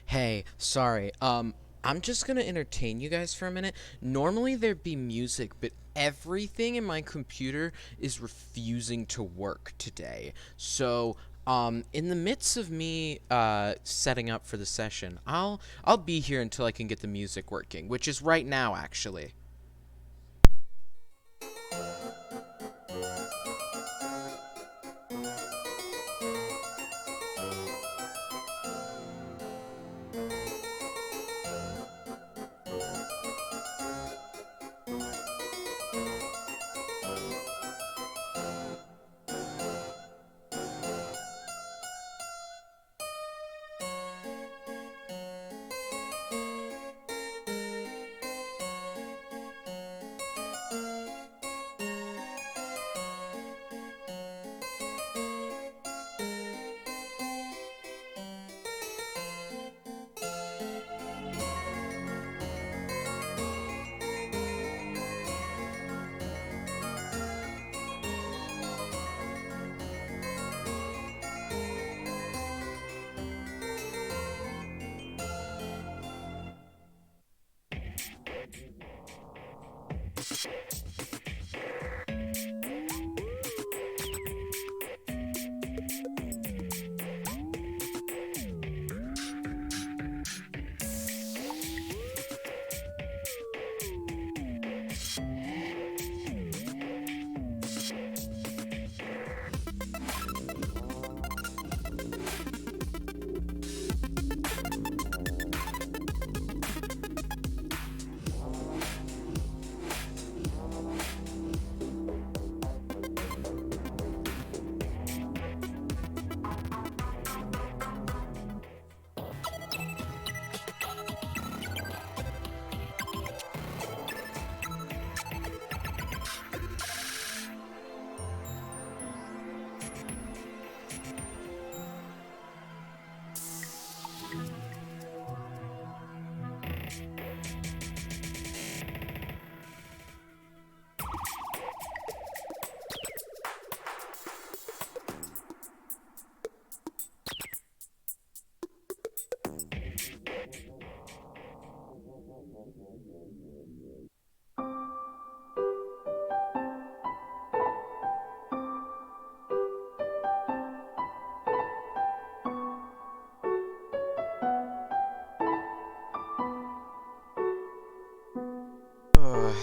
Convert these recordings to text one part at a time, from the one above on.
Hey, sorry. I'm just gonna entertain you guys for a minute. Normally there'd be music, but everything in my computer is refusing to work today. So, in the midst of me setting up for the session, I'll be here until I can get the music working, which is right now actually.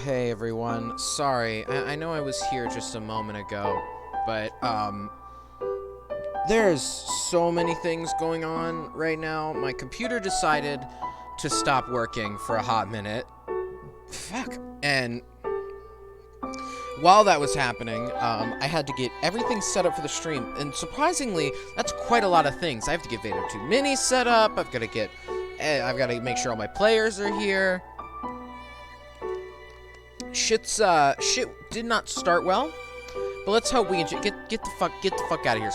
Hey everyone. Sorry, I know I was here just a moment ago, but there's so many things going on right now. My computer decided to stop working for a hot minute. Fuck. And while that was happening, I had to get everything set up for the stream. And surprisingly, that's quite a lot of things. I have to get Vader 2 Mini set up. I've got to make sure all my players are here. Shit did not start well. But let's hope we can get the fuck out of here.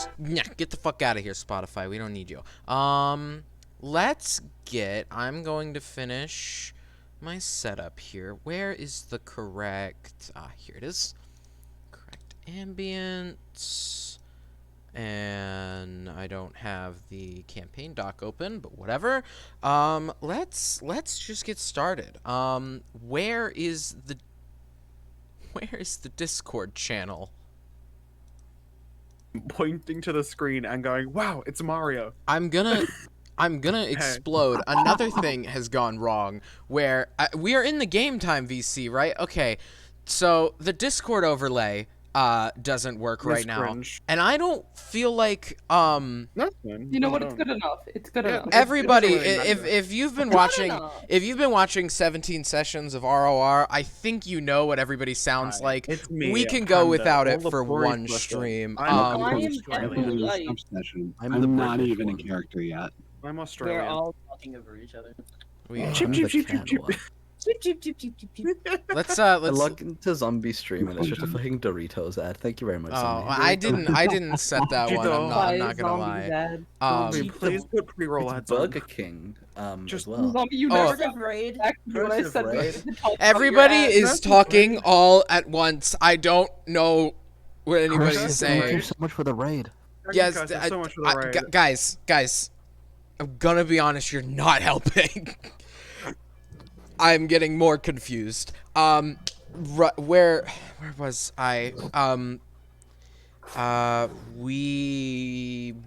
Get the fuck out of here, Spotify. We don't need you. I'm going to finish my setup here. Where is the correct here it is. Correct ambient. And I don't have the campaign doc open, but whatever. Let's just get started. Where is the Discord channel? Pointing to the screen and going, "Wow, it's Mario." I'm gonna explode. Another thing has gone wrong where we are in the game time VC, right? Okay, so the Discord overlay doesn't work right now, and I don't feel like That's fine. You know what? It's good enough. It's good enough. Everybody, It doesn't really matter. if you've been watching 17 sessions of ROR, I think you know what everybody sounds like. It's me. We can go Panda. without All it the for boring one stuff. stream. I'm I am Australian. definitely I'm not even in character yet. I'm We're Australian. all talking over each other. Cheep, cheep, cheep, cheep, cheep. Cheep, cheep, cheep, cheep, cheep, cheep. Let's I log into zombie stream and it's just a fucking Doritos ad. Thank you very much. Oh, Zombie. I didn't set that one. I'm not gonna lie. Zombie, please put pre-roll ads on. Burger King Just- as well. Zombie, you Oh. never Cursive got raid. back to me when I Cursive said raid. to talk about Everybody your ad. is That's talking fine. all at once. I don't know what anybody's Cursive, saying. Thank you so much for the raid. Yes, Guys, there's so much for the raid. guys, I'm gonna be honest, you're not helping. I'm getting more confused. Where was I?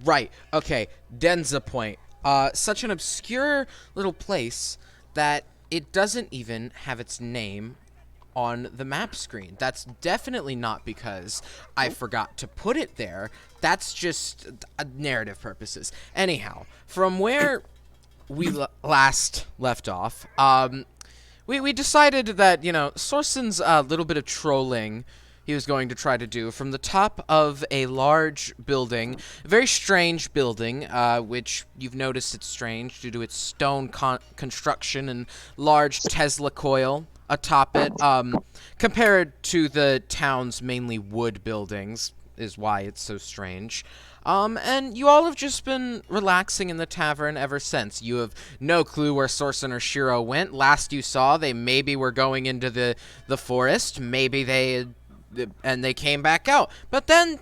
Right. Okay, Denza Point. Such an obscure little place that it doesn't even have its name on the map screen. That's definitely not because I forgot to put it there. That's just narrative purposes. Anyhow, from where we last left off, we decided that, Sorsen's little bit of trolling he was going to try to do from the top of a large building, a very strange building, which you've noticed it's strange due to its stone construction and large Tesla coil atop it, compared to the town's mainly wood buildings, is why it's so strange. And you all have just been relaxing in the tavern ever since. You have no clue where Sorsen or Shiro went. Last you saw, they maybe were going into the forest. Maybe they came back out. But then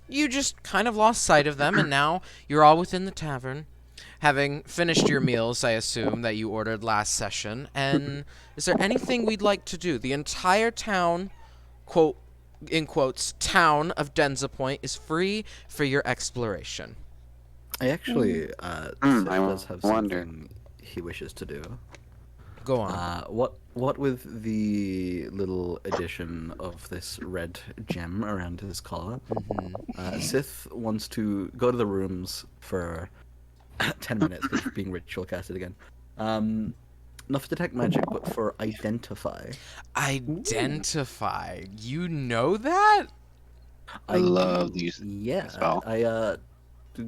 you just kind of lost sight of them, and now you're all within the tavern, having finished your meals, I assume, that you ordered last session. And is there anything we'd like to do? The entire town, quote, in quotes, town of Denza Point is free for your exploration. I actually, Sid does have something he wishes to do. Go on. What with the little addition of this red gem around his collar, Sith wants to go to the rooms for 10 minutes because being ritual casted again. Not for detect magic, but for identify. Identify. You know that? I love these. Yeah, spell. I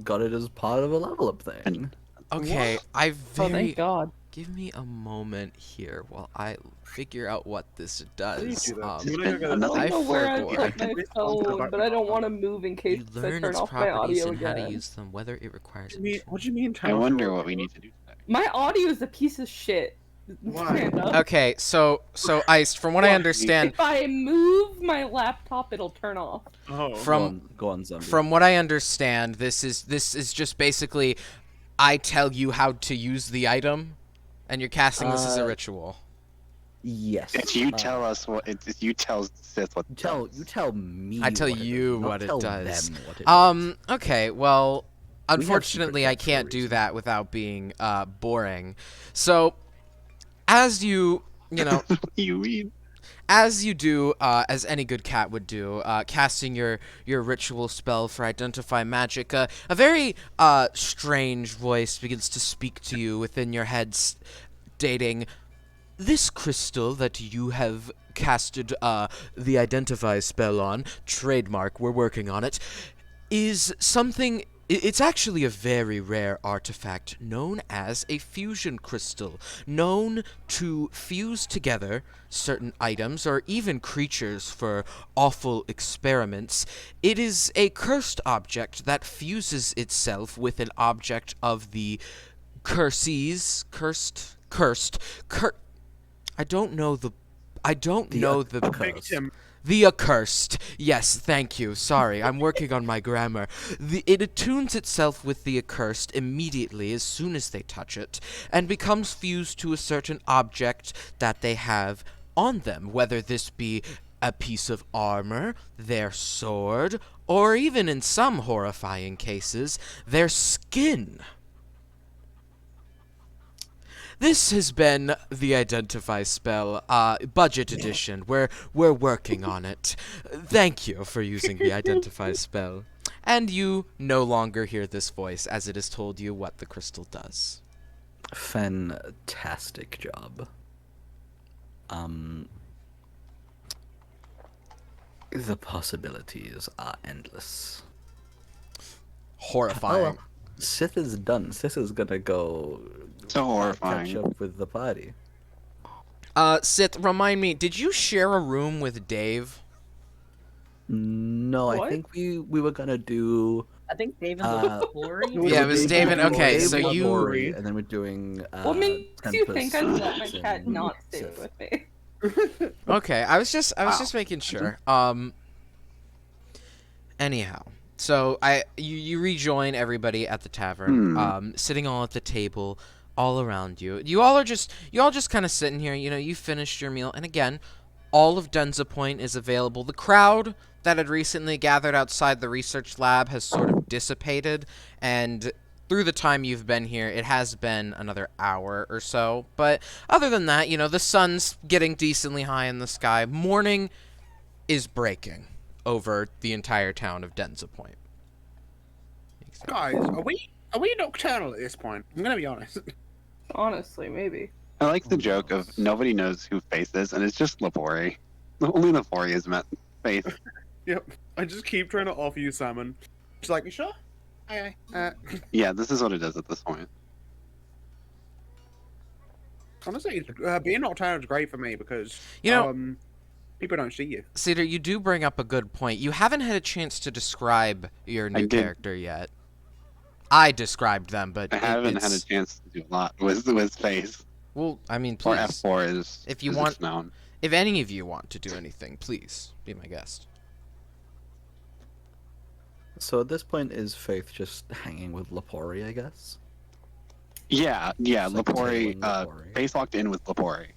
got it as part of a level up thing. Okay, Oh, thank God. Give me a moment here while I figure out what this does. I I I know where I forgot. put my phone, but I don't want to move in case You I learn turn its off my properties audio and how to again. use them, whether it requires. What do you mean? I wonder what we need to do today. My audio is a piece of shit. Why? Panda. Okay, so Iced, from what I understand, If I move my laptop, it'll turn off. Oh. Go on, zombie. from what I understand, this is just basically I tell you how to use the item, and you're casting this as a ritual. Yes. It's you tell us what. It's you tell Sith what. You tell me. I tell what it you is, not what it tell does. them what it is. Okay, well, have unfortunately, secret I checks for a can't do reason. that without being boring. So, as you You mean? as you do, as any good cat would do, casting your ritual spell for identify magic, a very strange voice begins to speak to you within your head, stating, "This crystal that you have casted the identify spell on, trademark, we're working on it, is something. It's actually a very rare artifact known as a fusion crystal, known to fuse together certain items or even creatures for awful experiments. It is a cursed object that fuses itself with an object of the I don't know the Victim. the accursed. Yes, thank you. Sorry, I'm working on my grammar. It attunes itself with the accursed immediately as soon as they touch it, and becomes fused to a certain object that they have on them, whether this be a piece of armor, their sword, or even in some horrifying cases, their skin. This has been the Identify spell, budget edition. We're working on it. Thank you for using the Identify spell. And you no longer hear this voice as it has told you what the crystal does. Fantastic job. The possibilities are endless. Horrifying. Sith is done. Sith is gonna go So horrifying. catch up with the party. Sith, remind me, did you share a room with Dave? No, I What? think we were gonna do. I think David Uh, was Glory. Yeah, it was David. Okay, so Dave you. Lori, and then we're doing. What makes you think I Tempest let my cat and not stay Sith. with me? Okay, I was just making sure. Anyhow, So you rejoin everybody at the tavern, sitting all at the table, all around you. You all just kind of sitting here. You know, you finished your meal, and again, all of Denza Point is available. The crowd that had recently gathered outside the research lab has sort of dissipated, and through the time you've been here, it has been another hour or so. But other than that, you know, the sun's getting decently high in the sky. Morning is breaking over the entire town of Denza Point. Guys, are we nocturnal at this point? I'm gonna be honest. Honestly, maybe. I like the joke of nobody knows who Faith is, and it's just Labori. Only Labori has met Faith. Yep. I just keep trying to offer you salmon. She's like, you sure? Aye, aye. Yeah, this is what it is at this point. Honestly, being nocturnal is great for me because people don't see you. Cedar, you do bring up a good point. You haven't had a chance to describe your new character yet. I described them, but I haven't had a chance to do a lot with Faith. Well, I mean, please. Or F4 is. If you is want, known. if any of you want to do anything, please be my guest. So at this point, is Faith just hanging with Lapori, I guess? Yeah, Just, like, Lapori. tailing Lapori. Faith walked in with Lapori.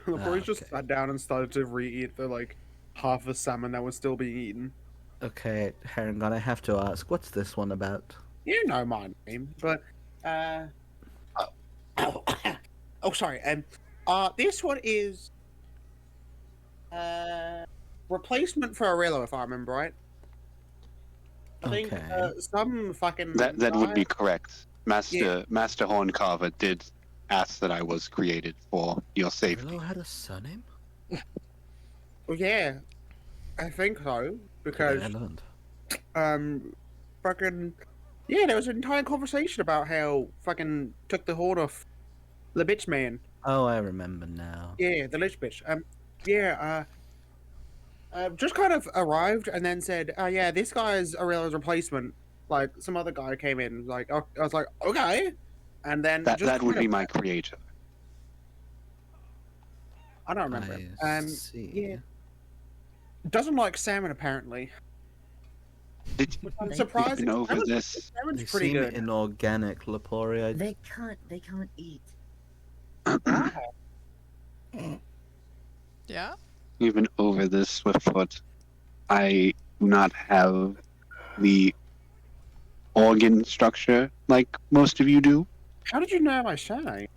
Laborie's just okay. sat down and started to re-eat the half the salmon that was still being eaten. Okay, hang on, I have to ask, what's this one about? You know my name, but oh, sorry. This one is replacement for Aurelio, if I remember right. I think Okay. some fucking That would guy- be correct. Master Horncarver did ask that I was created for your safety. Willow had a surname? Oh, yeah, I think so because Ireland. fucking yeah, there was an entire conversation about how fucking took the horn off the bitch man. Oh, I remember now. Yeah, the lich bitch. Just kind of arrived and then said, "Oh yeah, this guy's Aurelio's replacement." Like some other guy came in, like I was like, "Okay," and then That just would kind be of- my creator. I don't remember. I see. Yeah, doesn't like salmon apparently. Did I'm They- surprised. been over this? Salmon's They pretty seem good. inorganic, Lapori. They can't eat. Yeah. You've been over this, Swiftfoot. I do not have the organ structure like most of you do. How did you know my surname?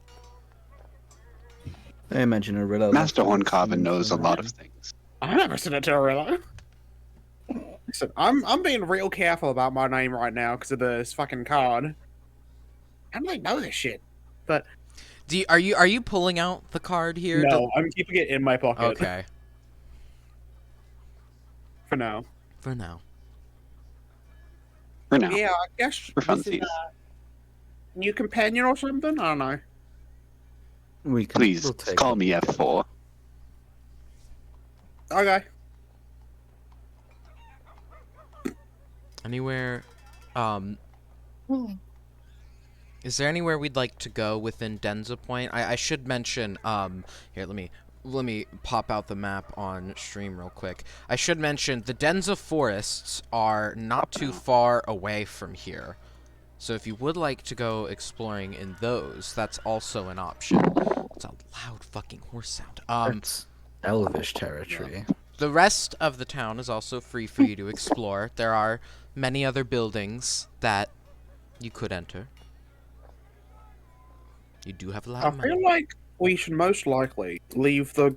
I imagine Aurelio... Master Horncarver knows a lot of things. I never said it to Aurelio. Listen, I'm being real careful about my name right now because of this fucking card. How do they know this shit? But Are you pulling out the card here? no, I'm keeping it in my pocket. Okay. For now. For now. For now. Yeah, I guess For this is funsies. a new companion or something. I don't know. We'll Please take call it. me F4. Okay. Anywhere, is there anywhere we'd like to go within Denza Point? I should mention, here, let me pop out the map on stream real quick. I should mention the Denza forests are not too far away from here. So if you would like to go exploring in those, that's also an option. It's a loud fucking horse sound. That's Elvish territory. The rest of the town is also free for you to explore. There are many other buildings that you could enter. You do have a lot I of money. feel like we should most likely leave the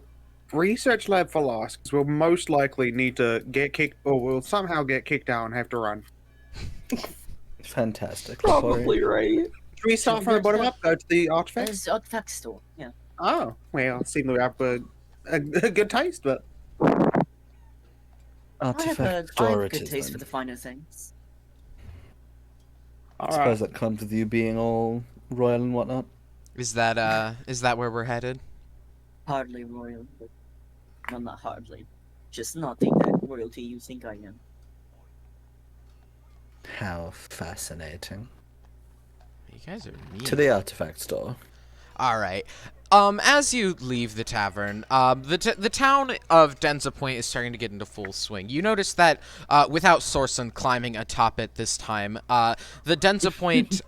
research lab for last because we'll most likely need to get kicked, or we'll somehow get kicked out and have to run. Fantastic. Probably right. Should we start from the bottom up? Go to the artifacts. There's artifact store. Yeah. Oh, well, seem to have a good taste, but Artifact I have a storage good is taste then. for the finer things. I all suppose right. that comes with you being all royal and whatnot. Is that where we're headed? Hardly royal, but well, not hardly. Just not that royalty you think I am. How fascinating. You guys are mean. To the artifact store. All right. As you leave the tavern, the town of Denza Point is starting to get into full swing. You notice that, without Sorson climbing atop it this time, the Denza Point,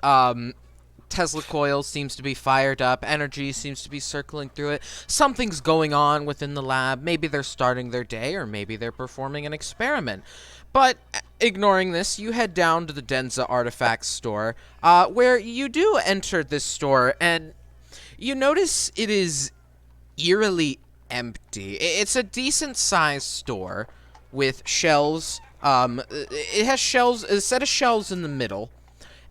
Tesla coil seems to be fired up, energy seems to be circling through it. Something's going on within the lab. Maybe they're starting their day, or maybe they're performing an experiment. But ignoring this, you head down to the Denza Artifacts store, where you do enter this store, and you notice it is eerily empty. It's a decent-sized store with shelves. It has shelves, a set of shelves in the middle,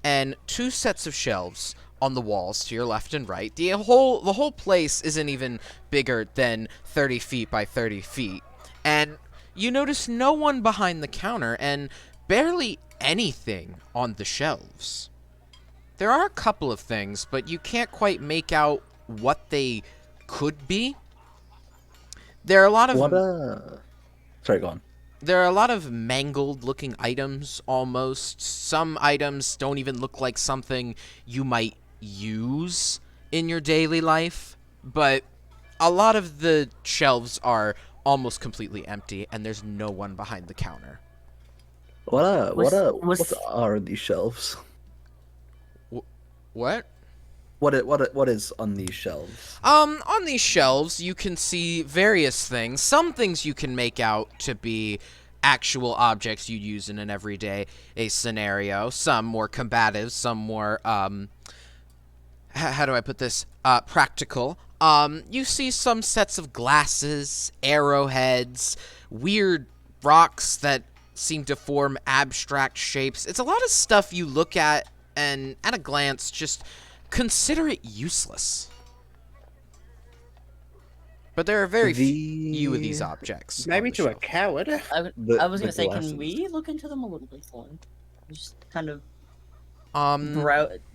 and 2 sets of shelves on the walls to your left and right. The whole place isn't even bigger than 30 feet by 30 feet. And you notice no one behind the counter and barely anything on the shelves. There are a couple of things, but you can't quite make out what they could be. There are a lot of... Sorry, go on. There are a lot of mangled-looking items, almost. Some items don't even look like something you might use in your daily life, but a lot of the shelves are almost completely empty, and there's no one behind the counter. What are these shelves? What? What is on these shelves? On these shelves, you can see various things. Some things you can make out to be actual objects you'd use in an everyday scenario. Some more combative, some more, how do I put this? Practical. You see some sets of glasses, arrowheads, weird rocks that seem to form abstract shapes. It's a lot of stuff you look at and, at a glance, just consider it useless. But there are very few of these objects. Maybe on the to a shelf. coward. I was gonna say, glasses. can we look into them a little bit more? Just kind of Um,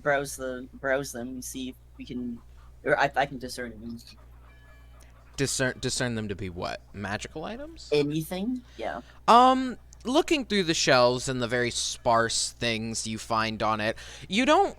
browse them and see if we can, or I can discern them. discern them to be what? Magical items? Anything? Yeah. Looking through the shelves and the very sparse things you find on it, you don't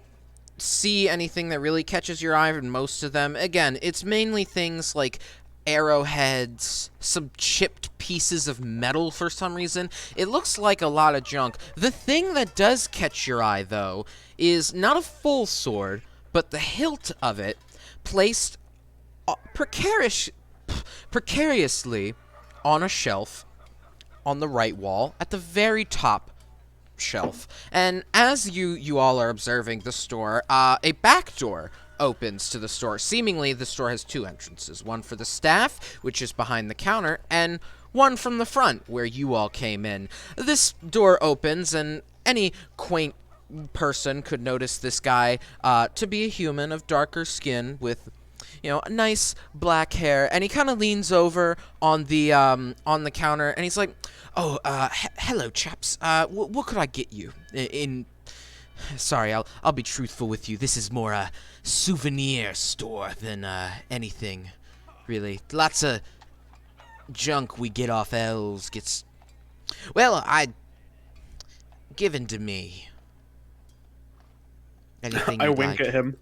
see anything that really catches your eye in most of them. Again, it's mainly things like arrowheads, some chipped pieces of metal for some reason. It looks like a lot of junk. The thing that does catch your eye, though, is not a full sword, but the hilt of it placed precariously on a shelf on the right wall at the very top shelf. And as you all are observing the store, a back door opens to the store. Seemingly, the store has 2 entrances. One for the staff, which is behind the counter, and one from the front, where you all came in. This door opens, and any quaint person could notice this guy to be a human of darker skin with, you know, nice black hair, and he kind of leans over on the counter, and he's like, "Oh, hello, chaps. What could I get you? Sorry, I'll be truthful with you. This is more a souvenir store than anything, really. Lots of junk we get off elves gets, well, given to me. Anything I you'd wink like? at him.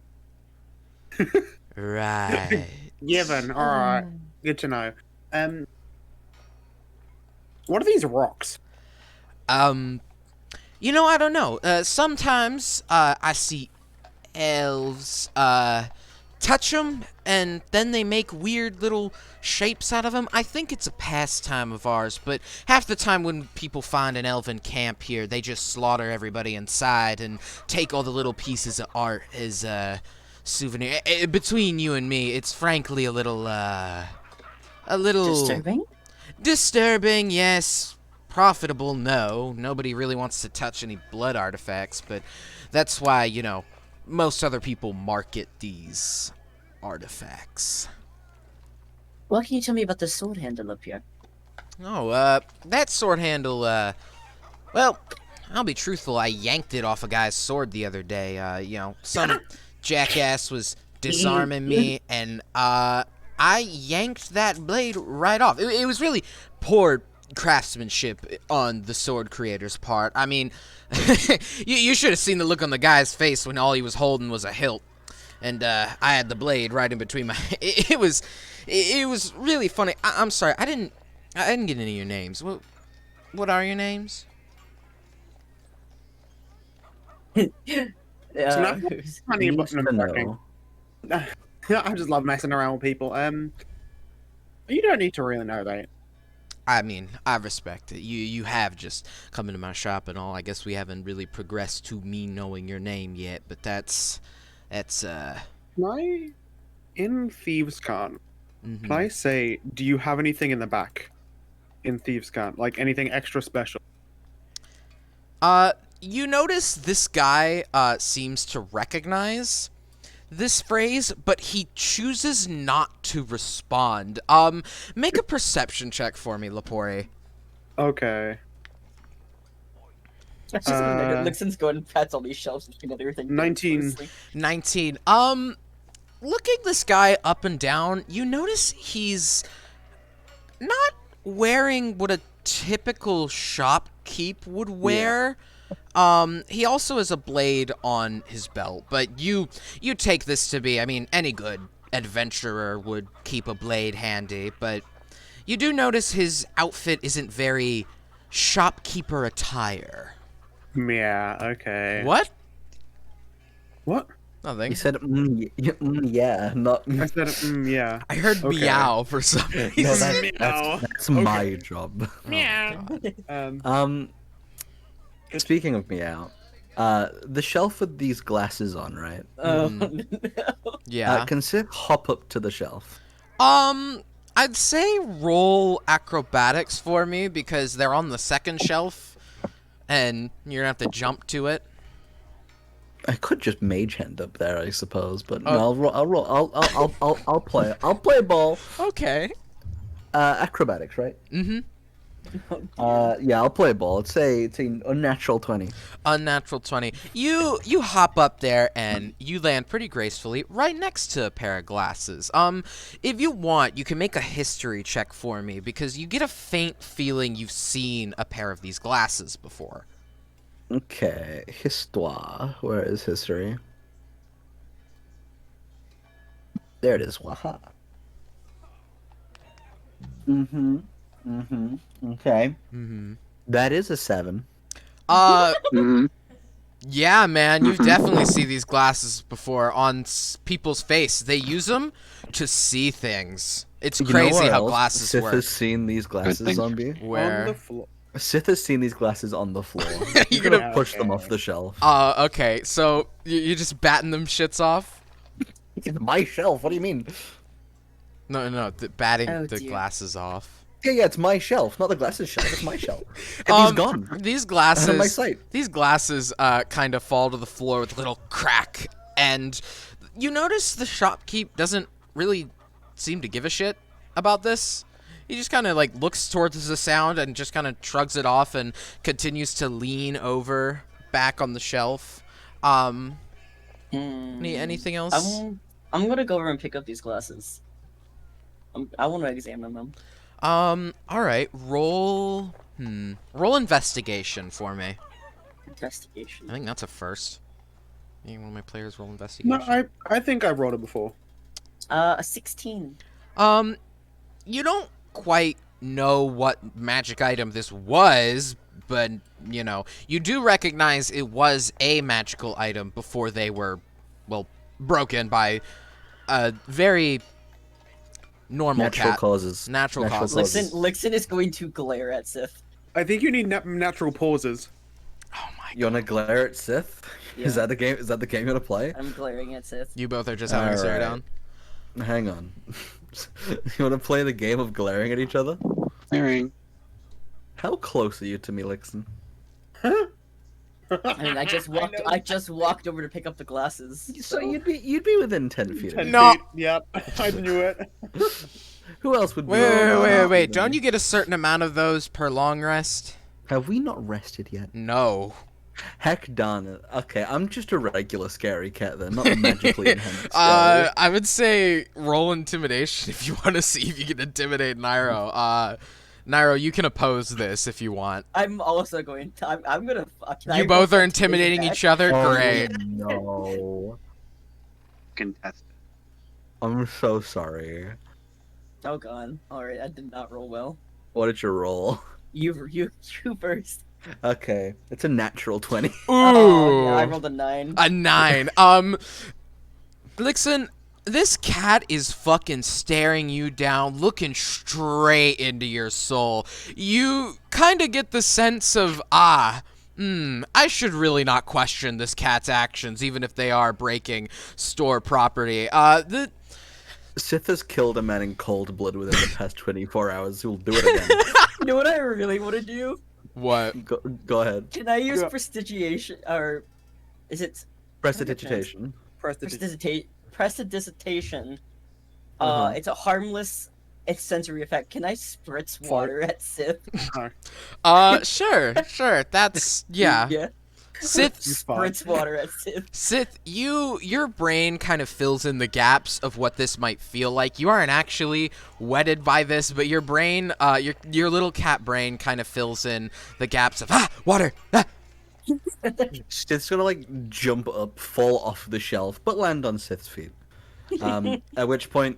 Right. Given. Alright. Good to know. What are these rocks? You know, I don't know. Sometimes I see elves touch them, and then they make weird little shapes out of them. I think it's a pastime of ours, but half the time when people find an elven camp here, they just slaughter everybody inside and take all the little pieces of art as souvenir. Between you and me, it's frankly a little Disturbing? disturbing, yes. Profitable, no. Nobody really wants to touch any blood artifacts, but that's why, you know, most other people market these artifacts. What can you tell me about the sword handle up here? Oh, that sword handle, well, I'll be truthful, I yanked it off a guy's sword the other day. You know, some jackass was disarming me, and, I yanked that blade right off. It was really poor craftsmanship on the sword creator's part. I mean, you should have seen the look on the guy's face when all he was holding was a hilt. and I had the blade right in between my. It was really funny. I'm sorry, I didn't get any of your names. What are your names? It's not funny, Need but to know. I just love messing around with people. You don't need to really know that. I mean, I respect it. You have just come into my shop and all. I guess we haven't really progressed to me knowing your name yet, but that's Can I, in Thieves' Cant, mhm. can I say, do you have anything in the back? In Thieves' Cant, like anything extra special? You notice this guy seems to recognize this phrase, but he chooses not to respond. Make a perception check for me, Lapore. Okay. That's just Lixon's going and pats all these shelves and everything. 19. 19. Looking this guy up and down, you notice he's not wearing what a typical shopkeep would wear. He also has a blade on his belt, but you take this to be, I mean, any good adventurer would keep a blade handy, but you do notice his outfit isn't very shopkeeper attire. Yeah, okay. What? What? Nothing. He said, yeah, not. I said, yeah. I heard Okay. meow for some reason. No, Meow. that's my job. Meow. Speaking of meow, the shelf with these glasses on, right? Oh, Mm. no. Yeah. Can Sith hop up to the shelf? I'd say roll acrobatics for me because they're on the second shelf, and you're gonna have to jump to it. I could just mage hand up there, I suppose, but Oh. no, I'll play. I'll play ball. Okay. Acrobatics, right? Mm-hmm. Yeah, I'll play ball. It's a unnatural 20. Unnatural 20. You hop up there and you land pretty gracefully right next to a pair of glasses. If you want, you can make a history check for me because you get a faint feeling you've seen a pair of these glasses before. Okay, histoire. Where is history? There it is. Waha. Okay. Mm-hmm. That is a 7. Mhm. Yeah, man, you've definitely seen these glasses before on people's face. They use them to see things. It's You know crazy where how else glasses Sith work. has seen these glasses, thing. zombie. On the Where? floor. Sith has seen these glasses on the floor. You're You're gonna- gonna push them Okay. off the shelf. Okay, so you're just batting them shits off? It's my shelf. What do you mean? No, batting Oh, the dear. glasses off. Yeah, it's my shelf, not the glasses shelf. It's my shelf. And he's gone. These Out glasses, of my sight. these glasses, kind of fall to the floor with a little crack, and you notice the shopkeep doesn't really seem to give a shit about this. He just kind of like looks towards the sound and just kind of shrugs it off and continues to lean over back on the shelf. Anything else? I'm gonna go over and pick up these glasses. I want to examine them. All right, roll investigation for me. Investigation. I think that's a first. Any one of my players roll No, investigation? I think I've rolled it before. A 16. You don't quite know what magic item this was, but, you know, you do recognize it was a magical item before they were, well, broken by a very normal Natural cat. causes. Natural causes. Lixon is going to glare at Sith. I think you need natural pauses. Oh my You wanna glare at Sith? Yeah. Is that the game? Is that the game you're gonna play? I'm glaring at Sith. You both are just having a stare Alright. down? Hang on. You wanna play the game of glaring at each other? Clearing. How close are you to me, Lixon? I mean, I just walked over to pick up the glasses. So you'd be within 10 feet of 10 me. No. feet. Yep, I knew it. Who else would be? Wait. Don't you get a certain amount of those per long rest? Have we not rested yet? No. Heck darn it. Okay, I'm just a regular scary cat then, not magically enhanced. scary. I would say roll intimidation if you want to see if you can intimidate Nairo. Nairo, you can oppose this if you want. I'm also going to. I'm gonna. You both are intimidating each other? Oh, Great. No. contested. I'm so sorry. Oh god. Alright, I did not roll well. What did you roll? You first. Okay, it's a natural 20. Ooh, Oh yeah, I rolled a 9. a 9. Blixen, this cat is fucking staring you down, looking straight into your soul. You kind of get the sense of, I should really not question this cat's actions, even if they are breaking store property. Sith has killed a man in cold blood within the past 24 hours. Who will do it again? You know what I really want to do? What? Go ahead. Can I use Yeah. prestigiation, or is it Prestidigitation. prestidigitation? Uh-huh. It's a harmless sensory effect. Can I spritz water at Sith? Sure. That's, yeah. Yeah. Sith, Spritz water at Sith. Sith, your brain kind of fills in the gaps of what this might feel like. You aren't actually wedded by this, but your brain, your little cat brain kind of fills in the gaps of, water, Sith's gonna like jump up, fall off the shelf, but land on Sith's feet. At which point,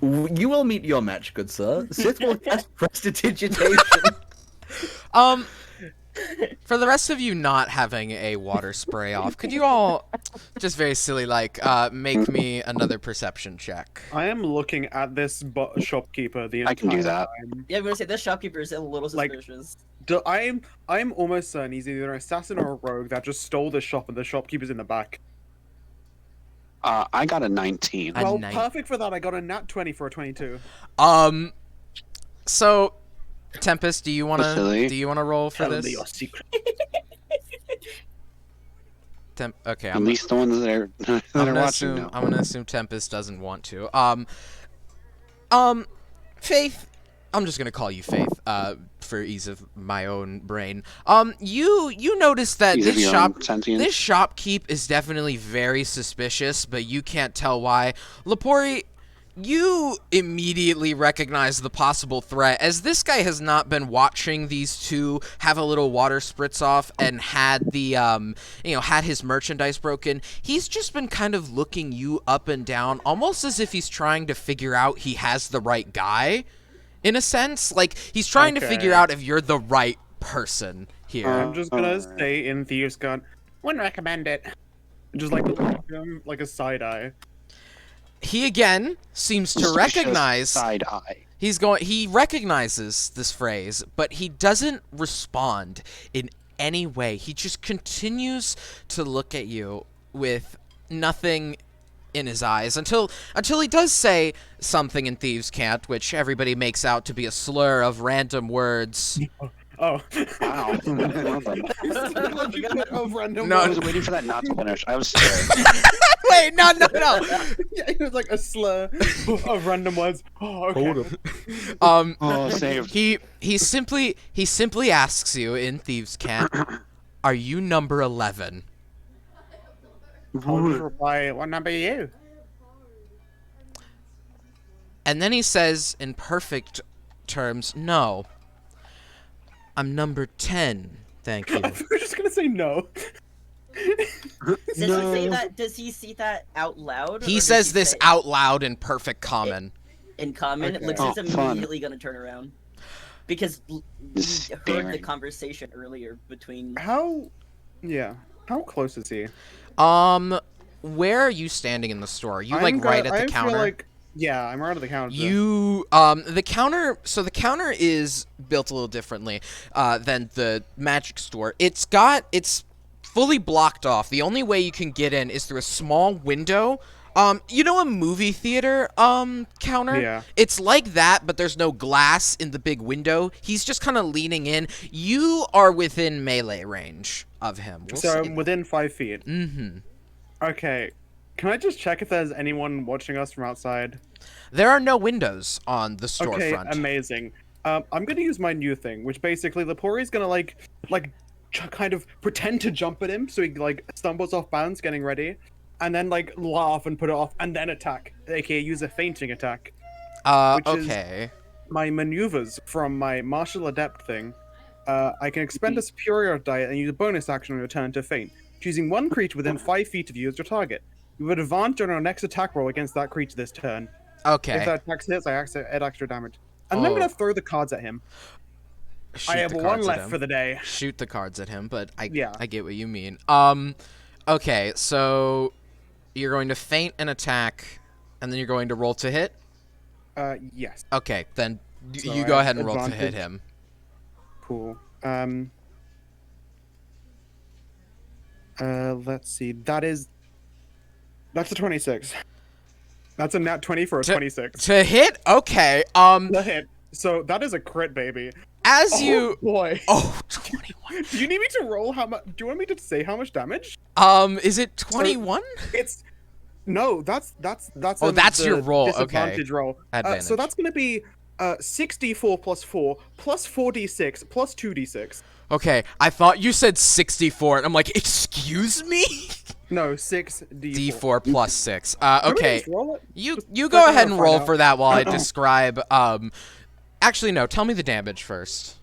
you will meet your match, good sir. Sith will cast prestidigitation. For the rest of you not having a water spray off, could you all, just very silly like, make me another perception check? I am looking at this shopkeeper the entire I can do that. time. Yeah, I'm gonna say this shopkeeper is a little Like- suspicious. I'm almost certain he's either an assassin or a rogue that just stole the shop and the shopkeeper's in the back. I got a 19. A Well, nine- perfect for that. I got a nat 20 for a 22. So, Tempest, do you wanna Silly. roll for Tell this? me your secret. Okay, At least the ones that are, that I'm are gonna watching assume now. I'm gonna assume Tempest doesn't want to. Faith. I'm just gonna call you Faith, for ease of my own brain. You notice that Ease of this your shop, own sentience. this shopkeep is definitely very suspicious, but you can't tell why. Lapori, you immediately recognize the possible threat, as this guy has not been watching these two have a little water spritz off and had the, had his merchandise broken. He's just been kind of looking you up and down, almost as if he's trying to figure out he has the right guy, in a sense. Like, he's trying to figure Okay. out if you're the right person here. I'm just gonna Alright. say in Thieves' Gun, wouldn't recommend it. Just like a side eye. He again seems to Suspicious recognize side eye. he recognizes this phrase, but he doesn't respond in any way. He just continues to look at you with nothing in his eyes until he does say something in Thieves' Cant, which everybody makes out to be a slur of random words. Oh. Wow. Well done. Of random No. I words. was waiting for that not to finish. I was scared. Wait, no. Yeah, it was like a slur of random words. Oh, okay. Hold up. Oh, saved. He simply asks you in Thieves' Cant, "Are you number 11?" I'll just reply, what number are you? And then he says in perfect terms, "No. I'm number 10. Thank you." I thought you were just gonna say no. Does he say that? Does he see that out loud? or He does says this say out loud in perfect common. in common. Okay. Lix's Oh, fun. immediately gonna turn around because he heard the Staring. conversation earlier between. How close is he? Where are you standing in the store? Are you I'm like gonna- right at I the feel counter? like- yeah, I'm right at the counter. The counter, so the counter is built a little differently than the magic store. It's fully blocked off. The only way you can get in is through a small window. A movie theater counter? Yeah. It's like that, but there's no glass in the big window. He's just kind of leaning in. You are within melee range of him. We'll So say I'm within 5 feet. Mm-hmm. Okay. Can I just check if there's anyone watching us from outside? There are no windows on the Okay, storefront. amazing. I'm gonna use my new thing, which basically Lepori's gonna kind of pretend to jump at him, so he stumbles off bounds, getting ready, and then laugh and put it off, and then attack, aka use a fainting attack. which is- Okay. My maneuvers from my martial adept thing. I can expend a superior die and use a bonus action on your turn to feint, choosing one creature within 5 feet of you as your target. You have advantage on our next attack roll against that creature this turn. Okay. If that attack hits, I add extra damage. And then I'm Oh. gonna throw the cards at him. Shoot I have the one cards at left him. for the day. Shoot the cards at him, but I Yeah. get what you mean. Okay, so you're going to feint an attack, and then you're going to roll to hit. Yes. Okay, then So you I go have ahead and roll to hit advantage. him. Cool. Let's see. That's a 26. That's a nat 20 for a 26. To hit? Okay. The hit. So that is a crit, baby. As you Boy. Oh, 21. Do you need me to roll how much? Do you want me to say how much damage? Is it 21? It's no. That's Oh, that's the your roll, okay. Disadvantage roll. Advantage. So that's gonna be 64 plus 4 plus 4d6 plus 2d6. Okay, I thought you said 64, and I'm like, excuse me? No, 6d4. D4 plus 6. Want me to Okay. just roll it? You Just go click on it ahead and and find roll out. for that while I describe. Actually, no. Tell me the damage first.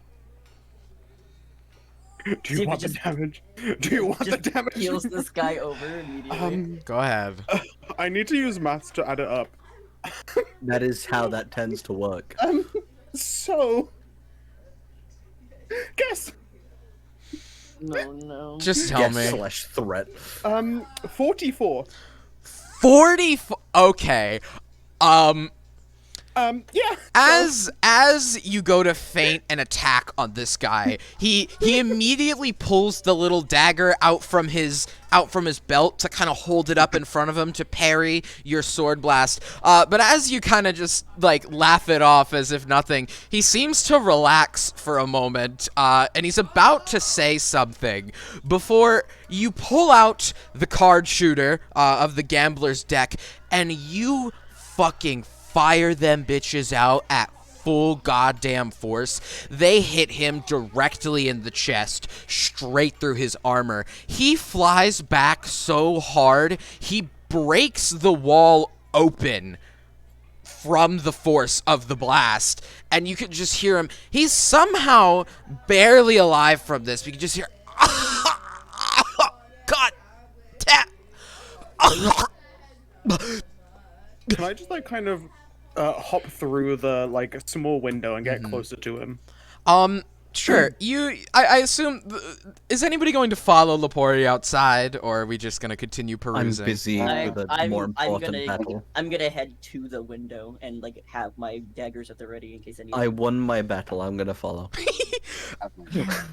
Do See you if want it the just- damage? Do you want the Just damage? heals this guy over immediately. Go ahead. I need to use maths to add it up. That is how that tends to work. So, guess. No. Just tell Yes, me. slash threat. 44. 40. Okay. Yeah. As you go to feint an attack on this guy, he immediately pulls the little dagger out from his belt to kind of hold it up in front of him to parry your sword blast. But as you kind of just like laugh it off as if nothing, he seems to relax for a moment, and he's about to say something before you pull out the card shooter of the gambler's deck, and you fucking fire them bitches out at full goddamn force. They hit him directly in the chest, straight through his armor. He flies back so hard, he breaks the wall open from the force of the blast, and you can just hear him. He's somehow barely alive from this, but you can just hear God damn. Can I just like kind of hop through the like small window and get closer to him? Sure. I assume. Is anybody going to follow Lepori outside, or are we just gonna continue I'm perusing? busy with a more important battle. I'm gonna head to the window and like have my daggers at the ready in case anyone. I won my battle. I'm gonna follow.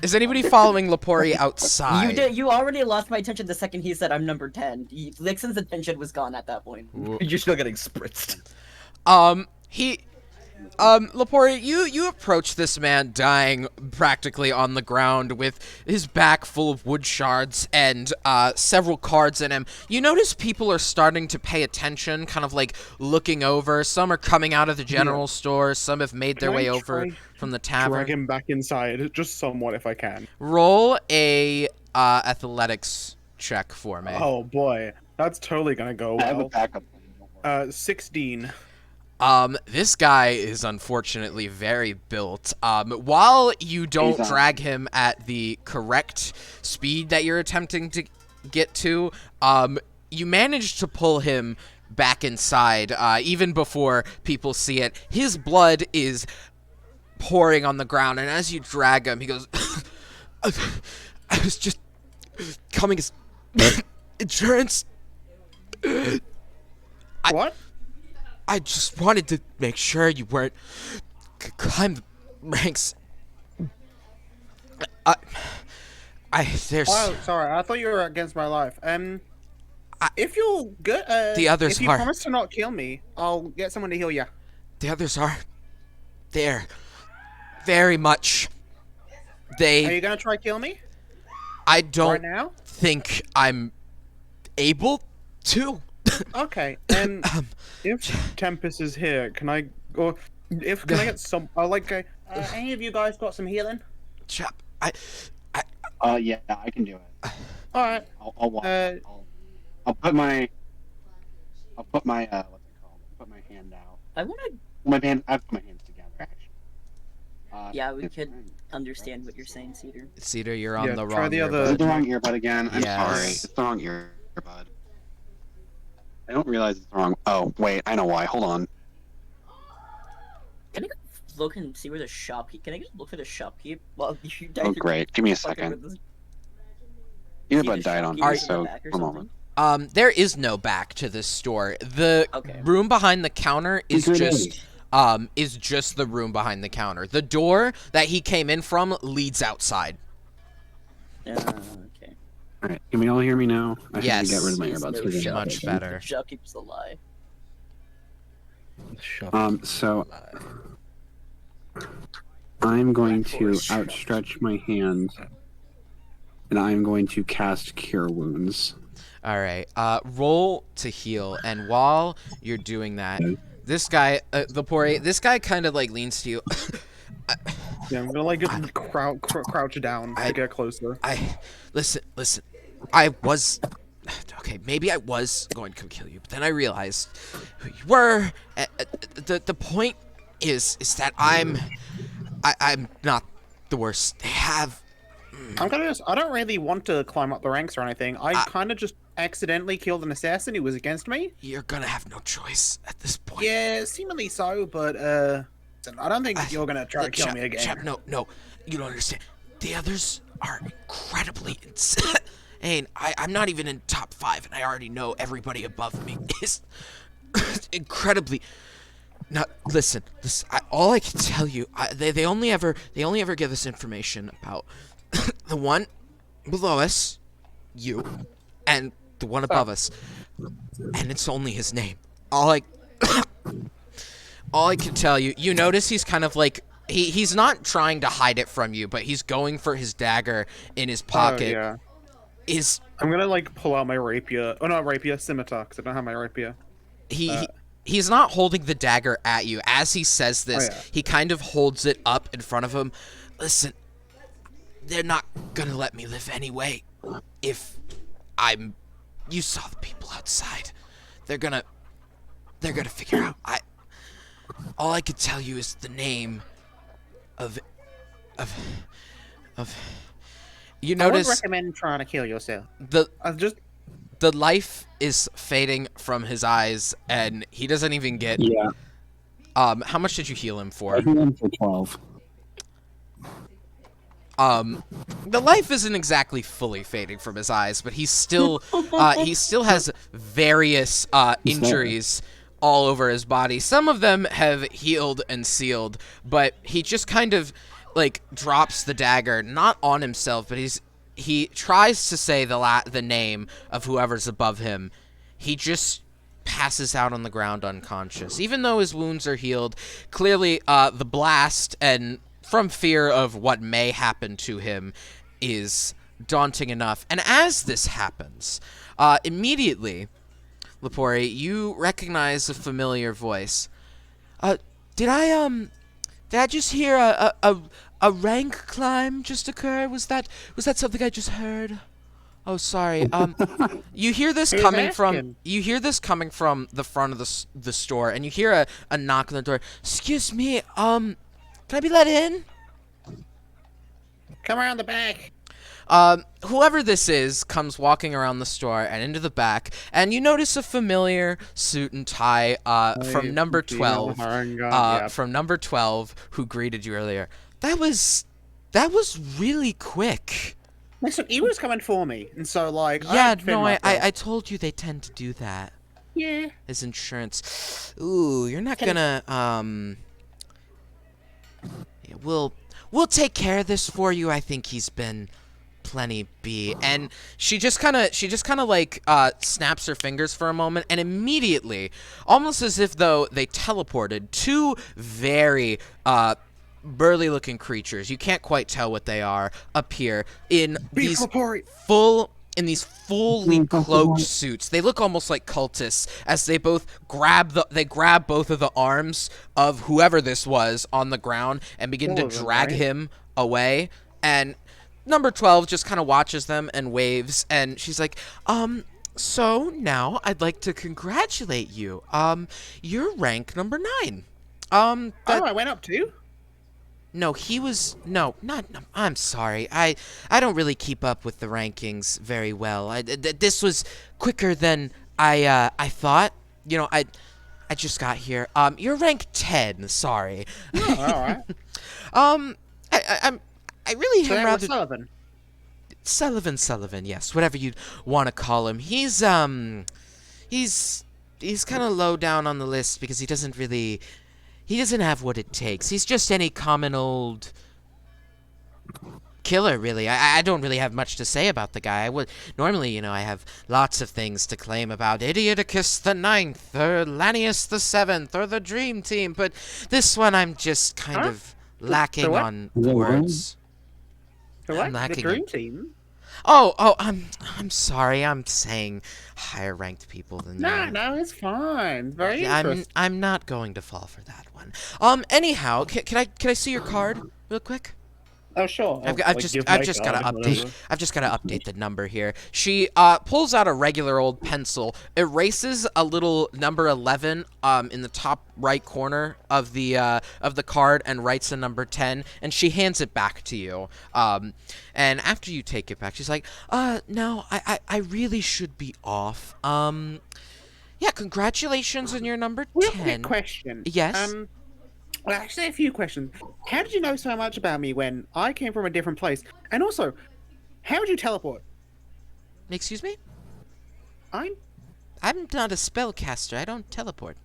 Is anybody following Lepori outside? You already lost my attention the second he said I'm number 10. Lixon's attention was gone at that point. You're still getting spritzed. Lepori, you approach this man dying practically on the ground with his back full of wood shards and several cards in him. You notice people are starting to pay attention, kind of like looking over. Some are coming out of the general store. Some have made their Can I way over try from the Drag tavern. him back inside, just somewhat if I can. Roll a athletics check for me. Oh boy, that's totally gonna go I have a well. backup. 16. This guy is unfortunately very built. While you don't He's on. drag him at the correct speed that you're attempting to get to, you manage to pull him back inside, even before people see it. His blood is pouring on the ground, and as you drag him, he goes, I was just coming as insurance. What? I just wanted to make sure you weren't climb the ranks. There's Oh, sorry. I thought you were against my life. If you're good, The others if you are. promise to not kill me, I'll get someone to heal you. the others are there, very much. Are They, you gonna try kill me I right don't now? think I'm able to. Okay. And if Tempest is here, can I go? Can I get some? Any of you guys got some healing? Chap, Yeah, I can do it. All right. I'll walk. I'll put my what's it called? Put my hand out. I wanna. I put my hands together actually. Yeah, we could understand what you're saying, Cedar. Cedar, you're on Yeah, the try wrong the earbud. other- Is it the wrong earbud again? I'm Yes. sorry. It's the wrong earbud. I don't realize it's wrong. Oh, wait, I know why. Hold on. Can I go look and see where the shopkeep? Can I just look for the shopkeep? Well, you guys Oh, are great. Give me a fucking with second. this- Your see bud the died on shopkeep me, is in the so back or one something? moment. There is no back to this store. The Okay. room behind the counter is Secret just the room behind the counter. The door that he came in from leads outside. Okay. Alright, can we all hear me now? I had to get rid of my There's earbuds. no for this. Much shopkeep. better. The shopkeep's a lie. So I'm going to outstretch my hand, and I'm going to cast Cure Wounds. All right. Roll to heal, and while you're doing that, this guy, this guy kind of like leans to you. Yeah, I'm gonna like just crouch down to get closer. Listen. I was okay. Maybe I was going to kill you, but then I realized who you were. The point is that I'm not the worst they have. I don't really want to climb up the ranks or anything. I kind of just accidentally killed an assassin who was against me. You're gonna have no choice at this point. Yeah, seemingly so, but I don't think you're gonna try to kill me again. Chap, no, you don't understand. The others are incredibly insane. I'm not even in top 5, and I already know everybody above me is incredibly. Now, listen. All I can tell you, they only ever give us information about the one below us, you, and the one above us, and it's only his name. All I can tell you, you notice he's kind of like he's not trying to hide it from you, but he's going for his dagger in his pocket. Oh, yeah. I'm gonna like pull out my rapier. Oh, not rapier, scimitar, because I don't have my rapier. He's not holding the dagger at you. As he says this, he kind of holds it up in front of him. Listen, they're not gonna let me live anyway. If you saw the people outside. They're gonna figure out. All I could tell you is the name of. You notice I would recommend trying to kill yourself. the Just life is fading from his eyes, and he doesn't even get. Yeah. How much did you heal him for? I went for 12. The life isn't exactly fully fading from his eyes, but he still has various injuries all over his body. Some of them have healed and sealed, but he just kind of like drops the dagger, not on himself, but he tries to say the name of whoever's above him. He just passes out on the ground unconscious, even though his wounds are healed. Clearly, the blast and from fear of what may happen to him is daunting enough. And as this happens, immediately, Lepori, you recognize a familiar voice. Did I just hear a rank climb just occur? Was that something I just heard? Oh, sorry. You hear this coming from the front of the store, and you hear a knock on the door. Excuse me. Can I be let in? come around the back. Whoever this is comes walking around the store and into the back, and you notice a familiar suit and tie from number 12. From number 12, who greeted you earlier. That was really quick. Listen, he was coming for me, and so like. I told you they tend to do that. Yeah. As insurance. Ooh, you're not gonna yeah, we'll take care of this for you. I think he's been plenty B. And she just kind of like snaps her fingers for a moment, and immediately, almost as if though they teleported, two very burly looking creatures, you can't quite tell what they are, appear in these fully cloaked suits. They look almost like cultists as they both grab both of the arms of whoever this was on the ground and begin to drag him away. And number 12 just kind of watches them and waves, and she's like, so now I'd like to congratulate you. You're rank number 9. I went up too? No, he was no. I'm sorry. I don't really keep up with the rankings very well. This was quicker than I thought, I just got here. You're rank 10. Sorry. Oh, all right. Um, I really So am that was rather Sullivan. Yes, whatever you want to call him. He's kind of low down on the list because he doesn't have what it takes. He's just any common old killer, really. I don't really have much to say about the guy. I would normally, I have lots of things to claim about Idioticus the Ninth, or Lanius the Seventh, or the Dream Team, but this one I'm just kind of lacking what? on The what? words. So I'm what? The lacking dream in- team. I'm sorry. I'm saying higher ranked people than No, you. no, it's fine. Very Yeah, interesting. I'm not going to fall for that one. Anyhow, can I see your card real quick? Oh, sure. I've just got to update. I've just got to update the number here. She pulls out a regular old pencil, erases a little number 11 in the top right corner of the card, and writes a number 10, and she hands it back to you. And after you take it back, she's like, no, I really should be off. Yeah, congratulations on your number 10. Real quick question. Yes? Well, actually, a few questions. How did you know so much about me when I came from a different place? And also, how did you teleport? Excuse me? I'm. I'm not a spellcaster. I don't teleport.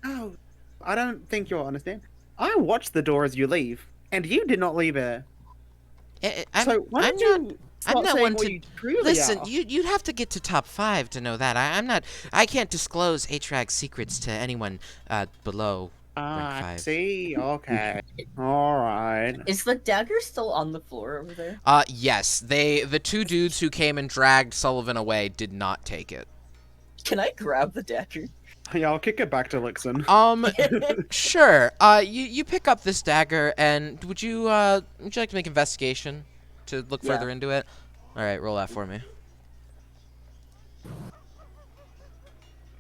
Oh, I don't think you'll understand. I watched the door as you leave, and you did not leave it. So why I'm don't you not. start I'm not saying one what to you truly listen. are? You'd have to get to top 5 to know that. I'm not. I can't disclose HRAG secrets to anyone below rank 5. See. Okay. All right. Is the dagger still on the floor over there? Yes. The two dudes who came and dragged Sullivan away did not take it. Can I grab the dagger? Yeah, I'll kick it back to Lixon. Sure. You pick up this dagger, and would you like to make investigation to look Yeah. further into it? All right, roll that for me.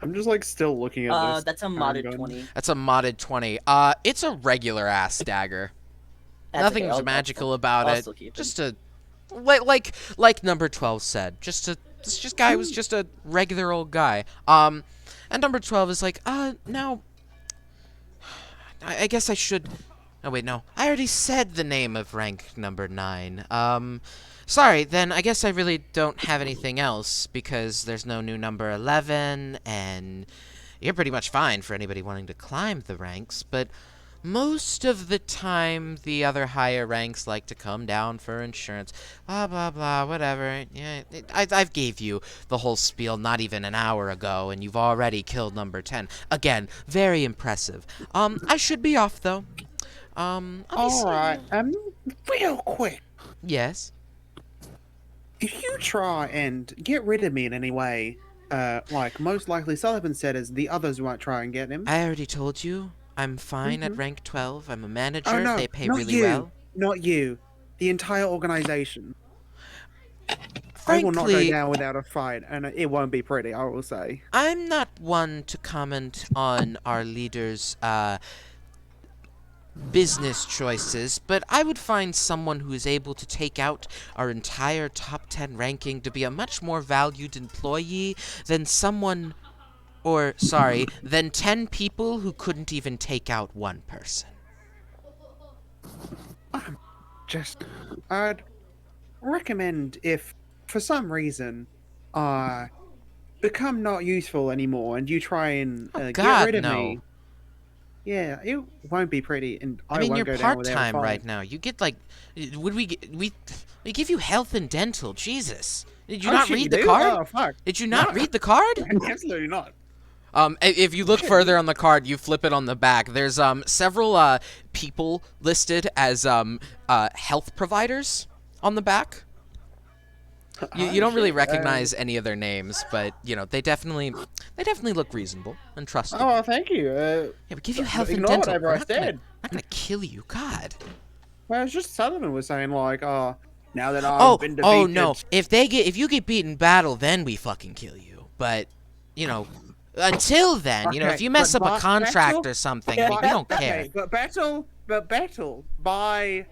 I'm just like still looking at this. That's a handgun. modded 20. That's a modded 20. It's a regular ass dagger. That's Nothing's okay, I'll magical still- about I'll it. still keep it. Just a like number 12 said. This guy was just a regular old guy. And number 12 is like, now I guess I should. Oh wait, no. I already said the name of rank number 9. Sorry, then I guess I really don't have anything else because there's no new number 11, and you're pretty much fine for anybody wanting to climb the ranks, but most of the time the other higher ranks like to come down for insurance. Blah, blah, blah, whatever. Yeah, I've gave you the whole spiel not even an hour ago, and you've already killed number 10. Again, very impressive. I should be off, though. I'll be All seeing right. you- Real quick. Yes? If you try and get rid of me in any way, like most likely Sullivan said, is the others won't try and get him. I already told you. I'm fine at rank 12. I'm a manager. Oh no, They pay not really you. well. Not you. The entire organization. I will not go Frankly, down without a fight, and it won't be pretty, I will say. I'm not one to comment on our leaders' business choices, but I would find someone who is able to take out our entire top 10 ranking to be a much more valued employee than than 10 people who couldn't even take out one person. I'd recommend if, for some reason, become not useful anymore, and you try and get God, rid of no. me. Yeah, it won't be pretty, and I mean, won't you're go down without a part-time fight. right now. You get like, we give you health and dental. Jesus, did you Oh, not shit, read you the do? card? Oh, fuck. Did you not No. read the card? Absolutely not. If you look further on the card, you flip it on the back. There's several people listed as health providers on the back. You don't really recognize any of their names, but they definitely look reasonable and trustable. Oh, well, thank you. Yeah, we give you health and ignore dental. whatever We're I not said. gonna kill you. God. Well, it's just Sullivan was saying, like, now that I've been defeated... Oh no! If you get beat in battle, then we fucking kill you. But until then, Okay, if you mess but up a contract battle- or something, we don't care. Okay, but battle by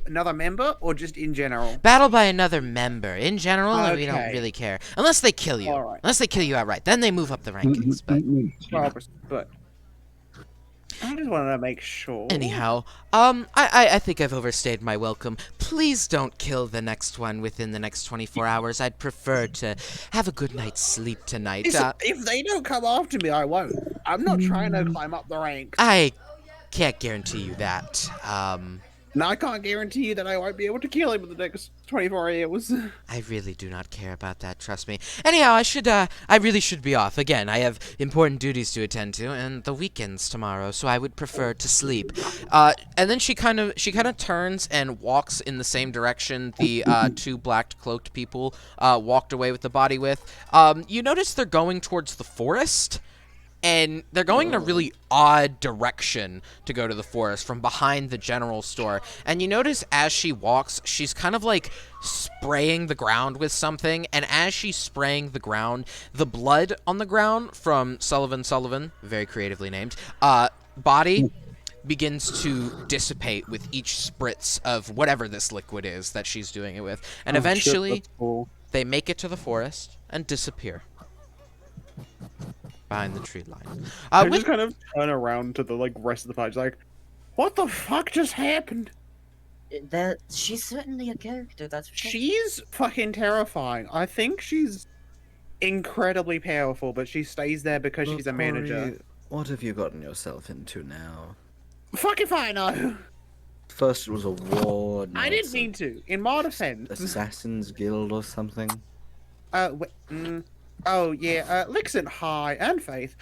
another member or just in general? Battle by another member. In general, we don't Okay. really care. Unless they kill you. Alright. Unless they kill you outright. Then they move up the rankings. But 12%, but I just wanted to make sure. anyhow, I think I've overstayed my welcome. Please don't kill the next one within the next 24 hours. I'd prefer to have a good night's sleep tonight. Listen, if they don't come after me, I won't. I'm not trying to climb up the ranks. I can't guarantee you that. And I can't guarantee you that I won't be able to kill him in the next 24 hours. I really do not care about that, trust me. Anyhow, I really should be off. Again, I have important duties to attend to, and the weekend's tomorrow, so I would prefer to sleep. And then she kind of turns and walks in the same direction the two black cloaked people walked away with the body with. You notice they're going towards the forest? And they're going in a really odd direction to go to the forest from behind the general store. And you notice as she walks, she's kind of like spraying the ground with something. And as she's spraying the ground, the blood on the ground from Sullivan, very creatively named, body begins to dissipate with each spritz of whatever this liquid is that she's doing it with. And eventually, they make it to the forest and disappear behind the tree line. I just kind of turn around to the rest of the party, like, what the fuck just happened? That she's certainly a character. That's for sure. She's fucking terrifying. I think she's incredibly powerful, but she stays there because she's a manager. Corey, what have you gotten yourself into now? Fuck if I know. First it was a war. Now I it's didn't mean to. In my defense. Assassin's Guild or something. Oh yeah, Lixin, hi, and Faith.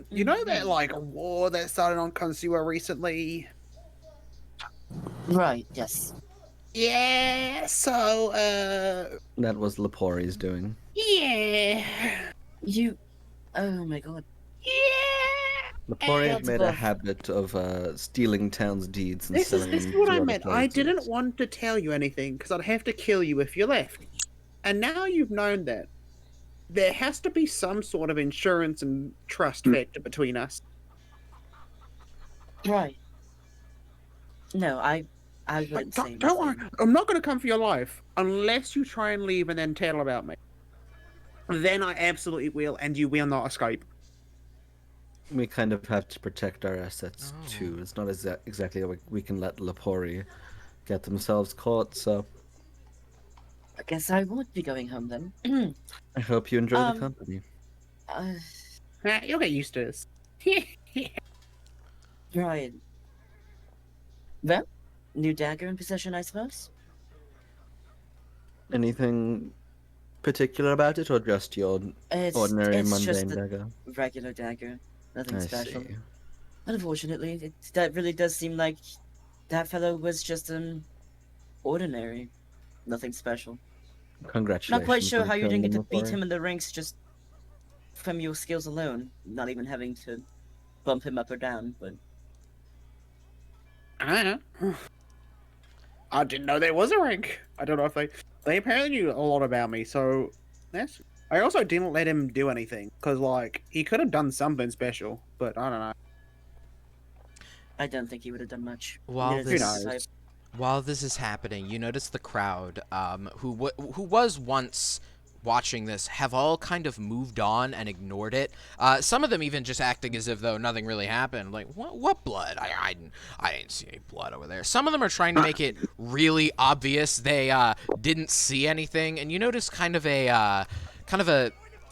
You know that war that started on Consumer recently? Right. Yes. Yeah. So That was Lepori's doing. yeah. You. Oh my god. Yeah. Lepori That's made a buff. habit of stealing town's deeds and This selling is them what to I other meant. I didn't places. want to tell you anything because I'd have to kill you if you left. And now you've known that. There has to be some sort of insurance and trust factor between us. Right. No, I wouldn't say Don't worry. nothing. I'm not going to come for your life unless you try and leave and then tell about me. Then I absolutely will, and you will not escape. We kind of have to protect our assets Oh. too. It's not exactly like we can let Lepori get themselves caught. So I guess I won't be going home then. I hope you enjoy the Um, company. You'll get used to this. Right. Well, new dagger in possession, I suppose. Anything particular about it, or just your ordinary it's just mundane a dagger? regular dagger. Nothing I special. see. Unfortunately, that really does seem like that fellow was just ordinary. Nothing special. Congratulations. Not quite sure on how you didn't get to killing beat Lepori. him in the ranks just from your skills alone, not even having to bump him up or down, but I didn't know there was a rank. I don't know if they apparently knew a lot about me, so that's. I also didn't let him do anything because he could have done something special, but I don't know. I don't think he would have done much. While Neither this- does Who I- knows? While this is happening, you notice the crowd, who was once watching this, have all kind of moved on and ignored it. Some of them even just acting as if though nothing really happened. Like, what blood? I didn't see any blood over there. Some of them are trying to make it really obvious they didn't see anything, and you notice kind of an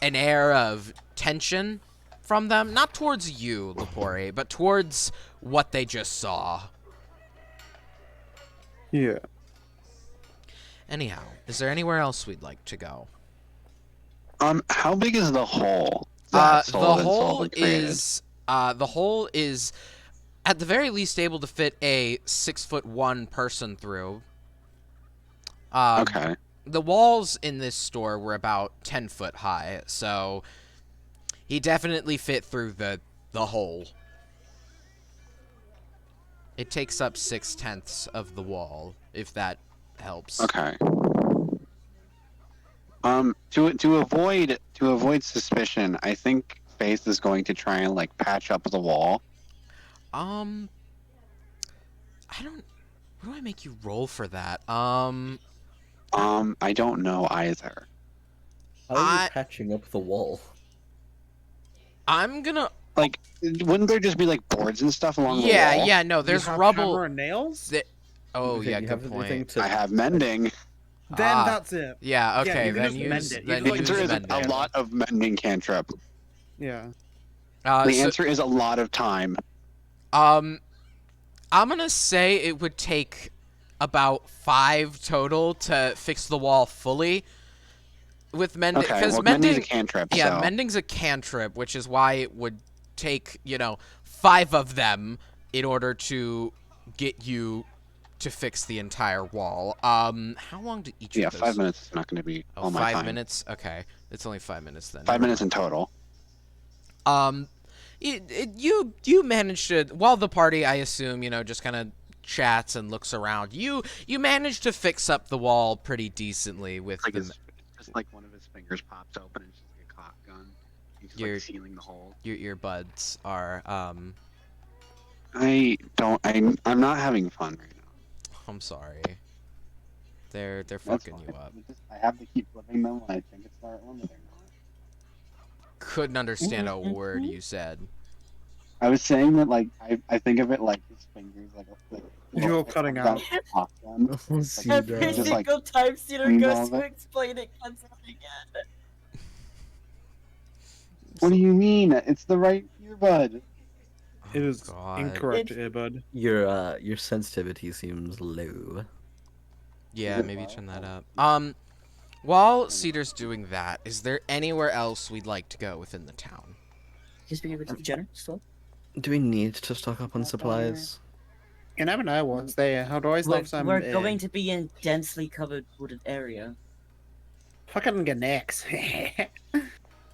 air of tension from them, not towards you, Lepori, but towards what they just saw. Yeah. Anyhow, is there anywhere else we'd like to go? How big is the hole? The that Sullivan hole created? is at the very least able to fit a 6'1" person through. Okay. The walls in this store were about 10 foot high, so he definitely fit through the hole. It takes up 6/10 of the wall, if that helps. Okay. To avoid suspicion, I think Faith is going to try and patch up the wall. I don't What do I make you roll for that? I don't know either. How are you I patching up the wall? I'm gonna. Like, wouldn't there just be like boards and stuff along the Yeah, wall? yeah. No, You there's have rubble. hammer and nails? Oh Okay, yeah, you good have anything point. to. I have mending. Then Ah, that's it. yeah. Yeah, Okay, you can then just mend use it. You then just, The like, use answer is mend a mending. lot of mending cantrip. Yeah. The So answer is a lot of time. um, I'm gonna say it would take about 5 total to fix the wall fully with mending, Okay, because well, mending's a mending. cantrip, Yeah, so mending's a cantrip, which is why it would take 5 of them in order to get you to fix the entire wall. How long do each yeah, of those? 5 minutes is not going to be Oh, all my 5 minutes. Okay, it's only 5 minutes then. 5 minutes Never in total. mind. You managed to, while the party, I assume, just kind of chats and looks around. You managed to fix up the wall pretty decently with Like the it's just like one of his fingers pops open and it's just like a cock gun. He's just Your- like sealing the hole. your earbuds are. I don't. I'm not having fun right now. I'm sorry. They're That's fucking fine. you up. I have to keep flipping them when I think it's the right one, but they're not. Couldn't understand a word you said. I was saying that like I think of it like his fingers like You're cutting out. Cock gun. Oh, see Every that. Just, like, single time Cedar clean goes all to of it. explain it, comes out again. What do you mean? It's the right earbud. It is God. incorrect, It's- earbud. Your sensitivity seems low. Yeah, Is it maybe low? turn that up. While Cedar's doing that, is there anywhere else we'd like to go within the town? Just be able to the general store. Do we need to stock up on supplies? You never know what's there. I'd always We're, love some. we're going to be in densely covered wooded area. Fucking Ganex.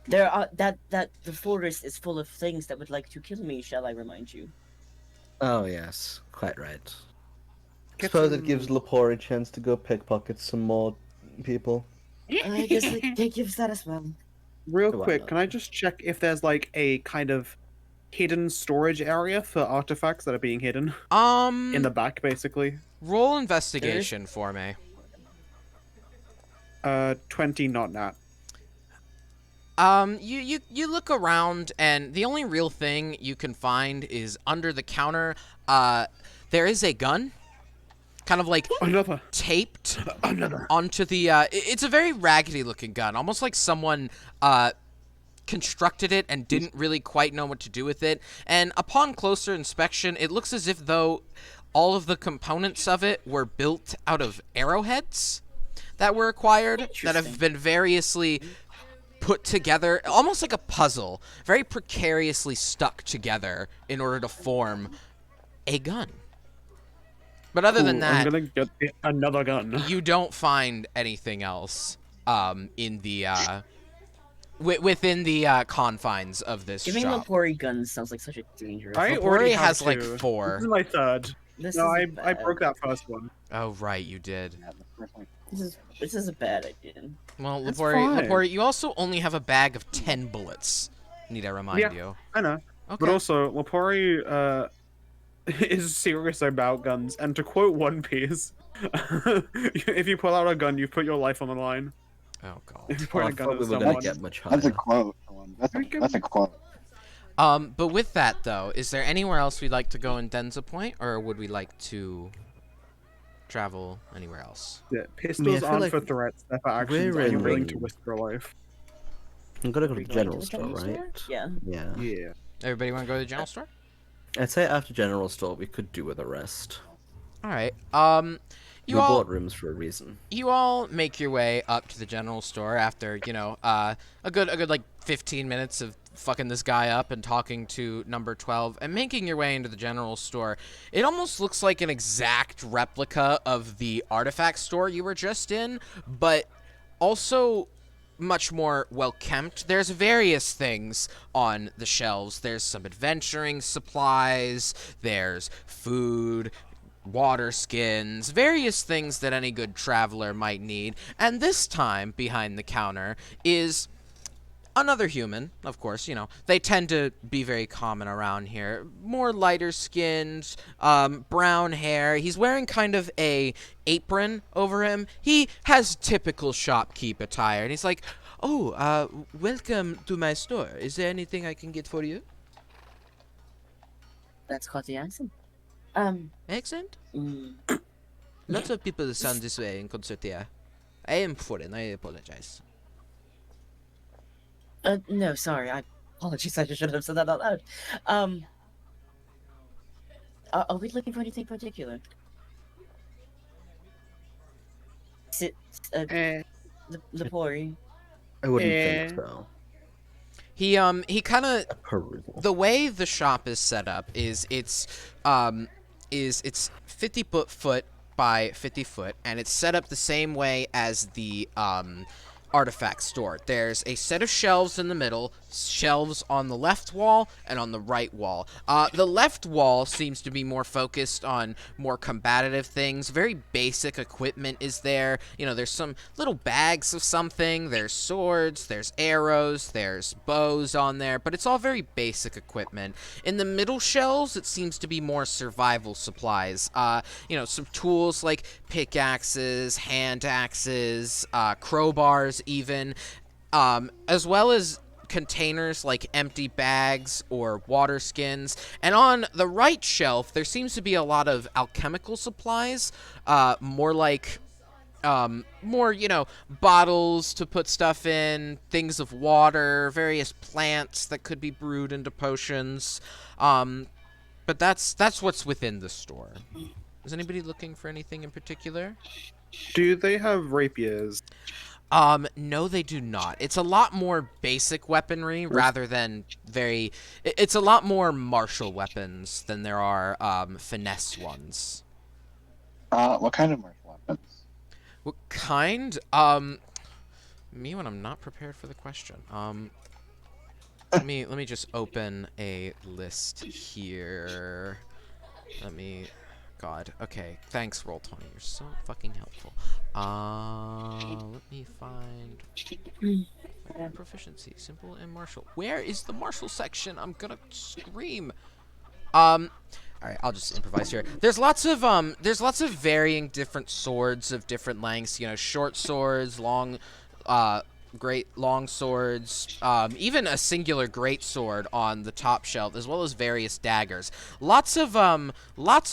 There are that the forest is full of things that would like to kill me. Shall I remind you? Oh yes, quite right. Get Suppose it some- gives Lepore a chance to go pickpocket some more people. I guess it gives that as well. Real Why quick, not? can I just check if there's like a kind of hidden storage area for artifacts that are being hidden in the back, basically? Roll investigation for me. 20, not nat. You look around, and the only real thing you can find is under the counter. There is a gun, kind of like Another. taped Another. onto the. It's a very raggedy-looking gun, almost like someone constructed it and didn't really quite know what to do with it. And upon closer inspection, it looks as if though all of the components of it were built out of arrowheads that were acquired, that have Interesting. been variously put together, almost like a puzzle, very precariously stuck together in order to form a gun. But other than Ooh, that, I'm gonna get another gun. you don't find anything else in the within the confines of this Giving shop. Lepori guns sounds like such a dangerous. I Lepori already have has like two. 4. This is my third. This No, is I bad. broke that first one. Oh right, you did. Yeah, the first one. This is a bad idea. Well, That's Lepori, fine. you also only have a bag of 10 bullets. Need I remind Yeah. you? I know. Okay. But also, Lapori is serious about guns. And to quote One Piece, if you pull out a gun, you put your life on the line. Oh god. If you Oh, point I a gun thought at we were someone. gonna get much That's a higher. quote. For one. That's a quote. But with that though, is there anywhere else we'd like to go in Denza Point, or would we like to travel anywhere else? Yeah, pistols feel aren't like for threats, they're for actions, we're and you're in- willing to risk your life. I'm gonna go to Are we the going general to the store, general store? right? Yeah. Yeah. Yeah. Everybody want to go to the general store? I'd say after general store we could do with a rest. All right. You We all bought rooms for a reason. you all make your way up to the general store after a good like 15 minutes of fucking this guy up and talking to number 12 and making your way into the general store. It almost looks like an exact replica of the artifact store you were just in, but also much more well kept. There's various things on the shelves. There's some adventuring supplies, there's food, water skins, various things that any good traveler might need. And this time, behind the counter, is another human, of course. You know, they tend to be very common around here. More lighter skinned, brown hair. He's wearing kind of a apron over him. He has typical shopkeep attire, and he's like, "Oh, welcome to my store. Is there anything I can get for you?" That's quite the accent. Accent? Mm, Lots of people sound this way in Concertia. I am foreign. I apologize. no, sorry. I apologize. I should have said that out loud. Are we looking for anything particular? Sit, Lepori. I wouldn't think so. He kind of Perusal. the way the shop is set up is it's 50 foot by 50 foot, and it's set up the same way as the artifact store. There's a set of shelves in the middle, shelves on the left wall and on the right wall. The left wall seems to be more focused on more combative things. Very basic equipment is there. You know, there's some little bags of something. There's swords, there's arrows, there's bows on there, but it's all very basic equipment. In the middle shelves, it seems to be more survival supplies. You know, some tools like pickaxes, hand axes, crowbars even, as well as containers like empty bags or water skins. And on the right shelf, there seems to be a lot of alchemical supplies, more like more, you know, bottles to put stuff in, things of water, various plants that could be brewed into potions. But that's what's within the store. Is anybody looking for anything in particular? Do they have rapiers? No, they do not. It's a lot more basic weaponry rather than it's a lot more martial weapons than there are, finesse ones. What kind of martial weapons? What kind? Me when I'm not prepared for the question. Let me just open a list here. God. Okay. Thanks, Roll20. You're so fucking helpful. Let me find proficiency, simple and martial. Where is the martial section? I'm gonna scream. All right, I'll just improvise here. There's lots of varying different swords of different lengths. You know, short swords, long, great long swords, even a singular great sword on the top shelf, as well as various daggers. Lots of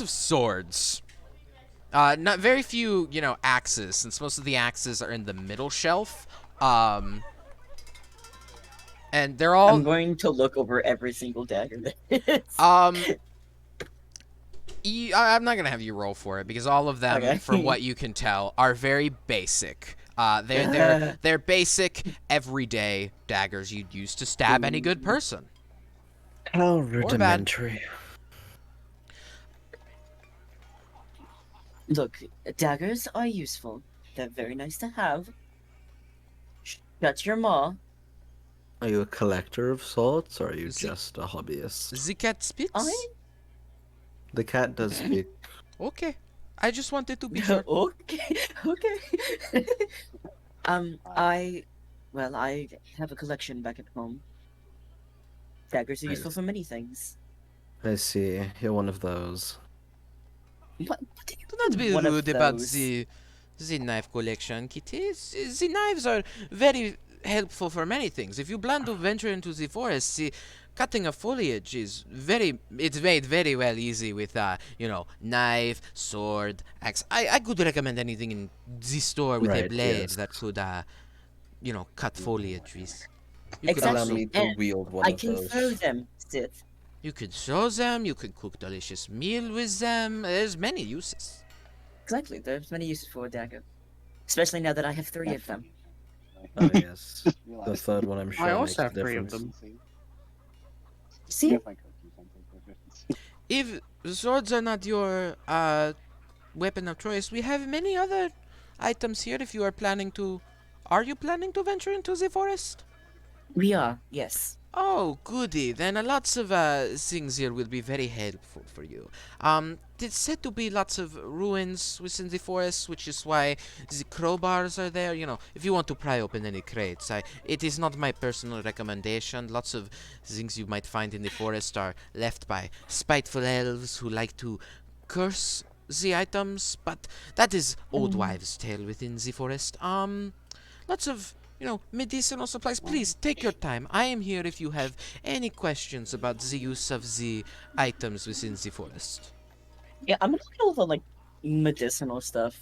swords. Not very few, you know, axes, since most of the axes are in the middle shelf. And they're all. I'm going to look over every single dagger there is. I'm not gonna have you roll for it because all of them, Okay. from what you can tell, are very basic. They're basic, everyday daggers you'd use to stab any good person. How bad. rudimentary. Look, daggers are useful. They're very nice to have. Shut your maw. Are you a collector of sorts, or are you The- just a hobbyist? The cat spits? The cat does speak. Okay. I just wanted to be sure. Okay, okay. I have a collection back at home. Daggers are Right. useful for many things. I see. You're one of those. What do you Do not be one of rude about those? the knife collection, Kitty. The knives are very helpful for many things. If you plan to venture into the forest, the cutting of foliage is it's made very well easy with, you know, knife, sword, axe. I could recommend anything in the store with a Right, blade yes. that could, you know, cut foliage with. You could Exactly. Allow also, me to And wield one I of can those. throw them, Sith. you could sew them, you could cook delicious meal with them. There's many uses. Exactly. There's many uses for a dagger. Especially now that I have 3 of them. Oh yes. The third one, I'm sure, I makes also a have 3 of difference. them. See? If swords are not your weapon of choice, we have many other items here if you are planning to. Are you planning to venture into the forest? We are, yes. Oh, goody. Then lots of things here will be very helpful for you. There's said to be lots of ruins within the forest, which is why the crowbars are there. You know, if you want to pry open any crates, it is not my personal recommendation. Lots of things you might find in the forest are left by spiteful elves who like to curse the items, but that is old wives' tale within the forest. Lots of medicinal supplies. Please take your time. I am here if you have any questions about the use of the items within the forest. Yeah, I'm gonna look at all the like medicinal stuff.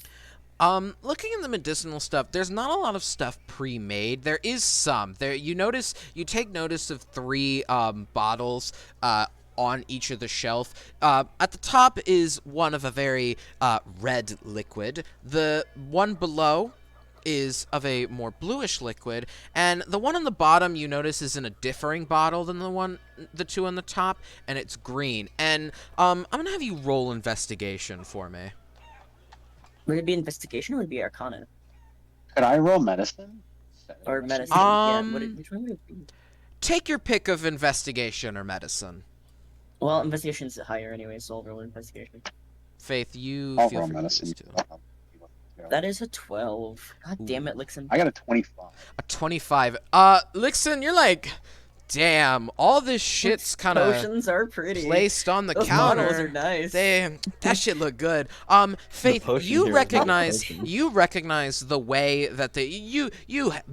Looking in the medicinal stuff, there's not a lot of stuff pre-made. There is some. You take notice of three bottles on each of the shelf. At the top is one of a very red liquid. The one below is of a more bluish liquid, and the one on the bottom you notice is in a differing bottle than the two on the top, and it's green. And I'm gonna have you roll investigation for me. Would it be investigation or would it be arcana? Could I roll medicine? Or medicine? Yeah, Um, which one would it be? Take your pick of investigation or medicine. Well, investigation's higher anyway, so I'll roll investigation. Faith, you I'll feel roll free to medicine. use too. That is a 12. God damn it, Lixon. I got a 25. A 25. Lixon, you're like, damn, all this shit's kind of Potions are pretty. placed on the Those counter. models are nice. Damn, that shit look good. Faith, potion you here is recognize potion. the way that you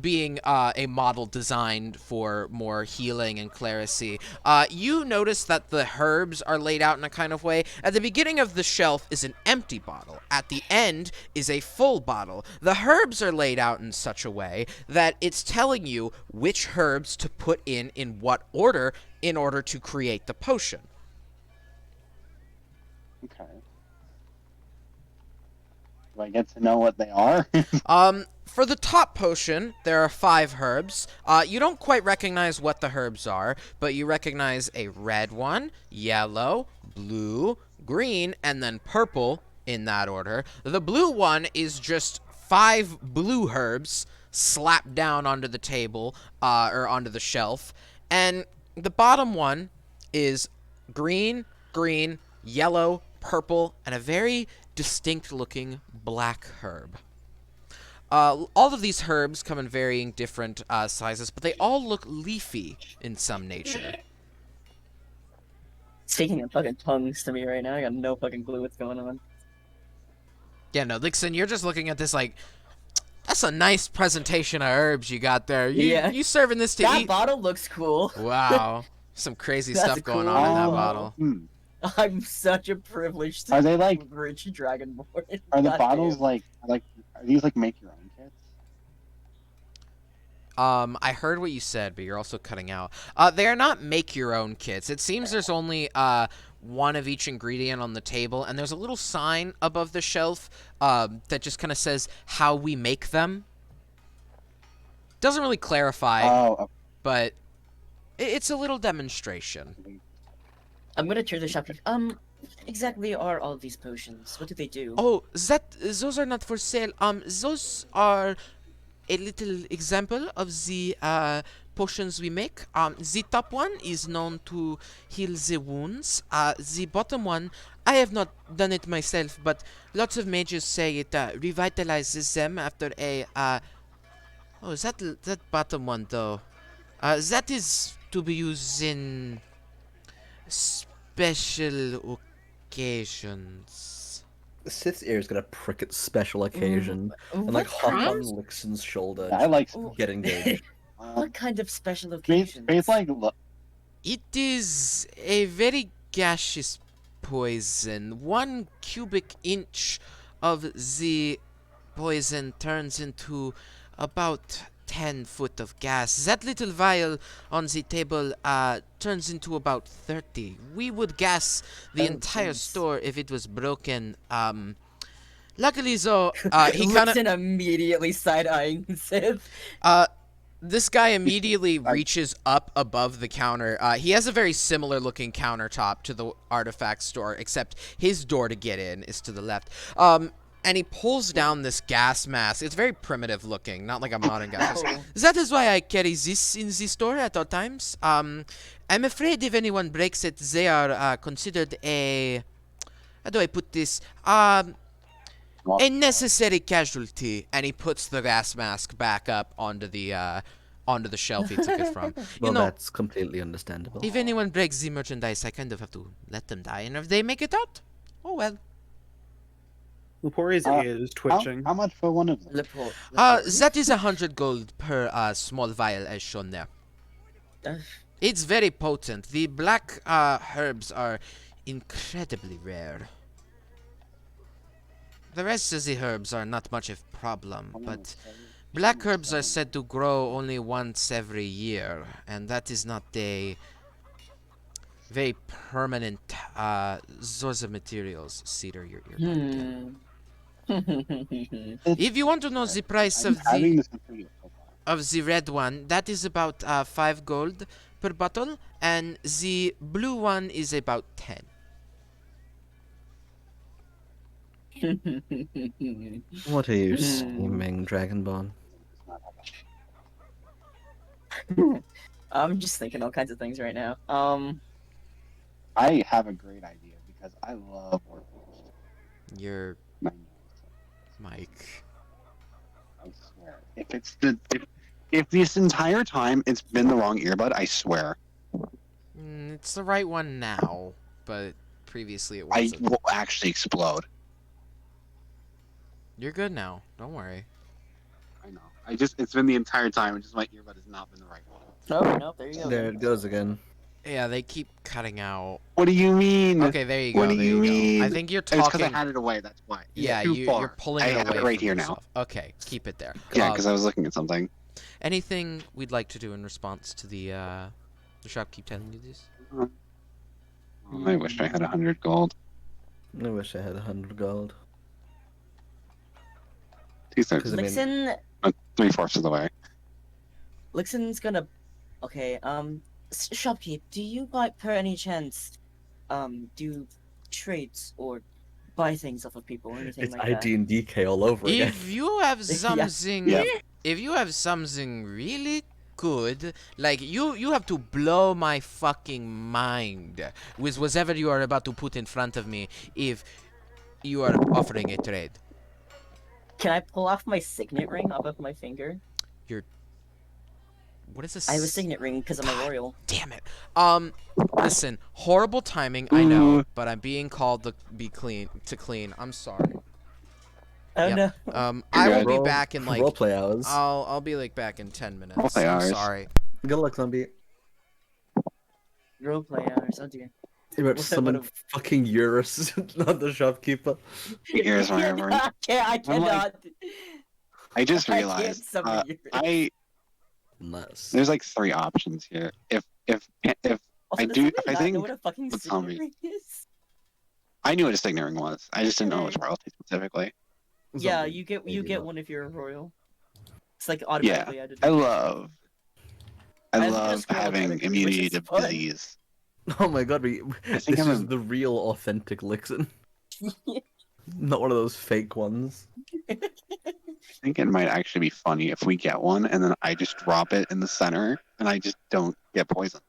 being a model designed for more healing and clerisy. You notice that the herbs are laid out in a kind of way. At the beginning of the shelf is an empty bottle. At the end is a full bottle. The herbs are laid out in such a way that it's telling you which herbs to put in what order in order to create the potion. Okay. Do I get to know what they are? For the top potion, there are 5 herbs. You don't quite recognize what the herbs are, but you recognize a red one, yellow, blue, green, and then purple in that order. The blue one is just 5 blue herbs slapped down onto the table, or onto the shelf. And the bottom one is green, yellow, purple, and a very distinct looking black herb. All of these herbs come in varying different sizes, but they all look leafy in some nature. Speaking of fucking tongues to me right now, I got no fucking clue what's going on. Yeah, no, Lixon, you're just looking at this like, that's a nice presentation of herbs you got there. You serving this to That eat? bottle looks cool. Wow. Some crazy That's stuff going cool. on in that bottle. I'm such a privileged Are they like? rich dragonborn. Are the God bottles damn. like? Are these like make your own kits? I heard what you said, but you're also cutting out. They are not make-your-own kits. It seems there's only one of each ingredient on the table, and there's a little sign above the shelf that just kind of says how we make them. Doesn't really clarify, Oh, but it's a little demonstration. I'm gonna turn the shop. Exactly are all these potions? What do they do? Oh, those are not for sale. Those are a little example of the potions we make. The top one is known to heal the wounds. The bottom one, I have not done it myself, but lots of mages say it revitalizes them after a. Oh, is that bottom one though? That is to be used in special occasions. Sith's ear is gonna prick at special occasion and like What hop on kind? Lixon's shoulder. I like. Get engaged. What kind of special Space, occasions? like. It is a very gaseous poison. 1 cubic inch of the poison turns into about 10 foot of gas. That little vial on the table turns into about 30. We would gas the Oh, entire jeez. store if it was broken. Luckily though, he kind of Lixon immediately side-eyeing Sith. this guy immediately reaches up above the counter. He has a very similar looking countertop to the artifact store, except his door to get in is to the left. And he pulls down this gas mask. It's very primitive looking, not like a modern gas mask. Oh. That is why I carry this in the store at all times. I'm afraid if anyone breaks it, they are considered a... How do I put this? A necessary casualty. And he puts the gas mask back up onto the shelf he took it from. Well, You know, that's completely understandable. if anyone breaks the merchandise, I kind of have to let them die. And if they make it out, oh well. Lepori's ear is How, twitching. how much for one of them? That is 100 gold per small vial as shown there. It's very potent. The black herbs are incredibly rare. The rest of the herbs are not much of a problem, but black herbs are said to grow only once every year, and that is not a very permanent source of materials. Cedar, you're not. If you want to know the price I'm of having the this company so far. of the red one, that is about 5 gold per bottle, and the blue one is about 10. What are you scheming, Dragonborn? I'm just thinking all kinds of things right now. I have a great idea because I love working. You're I Mike. swear. If this entire time it's been the wrong earbud, I swear It's the right one now, but previously it I wasn't. will actually explode. You're good now. Don't worry. I know. It's been the entire time. It's just my earbud has not been the right one. Oh, no, there you go. There it goes again. Yeah, they keep cutting out. What do you mean? Okay, there you go. What do there you go. mean? I think you're It's because I talking. had it away. That's why. Yeah, Too you're far. pulling I it have away it right from here now. yourself. Okay, keep it there. Yeah, because I was looking at something. Anything we'd like to do in response to the shop keep telling you this? Oh, I wish I had 100 gold. I wish I had 100 gold. 2/3, 'Cause I mean- Lixen, 3/4 of the way. Lixen's gonna. Okay, shopkeep, do you by per any chance, do trades or buy things off of people or anything It's like that? ID and DK all over again. If you have Yeah. something, Yeah. if you have something really good, like you have to blow my fucking mind with whatever you are about to put in front of me. If you are offering a trade, Can I pull off my signet ring off of my finger? what is this? I have a signet ring because I'm a God. royal. Damn it. Listen, horrible timing. I know, Ooh. but I'm being called to clean. I'm sorry. Oh Yep. no. I will good. be back in like. Roleplay hours. I'll be like back in 10 minutes. Roleplay I'm hours. sorry. Good luck, zombie. Roleplay hours, oh dear. You better What summon a- fucking Eurus, not the shopkeeper. Here's my memory. I cannot. I just I can't realized. summon you. Unless. There's like 3 options here. If Also, I does do- somebody I not think know what a fucking would tell signet me. ring is? I knew what a signet ring was, I just didn't know it was Okay. royalty specifically. Yeah, Zombie, you get maybe not. one if you're a royal. It's like automatically added. I to the love I was gonna love scroll down having and see which immunity is to fun. disease. Oh my god, I think this I'm is a- the real authentic Lixen. page. Not one of those fake ones. I think it might actually be funny if we get one and then I just drop it in the center and I just don't get poisoned.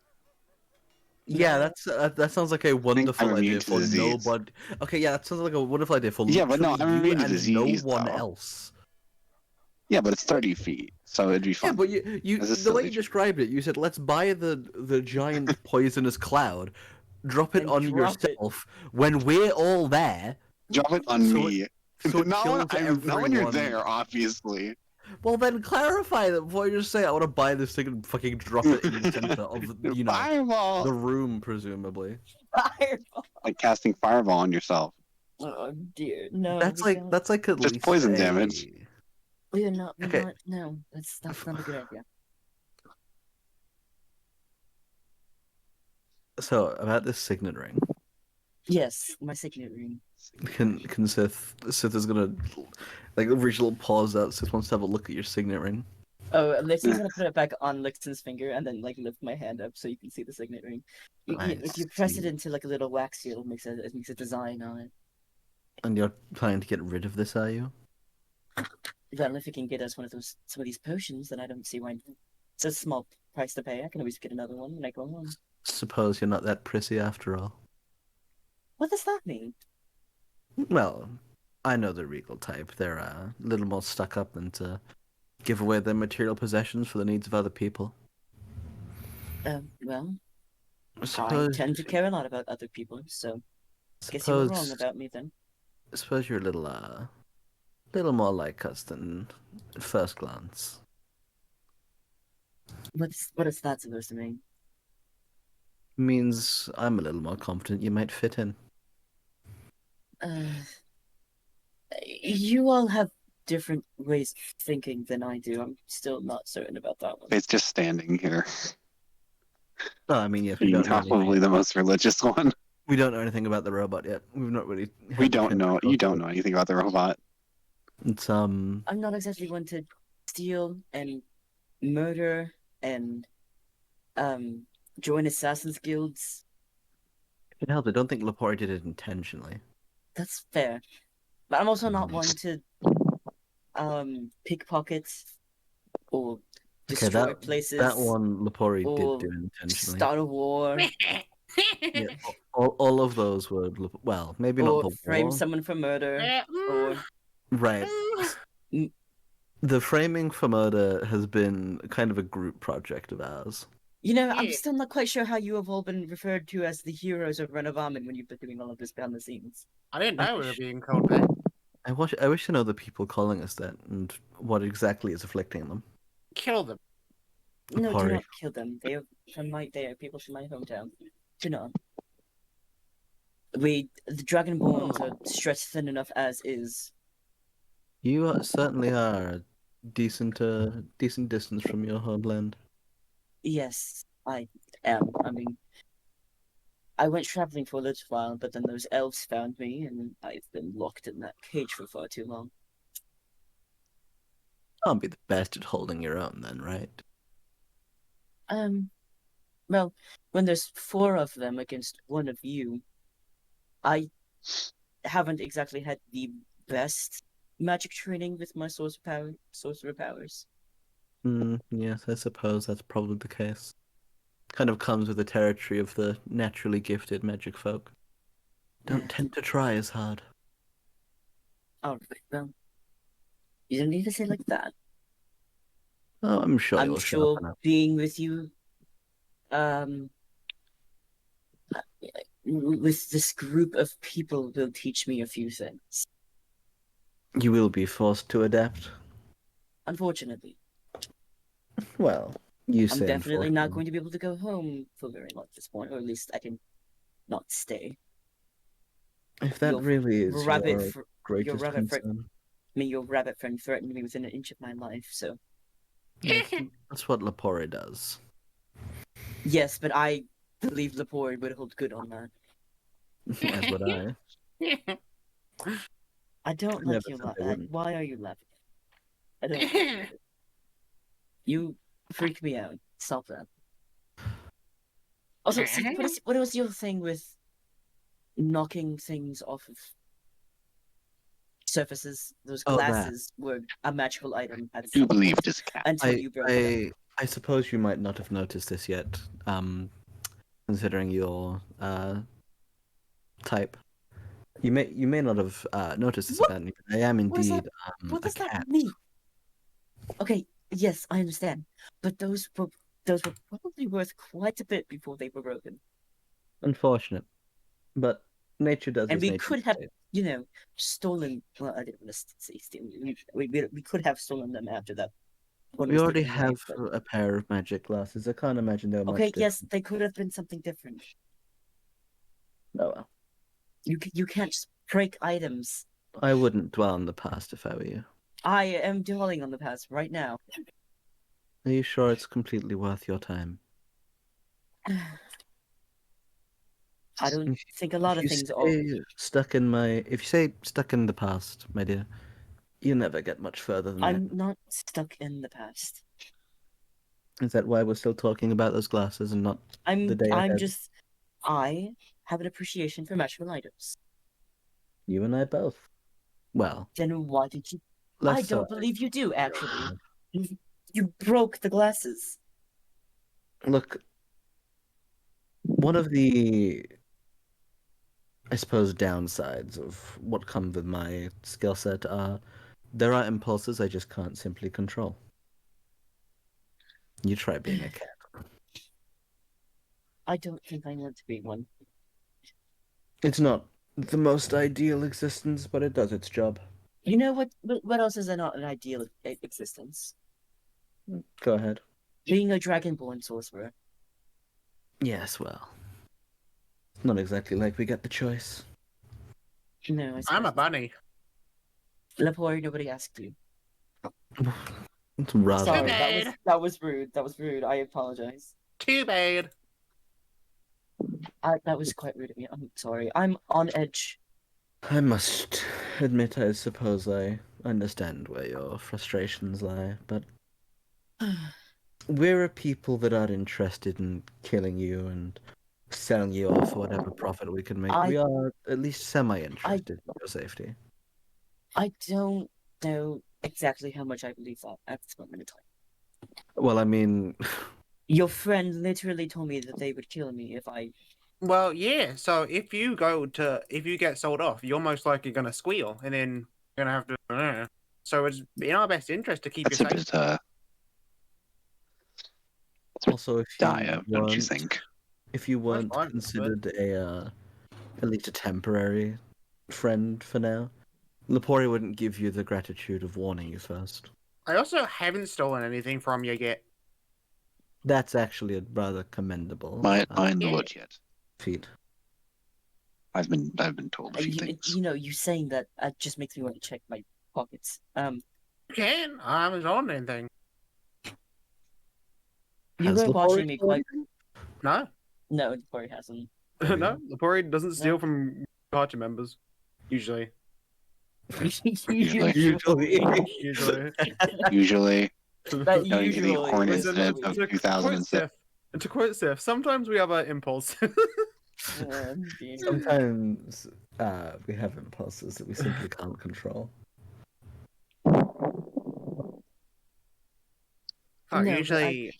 Yeah, that sounds like a wonderful I'm idea immune to for disease. nobody. Okay, yeah, that sounds like a wonderful idea for Yeah, but no, literally I'm you immune to and disease, no one though. else. Yeah, but it's 30 feet, so it'd be Yeah, fun. but you This is the way silly. you described it, you said let's buy the giant poisonous cloud, drop it And on drop it. yourself when we're all there. Drop it on So me. so it not, kills not when you're everyone. there, obviously. Well, then clarify that before you just say I want to buy this thing and fucking drop it in the center of Fireball! the room, presumably. Fireball. Like casting fireball on yourself. Oh dear, no. That's we like don't- that's like at Just least poison a- damage. We're not. Okay. No, that's not a good idea. So about this signet ring, Yes, my signet ring. can Sith is gonna like original pause out. Sith wants to have a look at your signet ring. Oh, Lixen's gonna put it back on Lixen's finger and then like lift my hand up so you can see the signet ring. If you press it see. into like a little wax seal, it makes a design on it. And you're planning to get rid of this, are you? Well, if you can get us some of these potions, then I don't see why not. It's a small price to pay. I can always get another one when I go home. Suppose you're not that prissy after all. What does that mean? Well, I know the regal type. They're a little more stuck up than to give away their material possessions for the needs of other people. Well, I Suppose, tend to care a lot about other people, so guess you were wrong about me then. suppose you're a little more like us than at first glance. What is that supposed to mean? Means I'm a little more confident you might fit in. Uh, you all have different ways of thinking than I do. I'm still not certain about that one. It's just standing here, Oh, I mean, yes, we being don't know probably anything. the most religious one. We don't know anything about the robot yet. We've not really. We had the don't chance know. to You go don't through know anything about the robot. it. It's I'm not exactly one to steal and murder and join assassins guilds. If it helps, I don't think Lepore did it intentionally. That's fair. But I'm also not one to pickpocket or Okay, destroy that places one Lepore did or do intentionally. start a war Yeah, all of those were well, maybe not or the frame war. someone for murder or Right. Mm. The framing for murder has been kind of a group project of ours. I'm still not quite sure how you have all been referred to as the heroes of Renovamen when you've been doing all of this behind the scenes. I didn't know we were being called that. I wish to know the people calling us that and what exactly is afflicting them. Kill them. No, do Lepore. not kill them. They are people from my hometown. Do not. The Dragonborns are stretched thin enough as is. Certainly are a decent distance from your homeland. Yes, I am. I mean, I went traveling for a little while, but then those elves found me, and I've been locked in that cage for far too long. Can't be the best at holding your own then, right? Well, when there's four of them against one of you, I haven't exactly had the best magic training with my sorcerer powers. Yes, I suppose that's probably the case. Kind of comes with the territory of the naturally gifted magic folk. Don't tend to try as hard. Alright, well, you don't need to say it like that. Oh, I'm sure I'm you'll sure sharpen up. being with you, with this group of people will teach me a few things. You will be forced to adapt. Unfortunately, Well, you I'm say definitely not unfortunately. going to be able to go home for very long at this point, or at least I can not stay. If that Your really is rabbit, your greatest concern, your rabbit friend threatened me within an inch of my life. So that's what Lepore does. yes, but I believe Lepore would hold good on that. As would I. I don't Never like you. said they wouldn't. Why are you laughing? I don't. Like you. You freak me out. Stop that. Also, see, what was your thing with knocking things off of surfaces? Those Oh, that. glasses were a magical item at Do some believe point it is a cat. until you broke it up. I suppose you might not have noticed this yet, considering your type. You may not have noticed this What? about me, but I am What is that? indeed What a does cat. that mean? Okay, yes, I understand, but those were probably worth quite a bit before they were broken, Unfortunate, but nature does and as we nature could have, dictates. stolen. Well, I didn't want to say stealing. We could have stolen them after that. One We was already taken away, have but a pair of magic glasses. I can't imagine they were much okay, different. yes, they could have been something different. Oh well. You can't just break items. I wouldn't dwell on the past if I were you. I am dwelling on the past right now. Are you sure it's completely worth your time? I don't think a lot of things are. If you say stuck in the past, my dear, you never get much further than I'm that. not stuck in the past. Is that why we're still talking about those glasses and not the day I'm ahead? just. I have an appreciation for magical items. You and I both. Well, Then why did you? less I so. don't believe you do, actually. You broke the glasses. Look, one of the, I suppose, downsides of what comes with my skill set are there are impulses I just can't simply control. You try being a cat. I don't think I want to be one. It's not the most ideal existence, but it does its job. You know what? What else is not an ideal existence? Go ahead. Being a dragonborn sorcerer. Yes, well, it's not exactly like we get the choice. No, I I'm a suppose. bunny. Lepore, nobody asked you. It's rather. Sorry, bad. that was rude. That was rude. I apologize. Too bad. That was quite rude of me. I'm sorry. I'm on edge. I must admit, I suppose I understand where your frustrations lie, but we're a people that are interested in killing you and selling you off for whatever profit we can make. We are at least semi-interested in your safety. I don't know exactly how much I believe that at this moment in time. Well, I mean, Your friend literally told me that they would kill me if I. Well, yeah. So if you get sold off, you're most likely gonna squeal, and then you're gonna have to. So it's in our best interest to keep That's you a safe. bit also if you dire, don't you weren't, think? if you weren't fine, but- considered a at least a temporary friend for now, Lepori wouldn't give you the gratitude of warning you first. I also haven't stolen anything from you yet. That's actually a rather commendable Mine Yeah. would yet. feat. I've been told a few things. You know, you saying that just makes me want to check my pockets. You can. I haven't stolen anything. You Has were Lepori watching me quite. No. No, Lepore hasn't. No, Lepori doesn't steal No. from party members. Usually. Usually. Usually. Usually, That Don't give the usually coin is incident really- of To quote 2006. Sif, and to quote Sif, sometimes we have an impulse. dear. Sometimes we have impulses that we simply can't control. Oh, No, but usually.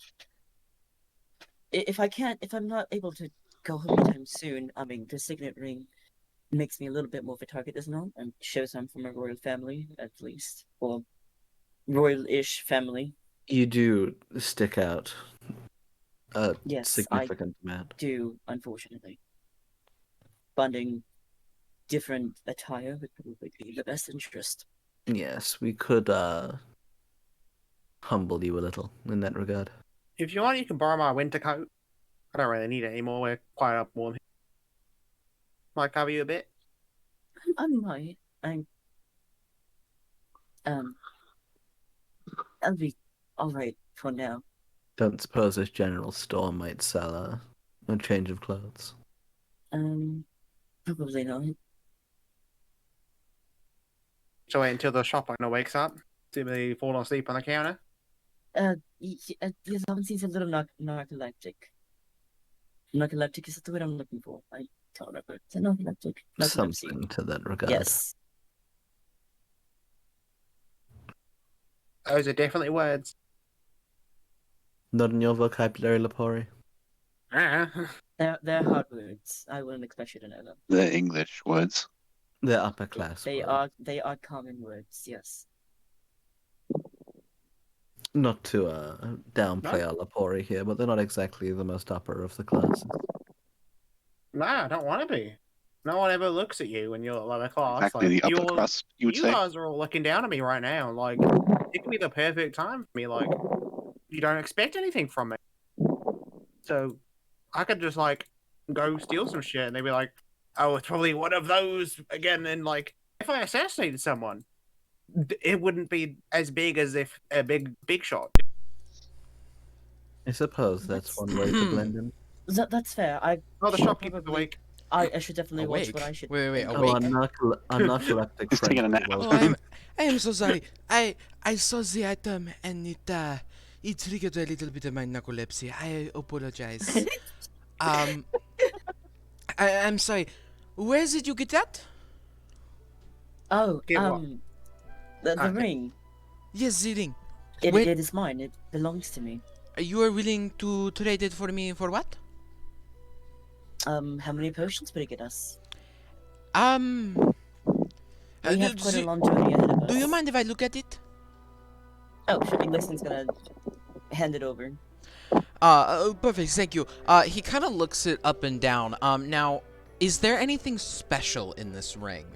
if I'm not able to go home anytime soon, I mean, the signet ring makes me a little bit more of a target, doesn't it? And shows I'm from a royal family, at least, or royal-ish family. You do stick out a Yes, significant amount. Do unfortunately. Funding different attire would probably be the best interest. Yes, we could humble you a little in that regard. If you want, you can borrow my winter coat. I don't really need it anymore. We're quite up warm here. Might cover you a bit. I might. I'll be all right for now. Don't suppose this general store might sell a change of clothes. Probably not. So wait until the shop owner wakes up. See me fall asleep on the counter. This one seems a little narcoleptic. Narcoleptic is the word I'm looking for. I can't remember. Is it narcoleptic? Narcolepsy. Something to that regard. Yes. Those are definitely words. Not in your vocabulary, Lepori. Ah. They're hard words. I wouldn't expect you to know them. The English words. They're upper class. They words. are common words. Yes. Not to downplay our Lepori here, but they're not exactly the most upper of the classes. No, I don't want to be. No one ever looks at you when you're lower class. Exactly like, the upper you're- crust, you would you say. guys are all looking down at me right now. Like, it could be the perfect time for me. Like, you don't expect anything from me. So, I could just, like, go steal some shit and they'd be like, oh, it's probably one of those again. And, like, if I assassinated someone, it wouldn't be as big as if a big shot. I suppose that's one way to blend in. That's fair. Oh, the should shopkeeper's probably- awake. I should definitely watch Awake? what I should. Wait, think. Oh, awake? our narcoleptic He's taking a friend. nap. will- Oh, I am so sorry. I saw the item and it triggered a little bit of my narcolepsy. I apologize. I'm sorry. Where did you get that? Oh, Get what? the Okay. ring. Yes, the ring. It Wait. is mine. It belongs to me. You are willing to trade it for me for what? How many potions would it get us? Um. We have quite a long journey ahead of us. Do you mind if I look at it? Oh, sure. Lixton's gonna hand it over. Perfect. Thank you. He kind of looks it up and down. Now, is there anything special in this ring?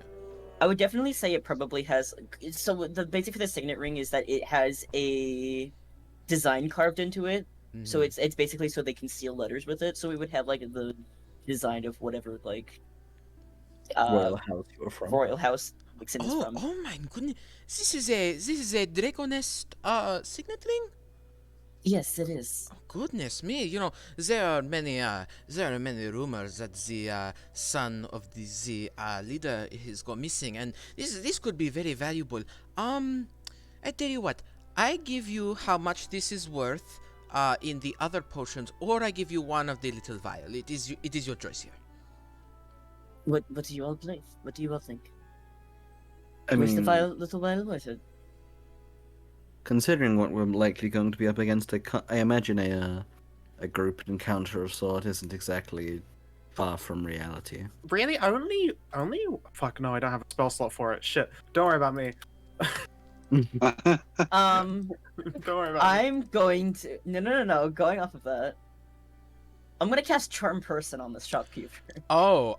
I would definitely say it probably has. So the basic for the signet ring is that it has a design carved into it. So Mhm. it's basically so they can seal letters with it. So we would have like the design of whatever like Royal house you were from. royal house Lixton is Oh, from. oh my goodness! This is a Draconest signet ring. Yes, it is. Oh, goodness me! There are many rumors that the son of the leader is gone missing, and this could be very valuable. I tell you what, I give you how much this is worth in the other potions, or I give you one of the little vial. It is your choice here. What do you all believe? What do you all think? I Where's mean, the little vial worth it? considering what we're likely going to be up against, I imagine a grouped encounter of sort isn't exactly far from reality. Really? Only. Fuck no, I don't have a spell slot for it. Shit. Don't worry about me. Um, Don't worry about me. I'm going to no. Going off of that, I'm gonna cast Charm Person on this shopkeeper. Oh,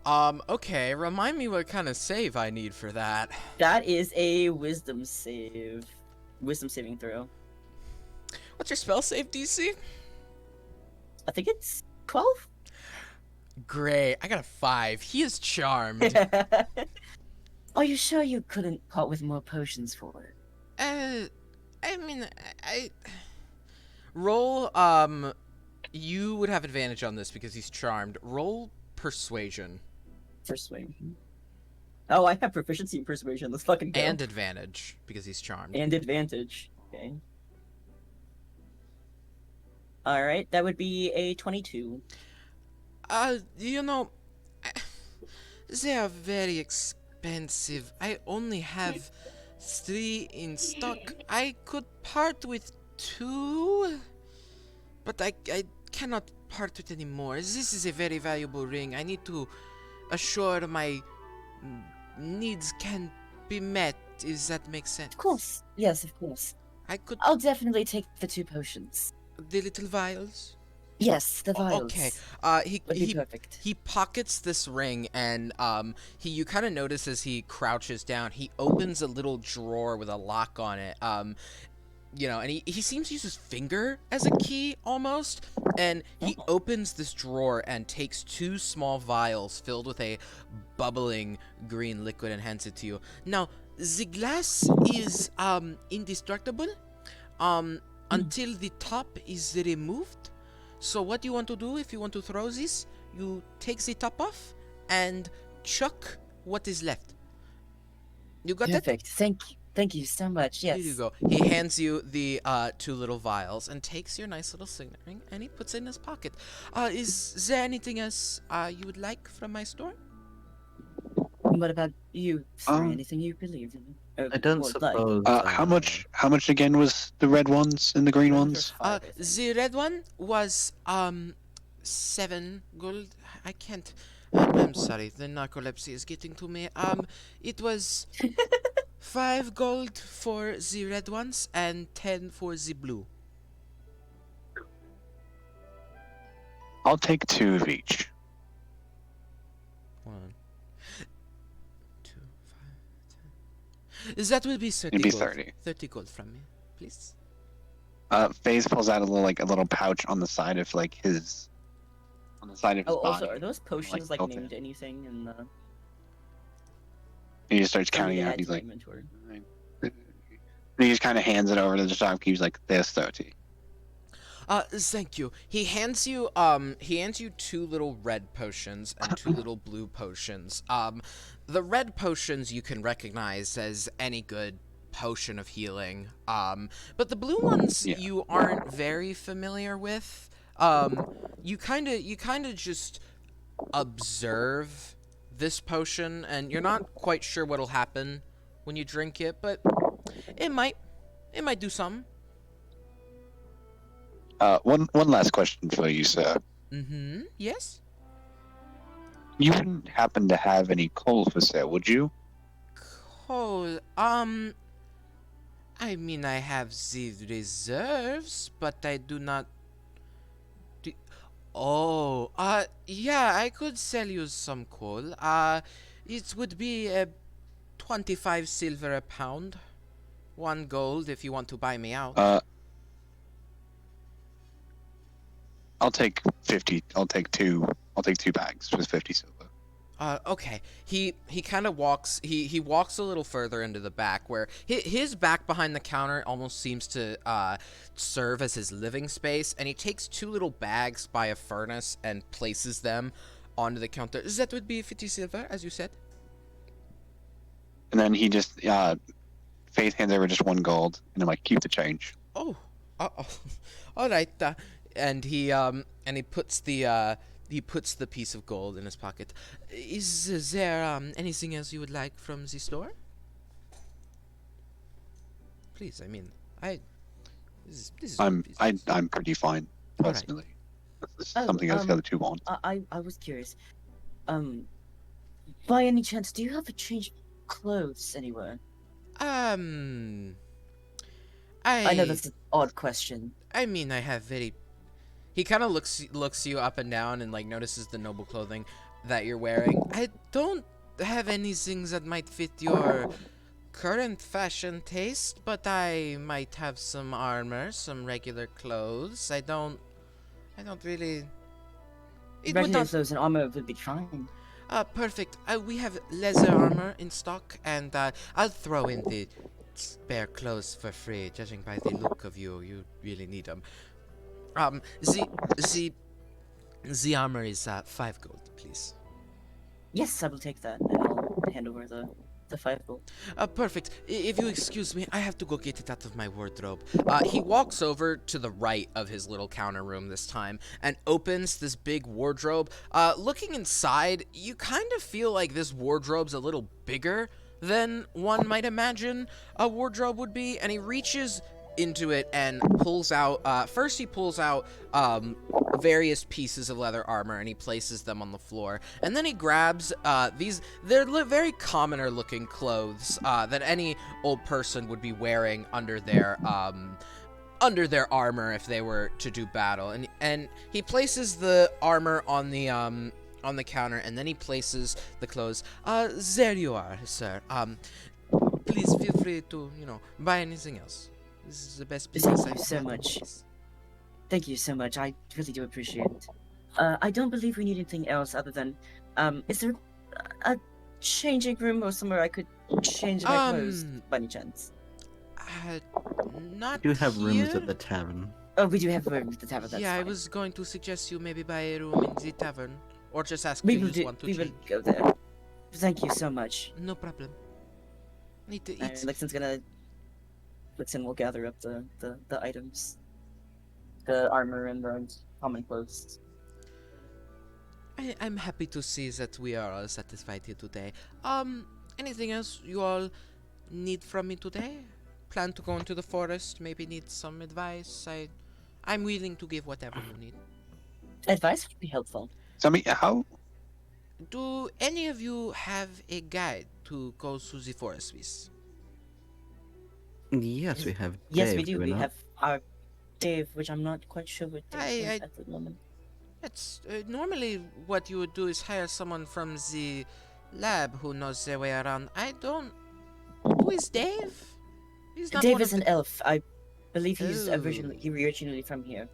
okay. Remind me what kind of save I need for that. That is a Wisdom saving throw. What's your spell save DC? I think it's 12. Great. I got a 5. He is charmed. Are you sure you couldn't part with more potions for it? I mean, I roll. You would have advantage on this because he's charmed. Roll persuasion Persuasion. Oh, I have proficiency in persuasion. Let's fucking go. and advantage because he's charmed. And advantage. Okay. All right, that would be a 22. You know, they are very expensive. I only have 3 in stock. I could part with 2, but I cannot part with any more. This is a very valuable ring. I need to assure my needs can be met. Does that make sense? Of course. Yes, of course. I could I'll definitely take the 2 potions. the little vials. Yes, the vials. Okay. Would be perfect. He pockets this ring, and you kind of notice as he crouches down, he opens a little drawer with a lock on it. And he seems to use his finger as a key almost, and he opens this drawer and takes 2 small vials filled with a bubbling green liquid and hands it to you. Now, the glass is indestructible until the top is removed. So what you want to do if you want to throw this, you take the top off and chuck what is left. You got that? Perfect. Thank you so much. Yes. Here you go. He hands you the 2 little vials and takes your nice little signet ring and he puts it in his pocket. Is there anything else you would like from my store? What about you? Um, Anything you believe in? I don't would like? suppose. How much again was the red ones and the green ones? The red one was 7 gold. I can't. I'm sorry. The narcolepsy is getting to me. It was 5 gold for the red ones and 10 for the blue. I'll take 2 of each. 1, 2, 5, 10. That will be 30 It'd be gold. 30. 30 gold from me, please. FaZe pulls out a little pouch on the side of his body. Also, are those potions like, named okay. anything in the? And he just starts counting out. He's like, he just kind of hands it over to the shopkeeper. He's like, "There's 30." Thank you. He hands you 2 little red potions and 2 little blue potions. The red potions you can recognize as any good potion of healing. But the blue ones you aren't very familiar with. You kind of just observe this potion and you're not quite sure what'll happen when you drink it, but it might do something. One last question for you, sir. Mm-hmm. Yes. You wouldn't happen to have any coal for sale, would you? Coal. I mean, I have the reserves, but I do not. Do... Oh, yeah, I could sell you some coal. It would be 25 silver a pound. 1 gold if you want to buy me out. I'll take 50. I'll take two. I'll take 2 bags for 50 silver. Okay. He kind of walks. He walks a little further into the back, where his back behind the counter almost seems to serve as his living space. And he takes 2 little bags by a furnace and places them onto the counter. That would be 50 silver, as you said. And then he just Faith hands over just 1 gold, and I'm like, keep the change. Oh, all right. And he puts the piece of gold in his pocket. Is there anything else you would like from the store? Please, I mean, this is I'm good business. I'm pretty fine All right. personally. This is Oh, something else the other 2 won't. I was curious. By any chance, do you have a change of clothes anywhere? I know that's an odd question. I mean, I have very. He kind of looks you up and down and like notices the noble clothing that you're wearing. I don't have anything that might fit your current fashion taste, but I might have some armor, some regular clothes. I don't really. It would Regular not. clothes and armor would be fine. Perfect. We have leather armor in stock, and I'll throw in the spare clothes for free. Judging by the look of you, you really need them. The armor is 5 gold, please. Yes, I will take that, and I'll hand over the 5 gold. Perfect. If you excuse me, I have to go get it out of my wardrobe. He walks over to the right of his little counter room this time and opens this big wardrobe. Looking inside, you kind of feel like this wardrobe's a little bigger than one might imagine a wardrobe would be, and he reaches into it and pulls out first he pulls out various pieces of leather armor and he places them on the floor, and then he grabs they're very commoner looking clothes that any old person would be wearing under their armor if they were to do battle, and he places the armor on the counter, and then he places the clothes. There you are, sir. Please feel free to buy anything else. This is the best business Thank you I've so had. much. Thank you so much. I really do appreciate it. I don't believe we need anything else other than, is there a changing room or somewhere I could change my clothes by any chance? Not We do have rooms here. at the tavern. Oh, we do have a room at the tavern. That's Yeah, I fine. was going to suggest you maybe buy a room in the tavern, or just ask We to will use do. one to We will change. go there. Thank you so much. No problem. Need to And eat. Lixon will gather up the items, the armor and the common clothes. I'm happy to see that we are all satisfied here today. Anything else you all need from me today? Plan to go into the forest? Maybe need some advice? I'm willing to give whatever you need. Advice would be helpful. So I mean, how? Do any of you have a guide to go through the forest with? Yes, we have. Yes, we Dave, do. we We not? have our Dave, which I'm not quite sure what Dave I- is at the moment. That's normally what you would do is hire someone from the lab who knows their way around. I don't. Who is Dave? He's not Dave one is of an elf. I believe he's Oh. originally from here.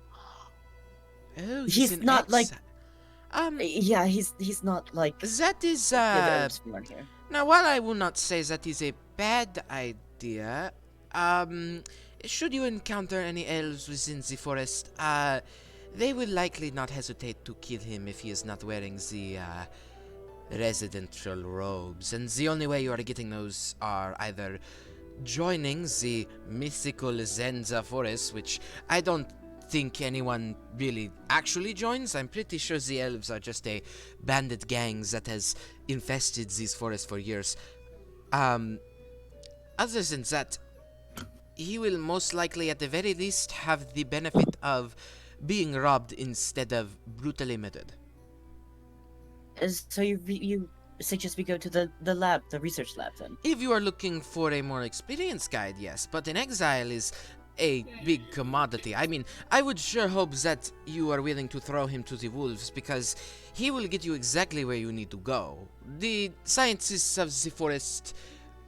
Oh, he's an not like- ex- Yeah, he's not like that is the other elves from around here. Now, while I will not say that is a bad idea, should you encounter any elves within the forest, they will likely not hesitate to kill him if he is not wearing the residential robes. And the only way you are getting those are either joining the mythical Zenza forest, which I don't think anyone really actually joins. I'm pretty sure the elves are just a bandit gang that has infested these forests for years. other than that, he will most likely, at the very least, have the benefit of being robbed instead of brutally murdered. So you suggest we go to the lab, the research lab, then? If you are looking for a more experienced guide, yes, but an exile is a big commodity. I mean, I would sure hope that you are willing to throw him to the wolves, because he will get you exactly where you need to go. The scientists of the forest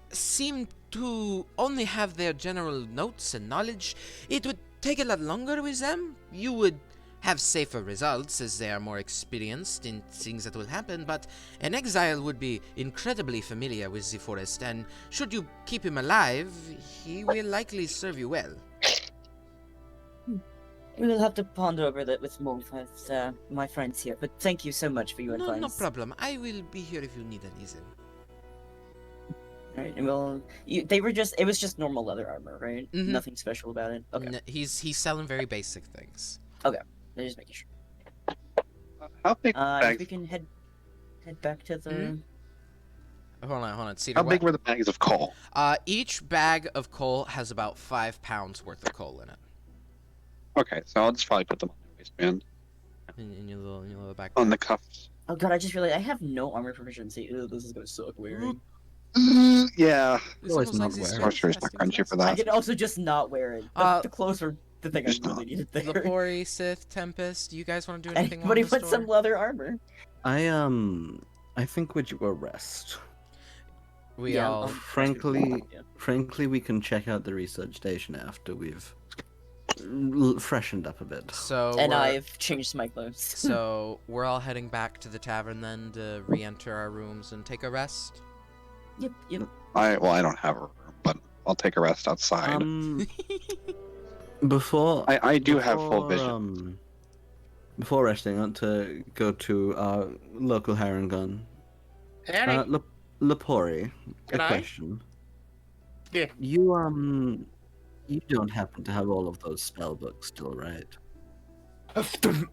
seem to only have their general notes and knowledge. It would take a lot longer with them. You would have safer results as they are more experienced in things that will happen, but an exile would be incredibly familiar with the forest, and should you keep him alive, he will likely serve you well. We will have to ponder over that with my friends here, but thank you so much for your No, advice. no problem. I will be here if you need anything. Right, well, it was just normal leather armor, right? Mhm. Nothing special about it. Okay, He's selling very basic things. I'm just making sure. How big? If Bags, we can head back to the. Hold on, Cedar. how what? big were the bags of coal? Each bag of coal has about 5 pounds worth of coal in it. Okay, so I'll just probably put them on my waistband, In your little backpack. on the cuffs. Oh god, I just realized I have no armor proficiency. Ew, this is gonna suck wearing. Yeah, It's Always almost not like these wearing. strange sorcerer's not casting crunchy for classes. I that. could also just not wear it. The clothes were the thing I Just really not. needed there. Lepori, Sith, Tempest, do you guys want to do anything Anybody on the put some leather armor? I think we should go rest. We Yeah, all... Frankly, Yeah. frankly, we can check out the research station after we've freshened up a bit. So And we're- I've changed my clothes. So we're all heading back to the tavern then to re-enter our rooms and take a rest. Yep. I don't have a room, but I'll take a rest outside. Before I do have full before, vision. Before resting, I want to go to our local Heron Gun. Howdy. Lepori, a G'day. question. Yeah. You don't happen to have all of those spell books still, right?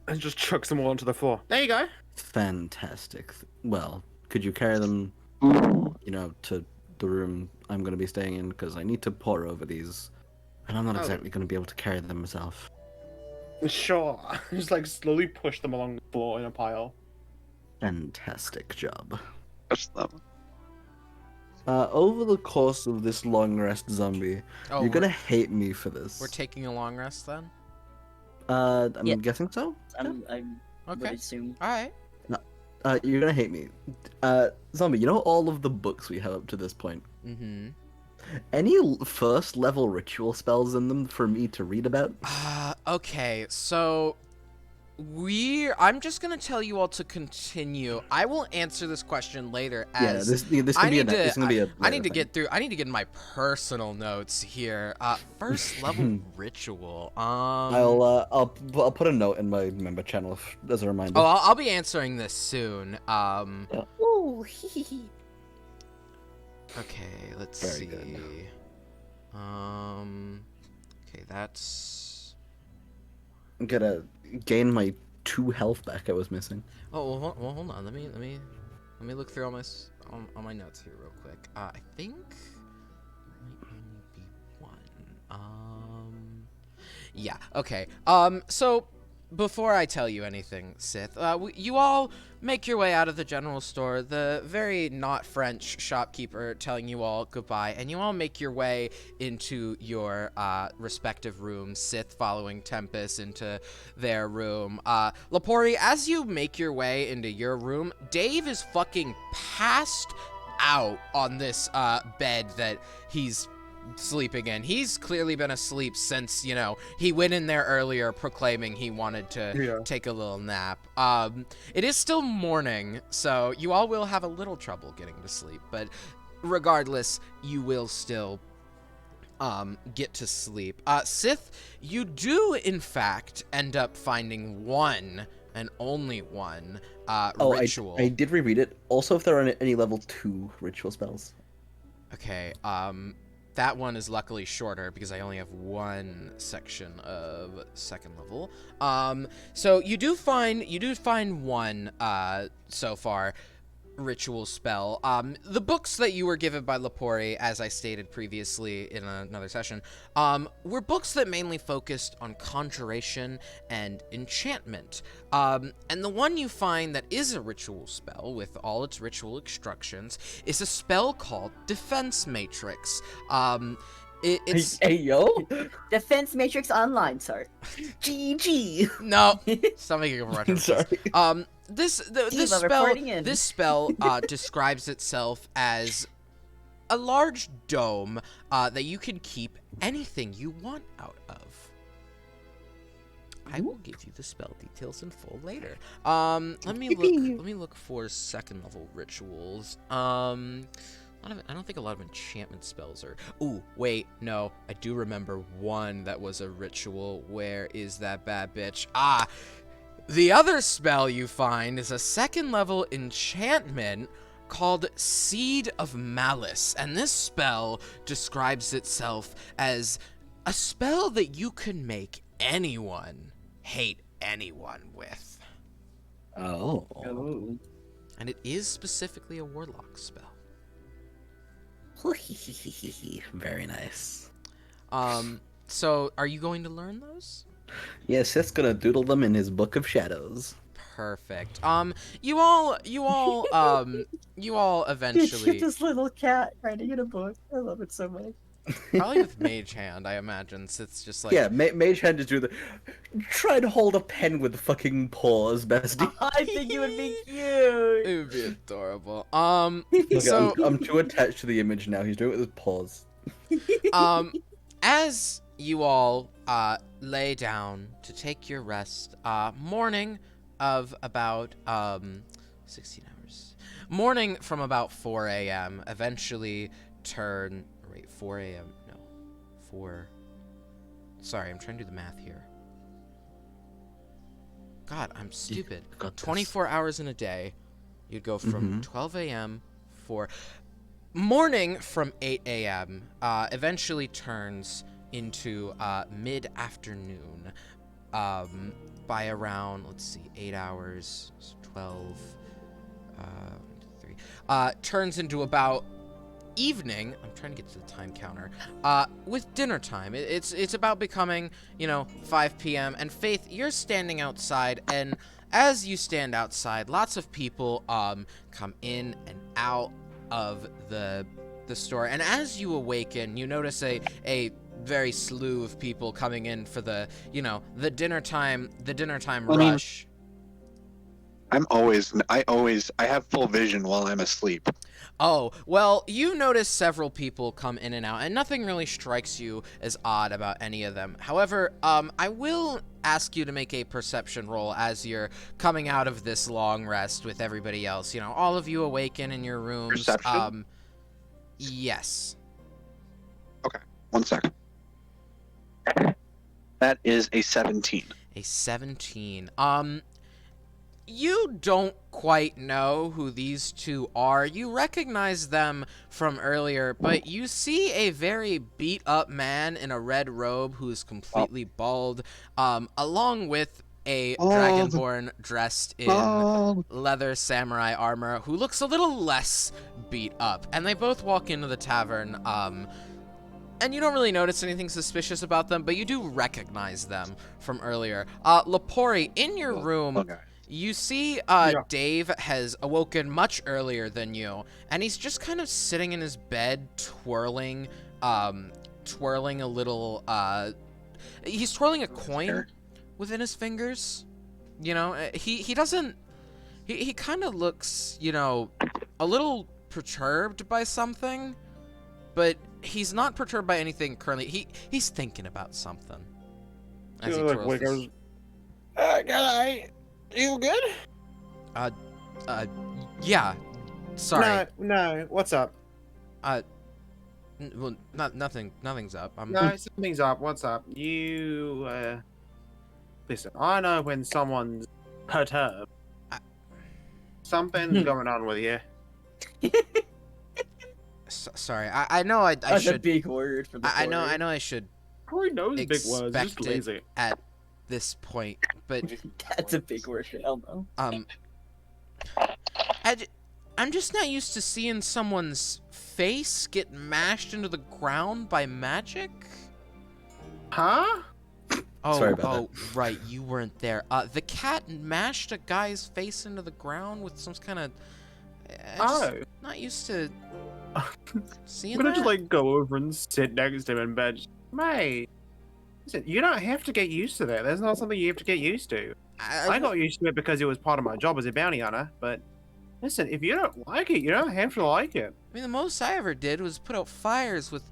And just chucks them all onto the floor. There you go. Fantastic. Well, could you carry them, to the room I'm going to be staying in? Because I need to pore over these, and I'm not Oh. exactly going to be able to carry them myself. Sure. Just like slowly push them along the floor in a pile. Fantastic job. Push them. Over the course of this long rest, zombie, Oh, you're gonna hate me for this. we're taking a long rest then? I'm Yeah. guessing so. I would Okay. assume. Alright. You're gonna hate me. Zombie, you know all of the books we have up to this point? Mm-hmm. Any first level ritual spells in them for me to read about? Okay, so I'm just gonna tell you all to continue. I will answer this question later as This can I be need to. this can be a I need to later get through. I need to get my personal notes here. First level ritual. thing. I'll put a note in my member channel as a reminder. Oh, I'll be answering this soon. Ooh, Okay, let's Very see. good. Okay, that's. I'm gonna gain my 2 health back I was missing. Oh, well, hold on. Let me look through all my notes here real quick. I think it might only be one. Yeah. Okay. So before I tell you anything, Sith, you all make your way out of the general store. The very not French shopkeeper telling you all goodbye, and you all make your way into your respective rooms. Sith following Tempest into their room. Lepori, as you make your way into your room, Dave is fucking passed out on this bed that he's sleeping in. He's clearly been asleep since, he went in there earlier proclaiming he wanted to take a little nap. It is still morning, so you all will have a little trouble getting to sleep, but regardless, you will still get to sleep. Sith, you do in fact end up finding one and only one ritual. I did reread it. Also, if there are any level 2 ritual spells. Okay, that one is luckily shorter because I only have one section of second level. So you do find one so far. ritual spell. The books that you were given by Lepori, as I stated previously in another session, were books that mainly focused on conjuration and enchantment. And the one you find that is a ritual spell with all its ritual instructions is a spell called Defense Matrix. It's Hey yo, Defense Matrix Online, sir. GG. no. Stop making a reference. Sorry. This Diva reporting in. spell describes itself as a large dome that you can keep anything you want out of. I will give you the spell details in full later. Let me look for second level rituals. I don't think a lot of enchantment spells are. Ooh, wait, no. I do remember one that was a ritual. Where is that bad bitch? Ah, the other spell you find is a second level enchantment called Seed of Malice. And this spell describes itself as a spell that you can make anyone hate anyone with. Oh. Oh. And it is specifically a warlock spell. Very nice. So are you going to learn those? Yeah, Sith's gonna doodle them in his book of shadows. Perfect. You all eventually This little cat writing in a book. I love it so much. probably with Mage Hand, I imagine. So it's just like Yeah, Mage Hand just do the. Try to hold a pen with fucking paws, bestie. I think it would be cute. it would be adorable. Look, So I'm too attached to the image now. He's doing it with his paws. as you all lay down to take your rest, morning of about 16 hours. Morning from about 4 a.m. eventually turn. Wait, 4 a.m. No, 4. Sorry, I'm trying to do the math here. God, I'm stupid. got this. 24 hours in a day. You'd go from 12 a.m. for morning from 8 a.m. Eventually turns into mid-afternoon by around, let's see, 8 hours, 12, 3. Turns into about evening. I'm trying to get to the time counter. With dinner time, it's about becoming 5 p.m. And Faith, you're standing outside, and as you stand outside, lots of people come in and out of the store. And as you awaken, you notice a very slew of people coming in for the dinner time rush. I have full vision while I'm asleep. Oh, well, you notice several people come in and out, and nothing really strikes you as odd about any of them. However, I will ask you to make a perception roll as you're coming out of this long rest with everybody else. All of you awaken in your rooms. Perception? Yes. Okay, 1 second. That is a 17. A 17. You don't quite know who these two are. You recognize them from earlier, but you see a very beat-up man in a red robe who's completely bald, along with a dragonborn dressed in leather samurai armor who looks a little less beat up. And they both walk into the tavern, and you don't really notice anything suspicious about them, but you do recognize them from earlier. Lepori, in your room... Okay. You see, Dave has awoken much earlier than you, and he's just kind of sitting in his bed, twirling a little, he's twirling a coin within his fingers. He doesn't, he kind of looks, a little perturbed by something, but he's not perturbed by anything currently. He's thinking about something. As he twirls this. You good? Yeah. Sorry. No. What's up? Well, nothing's up. No, something's up. What's up? You, listen, I know when someone's perturbed. Something's going on with you. Sorry. I know I That's should. a big word for the I know I should Corey knows big words. Just expect lazy. it at this point, but That's a big word for Elmo. I'm just not used to seeing someone's face get mashed into the ground by magic. Huh? Oh, Sorry about right, you weren't there. The cat mashed a guy's face into the ground with some kind of. Oh. Not used to seeing I'm gonna that. just like go over and sit next to him in bed. Mate, listen, you don't have to get used to that. That's not something you have to get used to. I got used to it because it was part of my job as a bounty hunter, but listen, if you don't like it, you don't have to like it. I mean, the most I ever did was put out fires with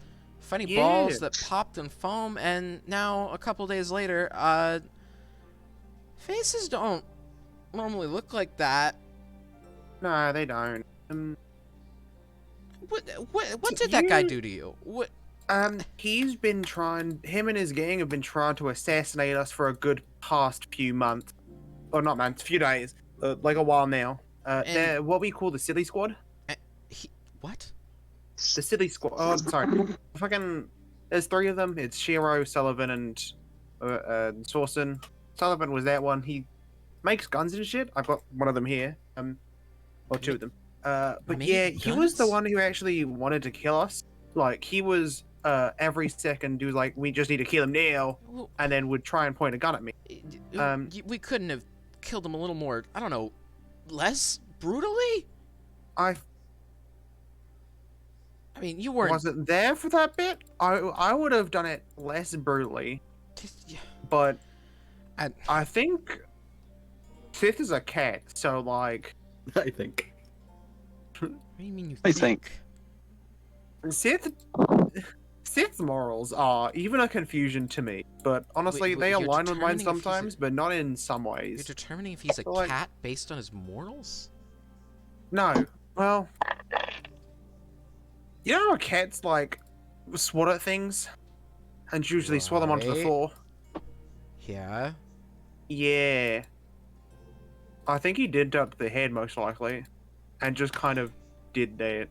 funny Yeah. balls that popped and foam, and now a couple days later, faces don't normally look like that. No, they don't. What did that guy do to you? What? He's been trying. Him and his gang have been trying to assassinate us for a good past few months, or not months, few days, like a while now. They're what we call the Silly Squad. What? The Silly Squad. Oh, sorry. Fucking. There's 3 of them. It's Shiro, Sullivan, and Sorsen. Sullivan was that one. He makes guns and shit. I've got one of them here. Or 2 of them. But Make yeah, he was the guns? one who actually wanted to kill us. Like he was every second he was like, we just need to kill him now, Well, and then would try and point a gun at me. we couldn't have killed him a little more. I don't know, less brutally. I I mean, you weren't. wasn't there for that bit. I would have done it less brutally, but I think Sith is a cat, so like I think. What do you mean you I think? Sith's morals are even a confusion to me, but honestly, Wait, they you're align with mine determining if he's a- sometimes, but not in some You're ways. determining if he's a Like- cat based on his morals? No, well, you know how cats like swat at things and usually swat them onto the Right. floor? Yeah. Yeah. I think he did duck the head most likely, and just kind of did that.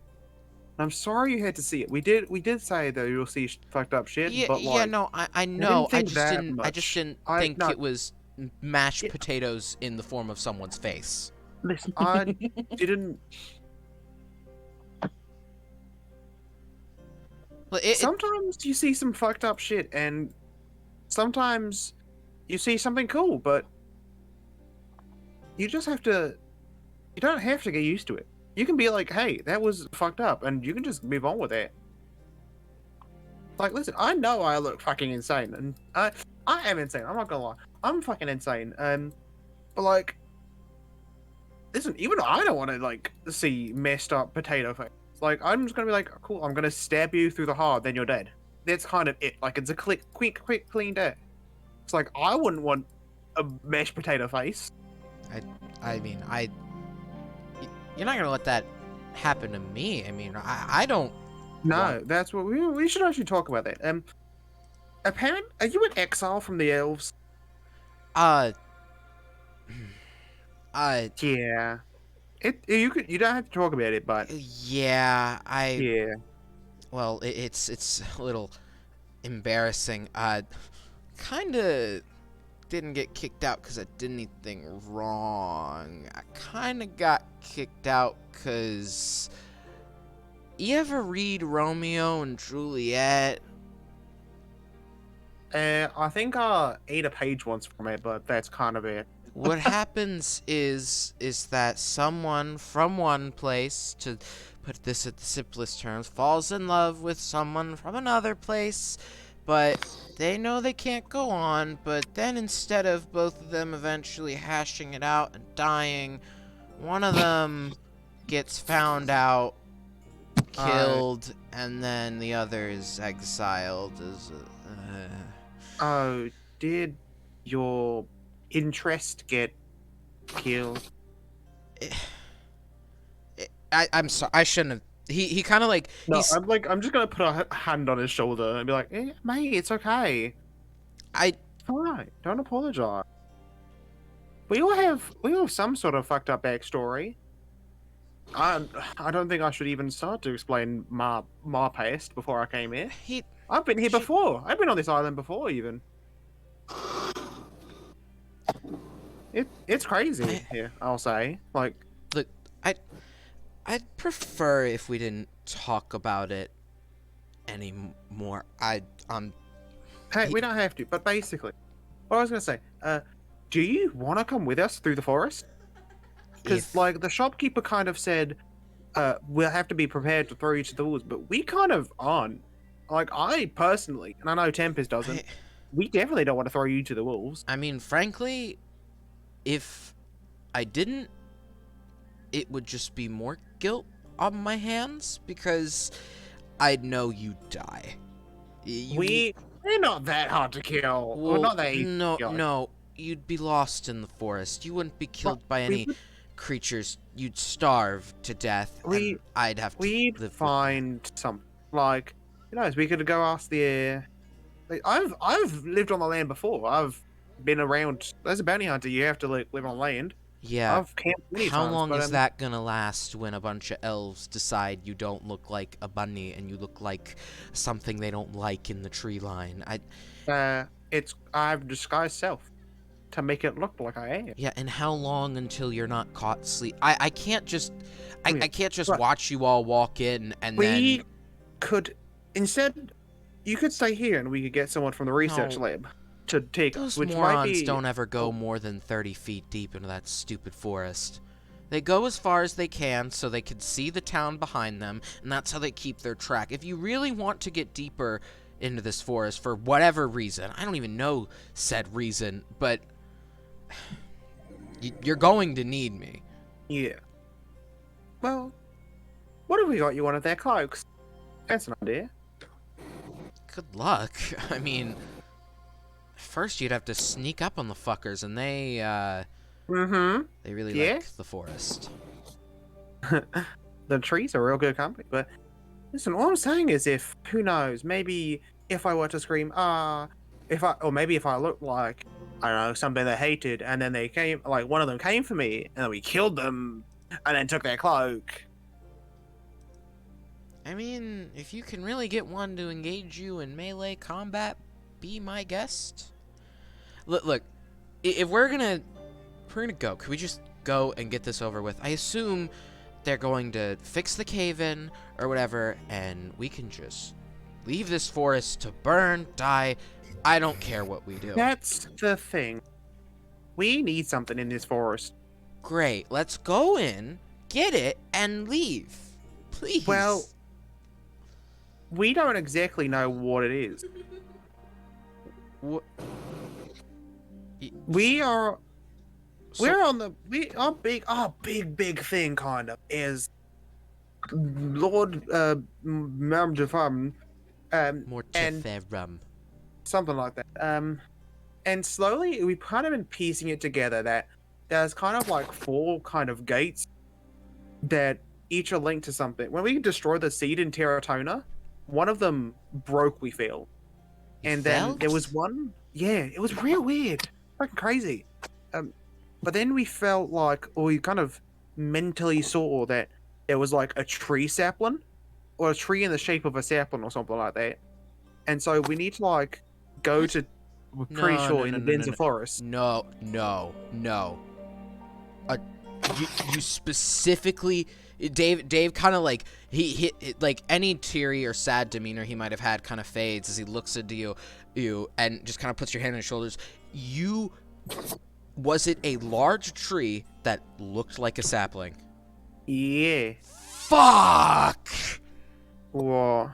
I'm sorry you had to see it. We did say that you'll see fucked up shit, Yeah, but like, yeah, no, I know. I think just that didn't. I just much. didn't I- think no. it was mashed Yeah. potatoes in the form of someone's face. listen, I didn't. Well, Sometimes you see some fucked up shit, and sometimes you see something cool, but you just have to. You don't have to get used to it. You can be like, "Hey, that was fucked up," and you can just move on with it. Like, listen, I know I look fucking insane, and I am insane. I'm not gonna lie, I'm fucking insane. But like, listen, even I don't want to like see messed up potato face. Like, I'm just gonna be like, cool, I'm gonna stab you through the heart, then you're dead. That's kind of it. Like, it's a quick, clean death. It's like I wouldn't want a mashed potato face. I mean, you're not gonna let that happen to me. I mean, I don't. No, What? that's what we should actually talk about that. Apparent, are you in exile from the elves? Uh. Yeah. You don't have to talk about it, but Yeah. yeah. Well, it's a little embarrassing. Kinda didn't get kicked out because I did anything wrong. I kinda got kicked out because. You ever read Romeo and Juliet? I think I ate a page once from it, but that's kind of it. What happens is that someone from one place, to put this at the simplest terms, falls in love with someone from another place, but they know they can't go on, but then instead of both of them eventually hashing it out and dying, one of them gets found out, killed, and then the other is exiled as Oh, did your interest get killed? I'm sorry, I shouldn't have. He kind of like No, he's I'm just gonna put a hand on his shoulder and be like, eh, mate, it's okay. I Fine, don't apologize. We all have some sort of fucked up backstory. I don't think I should even start to explain my past before I came here. he I've been here before. I've been on this island before, even. It's crazy here. I'll say, like, look I I'd prefer if we didn't talk about it anymore. Hey, He- we don't have to. But basically, what I was gonna say, do you want to come with us through the forest? Because if like the shopkeeper kind of said, we'll have to be prepared to throw you to the wolves, but we kind of aren't. Like I personally, and I know Tempest doesn't. I, We definitely don't want to throw you to the wolves. I mean, frankly, if I didn't, it would just be more guilt on my hands because I'd know you'd die. We're not that hard to kill. Well, Well, not that easy. no, to kill. no, you'd be lost in the forest. You wouldn't be killed by we any would- creatures. You'd starve to death, We- and I'd have to We'd live with find some like you know, we could go ask the. Like, I've lived on the land before. I've been around. As a bounty hunter, you have to live on land. Yeah. I've camped many How times. long but, is that gonna last when a bunch of elves decide you don't look like a bunny and you look like something they don't like in the tree line? I've disguised self to make it look like I am. Yeah, and how long until you're not caught sleep? I can't just I Yeah. can't just Right. watch you all walk in and We then could instead. You could stay here, and we could get someone from the research No. lab to take those us, which might morons be. don't ever go more than 30 feet deep into that stupid forest. They go as far as they can so they can see the town behind them, and that's how they keep their track. If you really want to get deeper into this forest for whatever reason, I don't even know said reason, but you're going to need me. Yeah. Well, what have we got you one of their cloaks? That's an idea. Good luck. I mean, first you'd have to sneak up on the fuckers, and they really Yeah? like the forest. The trees are real good company, but listen, all I'm saying is who knows, maybe if I were to scream, or maybe if I looked like, I don't know, something they hated, and then they came, like one of them came for me, and then we killed them, and then took their cloak. I mean, if you can really get one to engage you in melee combat, be my guest. Look, if we're gonna go, could we just go and get this over with? I assume they're going to fix the cave-in or whatever, and we can just leave this forest to burn, die. I don't care what we do. That's the thing. We need something in this forest. Great, let's go in, get it, and leave. Please. Well, we don't exactly know what it is. Wh- We are. So- We're on the our big thing kind of is Lord Mamjafam, Mortiferum. something like that. And slowly we've kind of been piecing it together that there's kind of like 4 kind of gates that each are linked to something. When we destroyed the seed in Terratona, one of them broke, we feel. You And then felt? there was one, yeah, it was real weird, fucking crazy. But then we felt like, or we kind of mentally saw that there was like a tree sapling, or a tree in the shape of a sapling, or something like that. And so we need to like go to, we're pretty No, sure no, in no, the no, Denser no. Forest. No. You specifically, Dave kind of like he hit like any teary or sad demeanor he might have had kind of fades as he looks into you and just kind of puts your hand on his shoulders. Was it a large tree that looked like a sapling? Yeah. Fuck! Whoa.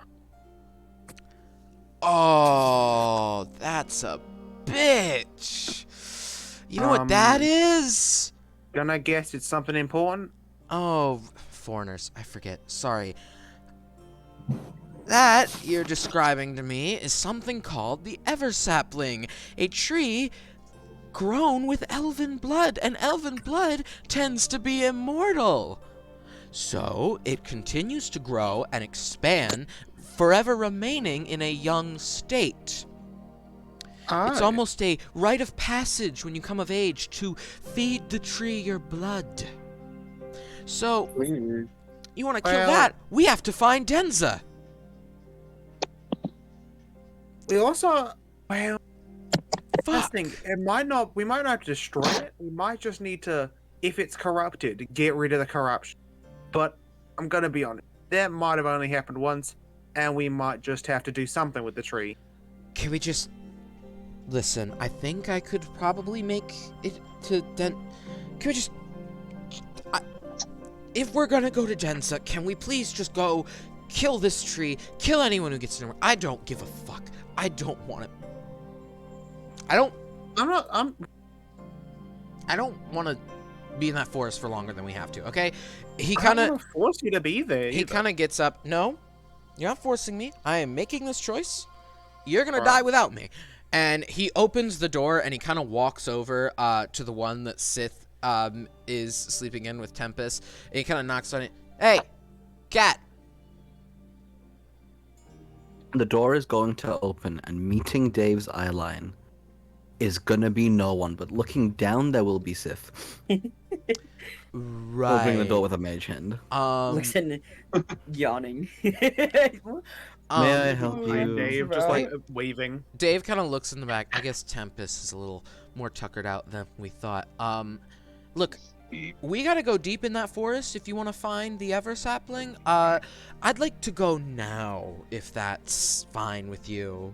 Oh, that's a bitch. You know what that is? Gonna guess it's something important. Oh, foreigners. I forget. Sorry. That you're describing to me is something called the Eversapling, a tree grown with elven blood, and elven blood tends to be immortal. So, it continues to grow and expand, forever remaining in a young state. It's almost a rite of passage when you come of age to feed the tree your blood. So, you want to kill Well- that? We have to find Denza. We also, well, this Fuck. thing, we might not have to destroy it. We might just need to, if it's corrupted, get rid of the corruption. But I'm gonna be honest. That might have only happened once, and we might just have to do something with the tree. Can we just listen? I think I could probably make it to Den. Can we just? If we're gonna go to Densa, can we please just go kill this tree, kill anyone who gets in? I don't give a fuck. I don't want it. I don't want to be in that forest for longer than we have to. Okay? He I kind don't of wanna force you to be there. he either. kind of gets up. No, you're not forcing me. I am making this choice. You're gonna Right. die without me. And he opens the door and he kind of walks over to the one that Sith is sleeping in with Tempest. And he kind of knocks on it. Hey, cat. The door is going to open, and meeting Dave's eye line is gonna be no one, but looking down, there will be Sith. Right. Opening the door with a mage hand. Looks and yawning. May I help Behind you? Dave, just like Right. waving. Dave kind of looks in the back. I guess Tempest is a little more tuckered out than we thought. Look, we gotta go deep in that forest if you want to find the Ever Sapling. I'd like to go now, if that's fine with you.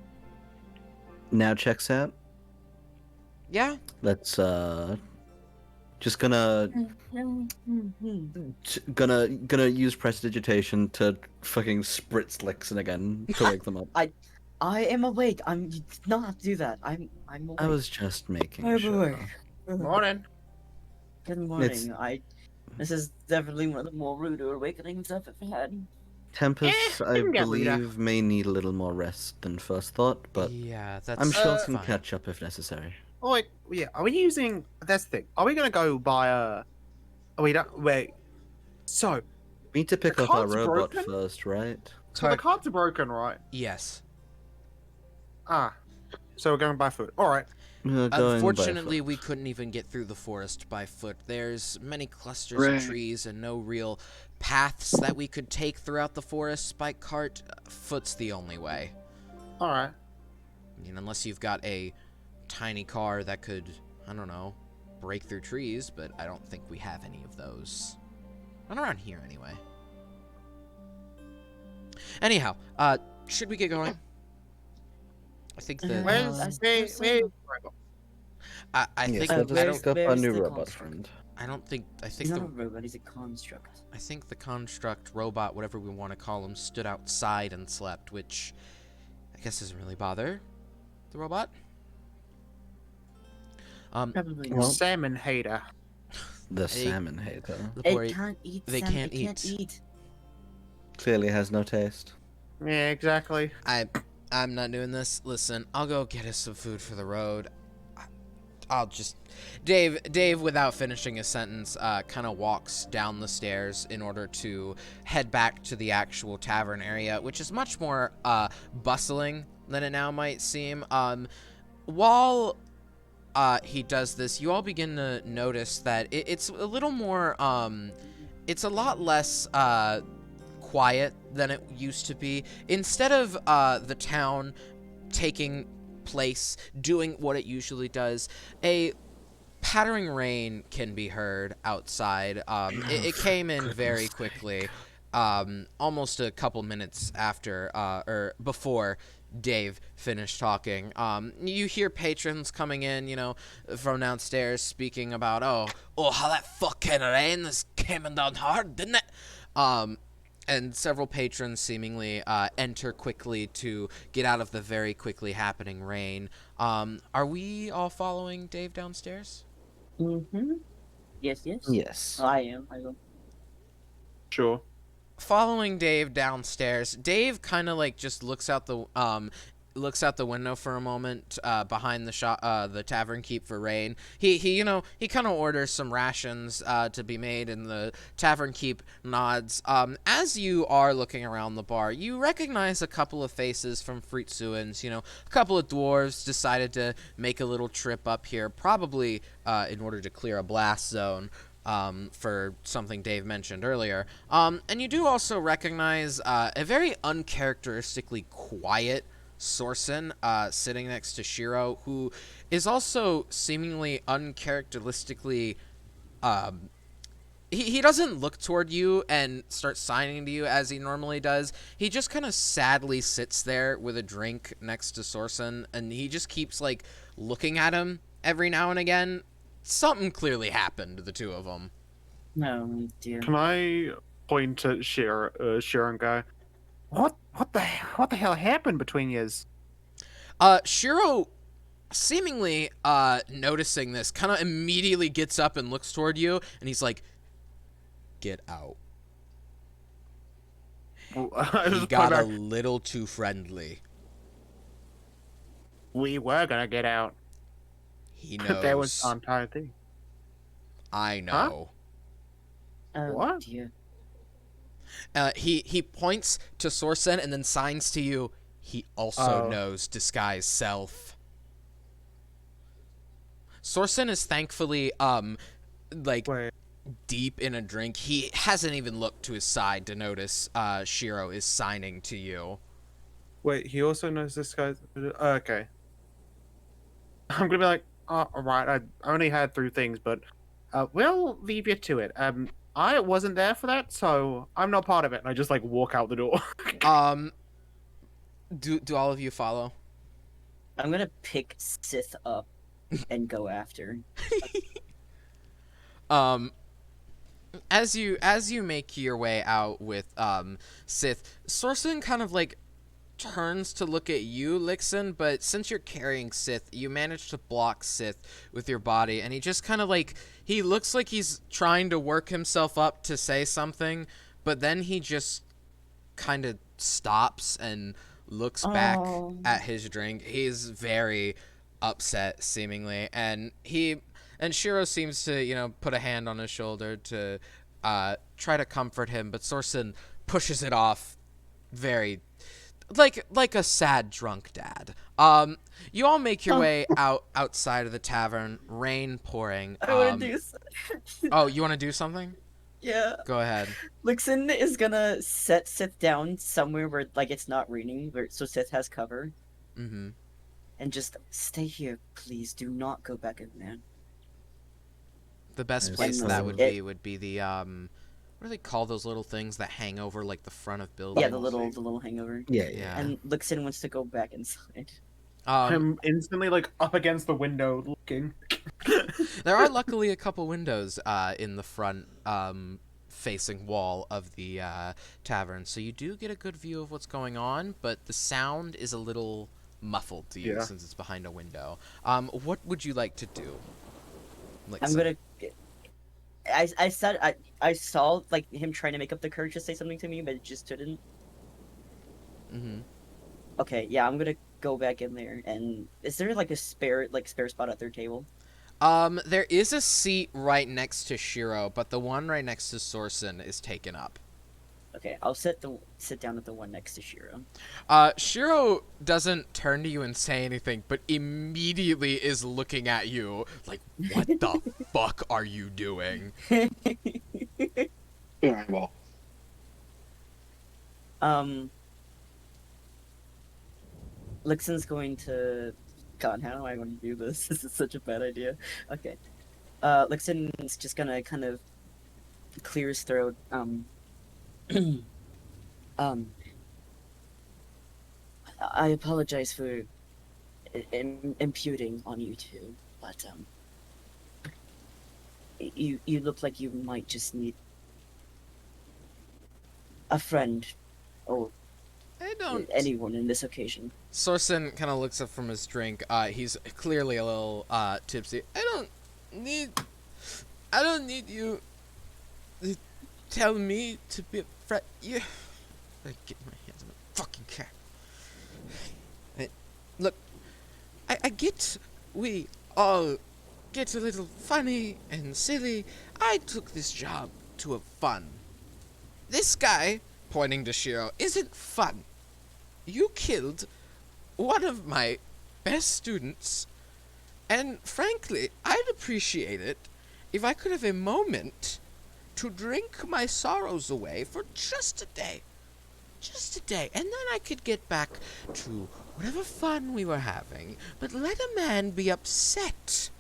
Now checks out. Yeah? Let's just gonna use prestidigitation to fucking spritz Lixen again to wake them up. I am awake. You did not have to do that. I'm awake. I was just making I'm sure. awake. Morning. Good morning. It's- This is definitely one of the more ruder awakenings I've ever had. Tempest, I we can get Rita. believe, may need a little more rest than first thought, but yeah, that's I'm sure fine. can catch up if necessary. Oh, wait, yeah. Are we using? That's the thing. Are we gonna go by we don't wait. So, We need to pick The up our cart's robot broken? first, right? so the carts are broken, right? Yes. Ah, so we're going by foot. All right. We're going by Unfortunately, foot. we couldn't even get through the forest by foot. There's many clusters Right. of trees and no real paths that we could take throughout the forest by cart. Foot's the only way. All right. I mean, unless you've got a tiny car that could, I don't know, break through trees, but I don't think we have any of those. Not around here, anyway. Anyhow, should we get going? I think the Where's I where, suppose where, so. I Yes, think let I us don't pick up our where's new the robot construct? friend. I He's think not a the robot, he's a construct. I think the construct, robot, whatever we want to call him, stood outside and slept, which I guess doesn't really bother the robot. Probably Well, not. salmon hater? The Hey. salmon hater Lapori, It can't eat they salmon, can't it can't eat. eat. clearly has no taste. Yeah, exactly. I'm not doing this. Listen, I'll go get us some food for the road. I'll just Dave without finishing his sentence kind of walks down the stairs in order to head back to the actual tavern area, which is much more bustling than it now might seem. While he does this, you all begin to notice that it's a little more it's a lot less quiet than it used to be. Instead of the town taking place doing what it usually does, a pattering rain can be heard outside. It came in very quickly, almost a couple minutes after or before Dave finished talking. You hear patrons coming in, from downstairs speaking about, oh, how that fucking rain is coming down hard, didn't it? And several patrons seemingly enter quickly to get out of the very quickly happening rain. Are we all following Dave downstairs? Mm-hmm. Yes, yes. Yes. I am. I will. Sure. Following Dave downstairs, Dave kind of just looks out the window for a moment behind the shop, the tavern keep for rain. He kind of orders some rations to be made, and the tavern keep nods. As you are looking around the bar, you recognize a couple of faces from Fruitsuins. A couple of dwarves decided to make a little trip up here, probably in order to clear a blast zone. For something Dave mentioned earlier. And you do also recognize a very uncharacteristically quiet Sorsen sitting next to Shiro, who is also seemingly uncharacteristically he doesn't look toward you and start signing to you as he normally does. He just kind of sadly sits there with a drink next to Sorsen, and he just keeps like looking at him every now and again. Something clearly happened to the two of them. No, dear. Can I point at Shira and go, what the hell happened between yous? Shiro, seemingly noticing this, kind of immediately gets up and looks toward you, and he's like, "Get out." He got a little too friendly. We were gonna get out. He knows. That was the entire thing. I know. Oh, What? dear. He points to Sorsen and then signs to you. He also Oh. knows disguise self. Sorsen is thankfully like Wait. deep in a drink. He hasn't even looked to his side to notice Shiro is signing to you. Wait, he also knows this guy's. Okay. I'm gonna be like, all right. I only had 3 things, but we'll leave you to it. I wasn't there for that, so I'm not part of it. And I just like walk out the door. Do all of you follow? I'm gonna pick Sith up and go after. As you make your way out with Sith, Sorsen kind of like turns to look at you, Lixen, but since you're carrying Sith, you manage to block Sith with your body, and he just kind of like, he looks like he's trying to work himself up to say something, but then he just kind of stops and looks back at his drink. He's very upset, seemingly, and Shiro seems to, put a hand on his shoulder to try to comfort him, but Sorsen pushes it off very like a sad drunk dad. You all make your way outside of the tavern, rain pouring. I want to do. Oh, you want to do something? Yeah. Go ahead. Lixen is gonna set Sith down somewhere where like it's not raining, so Sith has cover, Mm-hmm. and just stay here, please. Do not go back in there. The best Yes. place And that it- would be the what do they call those little things that hang over like the front of buildings? Yeah, the little hangover. Yeah, Yeah. And Lixen wants to go back inside. I'm instantly like up against the window looking. There are luckily a couple windows in the front facing wall of the tavern, so you do get a good view of what's going on, but the sound is a little muffled to you Yeah. since it's behind a window. What would you like to do? I'm gonna. I said I saw like him trying to make up the courage to say something to me, but it just didn't. Mm-hmm. Okay, yeah, I'm gonna go back in there. And is there like a spare spot at their table? There is a seat right next to Shiro, but the one right next to Sorsen is taken up. Okay, I'll sit down at the one next to Shiro. Shiro doesn't turn to you and say anything, but immediately is looking at you like, what the fuck are you doing? Eyeball. Lixen's going to. God, how do I want to do this? This is such a bad idea. Okay. Lixen's just gonna kind of clear his throat. I apologize for imputing on you two, but you look like you might just need a friend or I don't. anyone in this occasion. Sorsen kind of looks up from his drink. He's clearly a little tipsy. I don't need you to tell me to be a friend. Yeah. I get my hands on a fucking cat. Look, I get we all get a little funny and silly. I took this job to have fun. This guy, pointing to Shiro, isn't fun. You killed one of my best students, and frankly, I'd appreciate it if I could have a moment to drink my sorrows away for just a day. Just a day, and then I could get back to whatever fun we were having, but let a man be upset.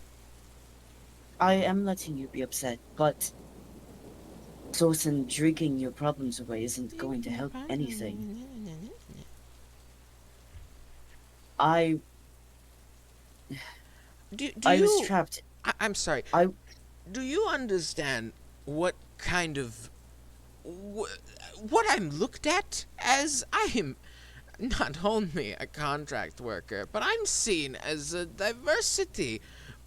I am letting you be upset, but Sorsen, drinking your problems away isn't going to help anything. I Do I was you? trapped. I'm sorry. I Do you understand what kind of what I'm looked at as? I am not only a contract worker, but I'm seen as a diversity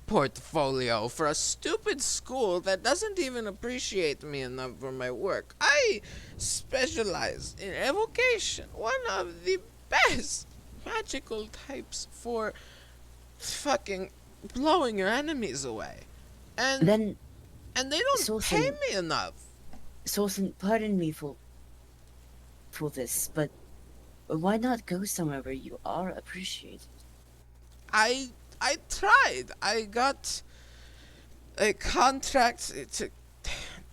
portfolio for a stupid school that doesn't even appreciate me enough for my work. I specialize in evocation, one of the best magical types for fucking blowing your enemies away. And then and they don't pay Sorsen, me enough. Sorsen, pardon me for this, but why not go somewhere where you are appreciated? I I tried. I got a contract to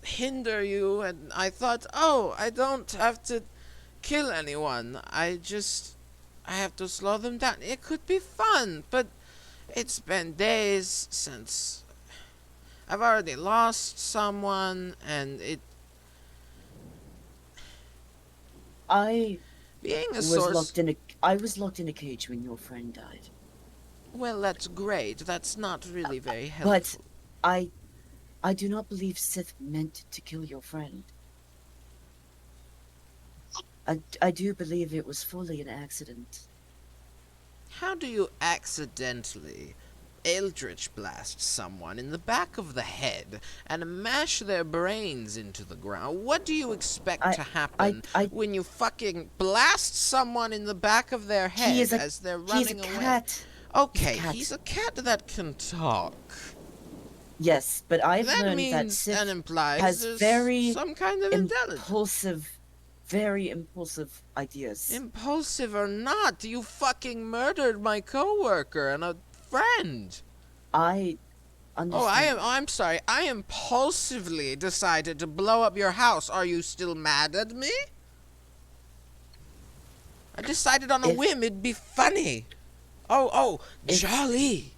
hinder you, and I thought, oh, I don't have to kill anyone. I have to slow them down. It could be fun, but it's been days since I've already lost someone, and it I being a was source. I was locked in a cage when your friend died. Well, that's great. That's not really very But helpful. I do not believe Sith meant to kill your friend. I do believe it was fully an accident. How do you accidentally eldritch blast someone in the back of the head and mash their brains into the ground? What do you expect to happen when you fucking blast someone in the back of their head as they're running away? Cat. Okay, he's a cat that can talk. Yes, but I've That learned means that Sith and implies has there's very some kind of intelligence. very impulsive ideas. Impulsive or not, you fucking murdered my coworker and a friend. I understand. I'm sorry. I impulsively decided to blow up your house. Are you still mad at me? I decided on a whim it'd be funny. Oh, jolly.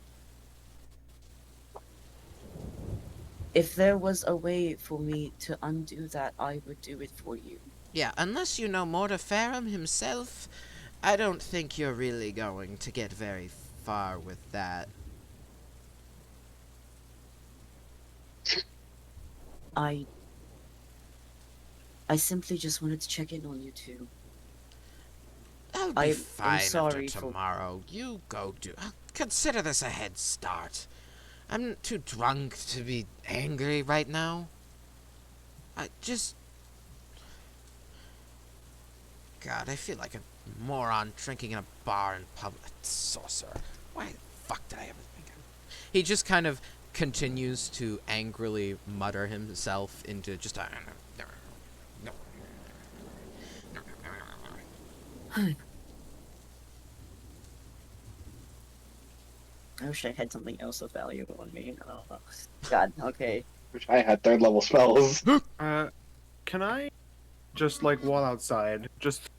If there was a way for me to undo that, I would do it for you. Yeah, unless you know Mortiferum himself, I don't think you're really going to get very far with that. I simply just wanted to check in on you two. I'll be I'm fine sorry after for- tomorrow. You go do. Consider this a head start. I'm too drunk to be angry right now. God, I feel like a moron drinking in a bar in public. Sorcerer. Why the fuck did I ever think of... He just kind of continues to angrily mutter himself into just a... I wish I had something else of value on me. Oh, God, okay. Which I had third level spells. Can I just like while outside, just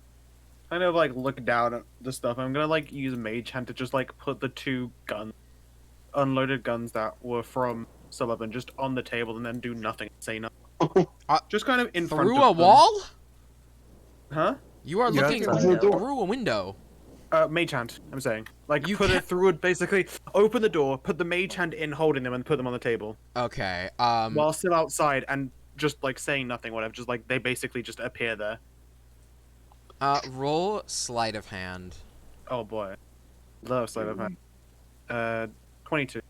kind of like look down at the stuff? I'm gonna like use Mage Hand to just like put the two unloaded guns that were from Suburban just on the table and then do nothing, say nothing. Just kind of in front of Through a them. wall? Huh? You are Yeah, looking through a door. through a window. Mage Hand, I'm saying. Like, You put can't- it through it, basically, open the door, put the Mage Hand in holding them, and put them on the table. Okay, While still outside, and just, like, saying nothing, whatever. Just, like, they basically just appear there. roll sleight of hand. Oh, boy. Low sleight of hand. 22.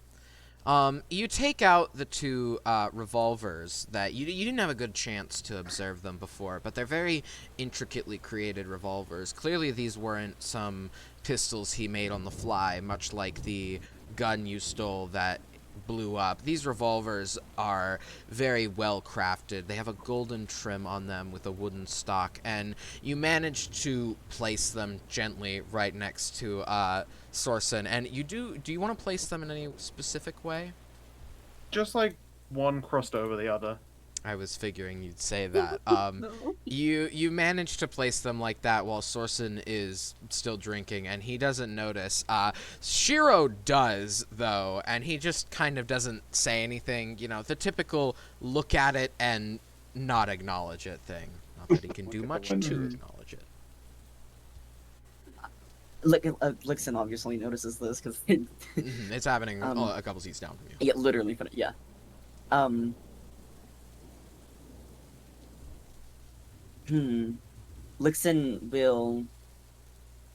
You take out the two revolvers that you didn't have a good chance to observe them before, but they're very intricately created revolvers. Clearly, these weren't some pistols he made on the fly, much like the gun you stole that blew up. These revolvers are very well crafted. They have a golden trim on them with a wooden stock, and you manage to place them gently right next to Sorsen. And do you want to place them in any specific way? Just, like, one crossed over the other. I was figuring you'd say that. You manage to place them like that while Sorsen is still drinking, and he doesn't notice. Shiro does, though, and he just kind of doesn't say anything. You know, the typical look at it and not acknowledge it thing. Not that he can do Look at the much window. to Mhm. acknowledge it. Lixin obviously notices this because It's happening Um, a couple seats down from you. yeah, literally, yeah. Um. Lixin will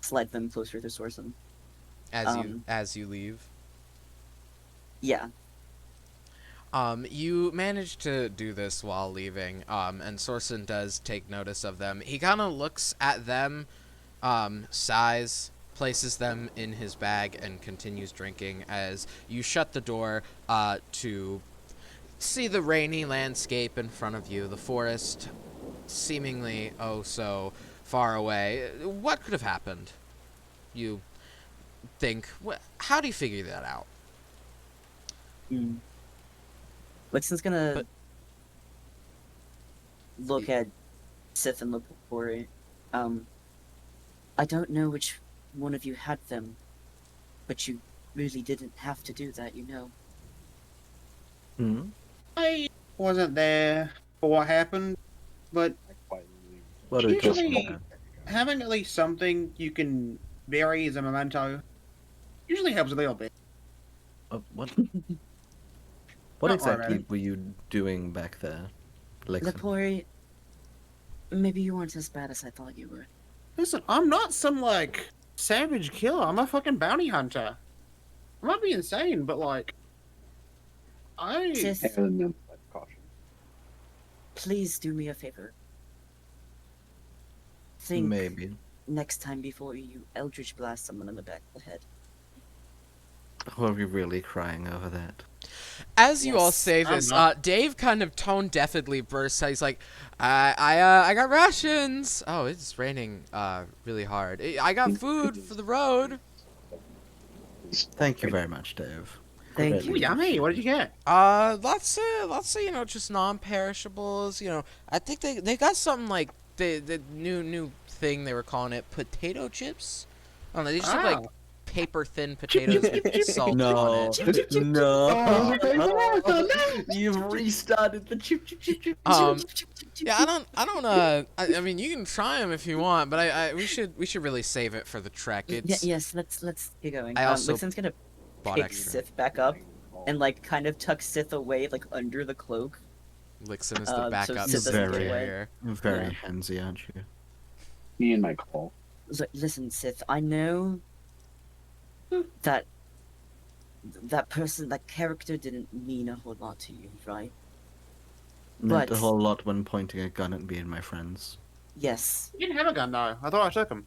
slide them closer to Sorsen. As you leave. Yeah. You manage to do this while leaving, and Sorsen does take notice of them. He kind of looks at them, sighs, places them in his bag, and continues drinking as you shut the door to see the rainy landscape in front of you, the forest seemingly oh so far away. What could have happened? You think, how do you figure that out? Mm. Lixin's gonna But- look at Sith and Lepori. I don't know which one of you had them, but you really didn't have to do that, you know. Hmm? I wasn't there for what happened, but What are we talking Usually- about? having at least something you can bury as a memento usually helps a little bit. What? What Don't worry about exactly it. were you doing back there, Lixin? Lepori, maybe you weren't as bad as I thought you were. Listen, I'm not some like savage killer. I'm a fucking bounty hunter. I might be insane, but like, I Sith, Caution. please do me a favor. Think Maybe. next time before you Eldritch Blast someone in the back of the head. Or are we really crying over that? As you all Yes, say I'm this, not. Dave kind of tone deafedly bursts out. He's like, I got rations. Oh, it's raining really hard. I got food for the road. Thank you very much, Dave. Thank Greatly you. Ooh, yummy. What did you get? Lots of just non-perishables. I think they got something like the new thing they were calling it potato chips. I don't know. They just look like Oh. paper thin potatoes with salt No, on it. no. Oh. You've restarted the chip chip chip chip. Yeah, I mean, you can try them if you want, but we should really save it for the trek. It's Yes, let's get going. I also Lixin's gonna bought pick extra. Sith back up and like kind of tuck Sith away like under the cloak. Lixin is the so backup Sith doesn't get carrier away. here. Very handsy, aren't you? Me and my call. Listen, Sith, I know that that character didn't mean a whole lot to you, right? Meant a But- whole lot when pointing a gun at me and my friends. Yes. You didn't have a gun though. I thought I took him.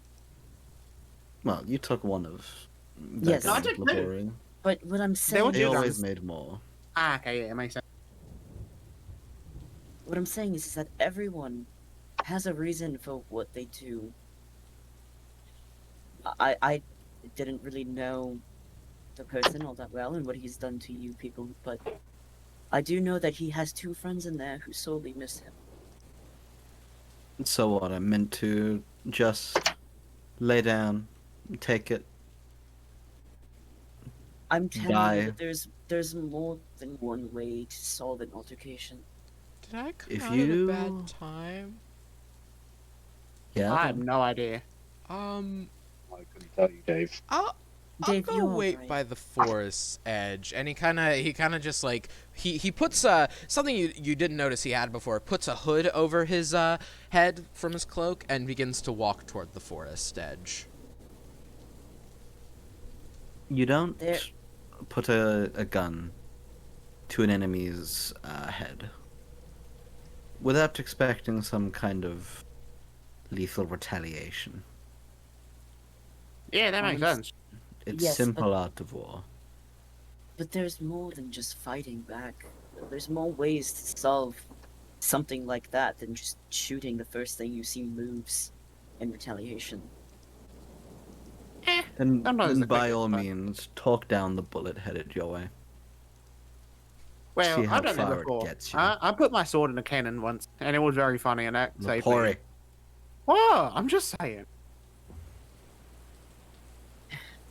Well, you took one of Yes. that I guy's took two. laboring. But what I'm were saying He two is, always guns. made more. Ah, okay, yeah, it makes sense. what I'm saying is that everyone has a reason for what they do. I didn't really know the person all that well and what he's done to you people, but I do know that he has two friends in there who sorely miss him. So what? I'm meant to just lay down, take it. I'm telling Die. you that there's more than one way to solve an altercation. Did I come If out at a you- bad time? Yeah. I have no idea. I couldn't tell you, Dave. I'll Dave, go you're wait alright. by the forest's edge, and he kind of just like he puts something you didn't notice he had before. Puts a hood over his head from his cloak and begins to walk toward the forest edge. You don't There- put a gun to an enemy's head without expecting some kind of lethal retaliation. Yeah, that makes Honest- sense. It's Yes, simple art of war. But there's more than just fighting back. There's more ways to solve something like that than just shooting the first thing you see moves in retaliation. And, Sometimes and the by quickest all way. means, talk down the bullet headed your way. Well, See how I've done far that it before. gets you. I put my sword in a cannon once, and it was very funny, and that saved me. Lepori. Whoa, I'm just saying.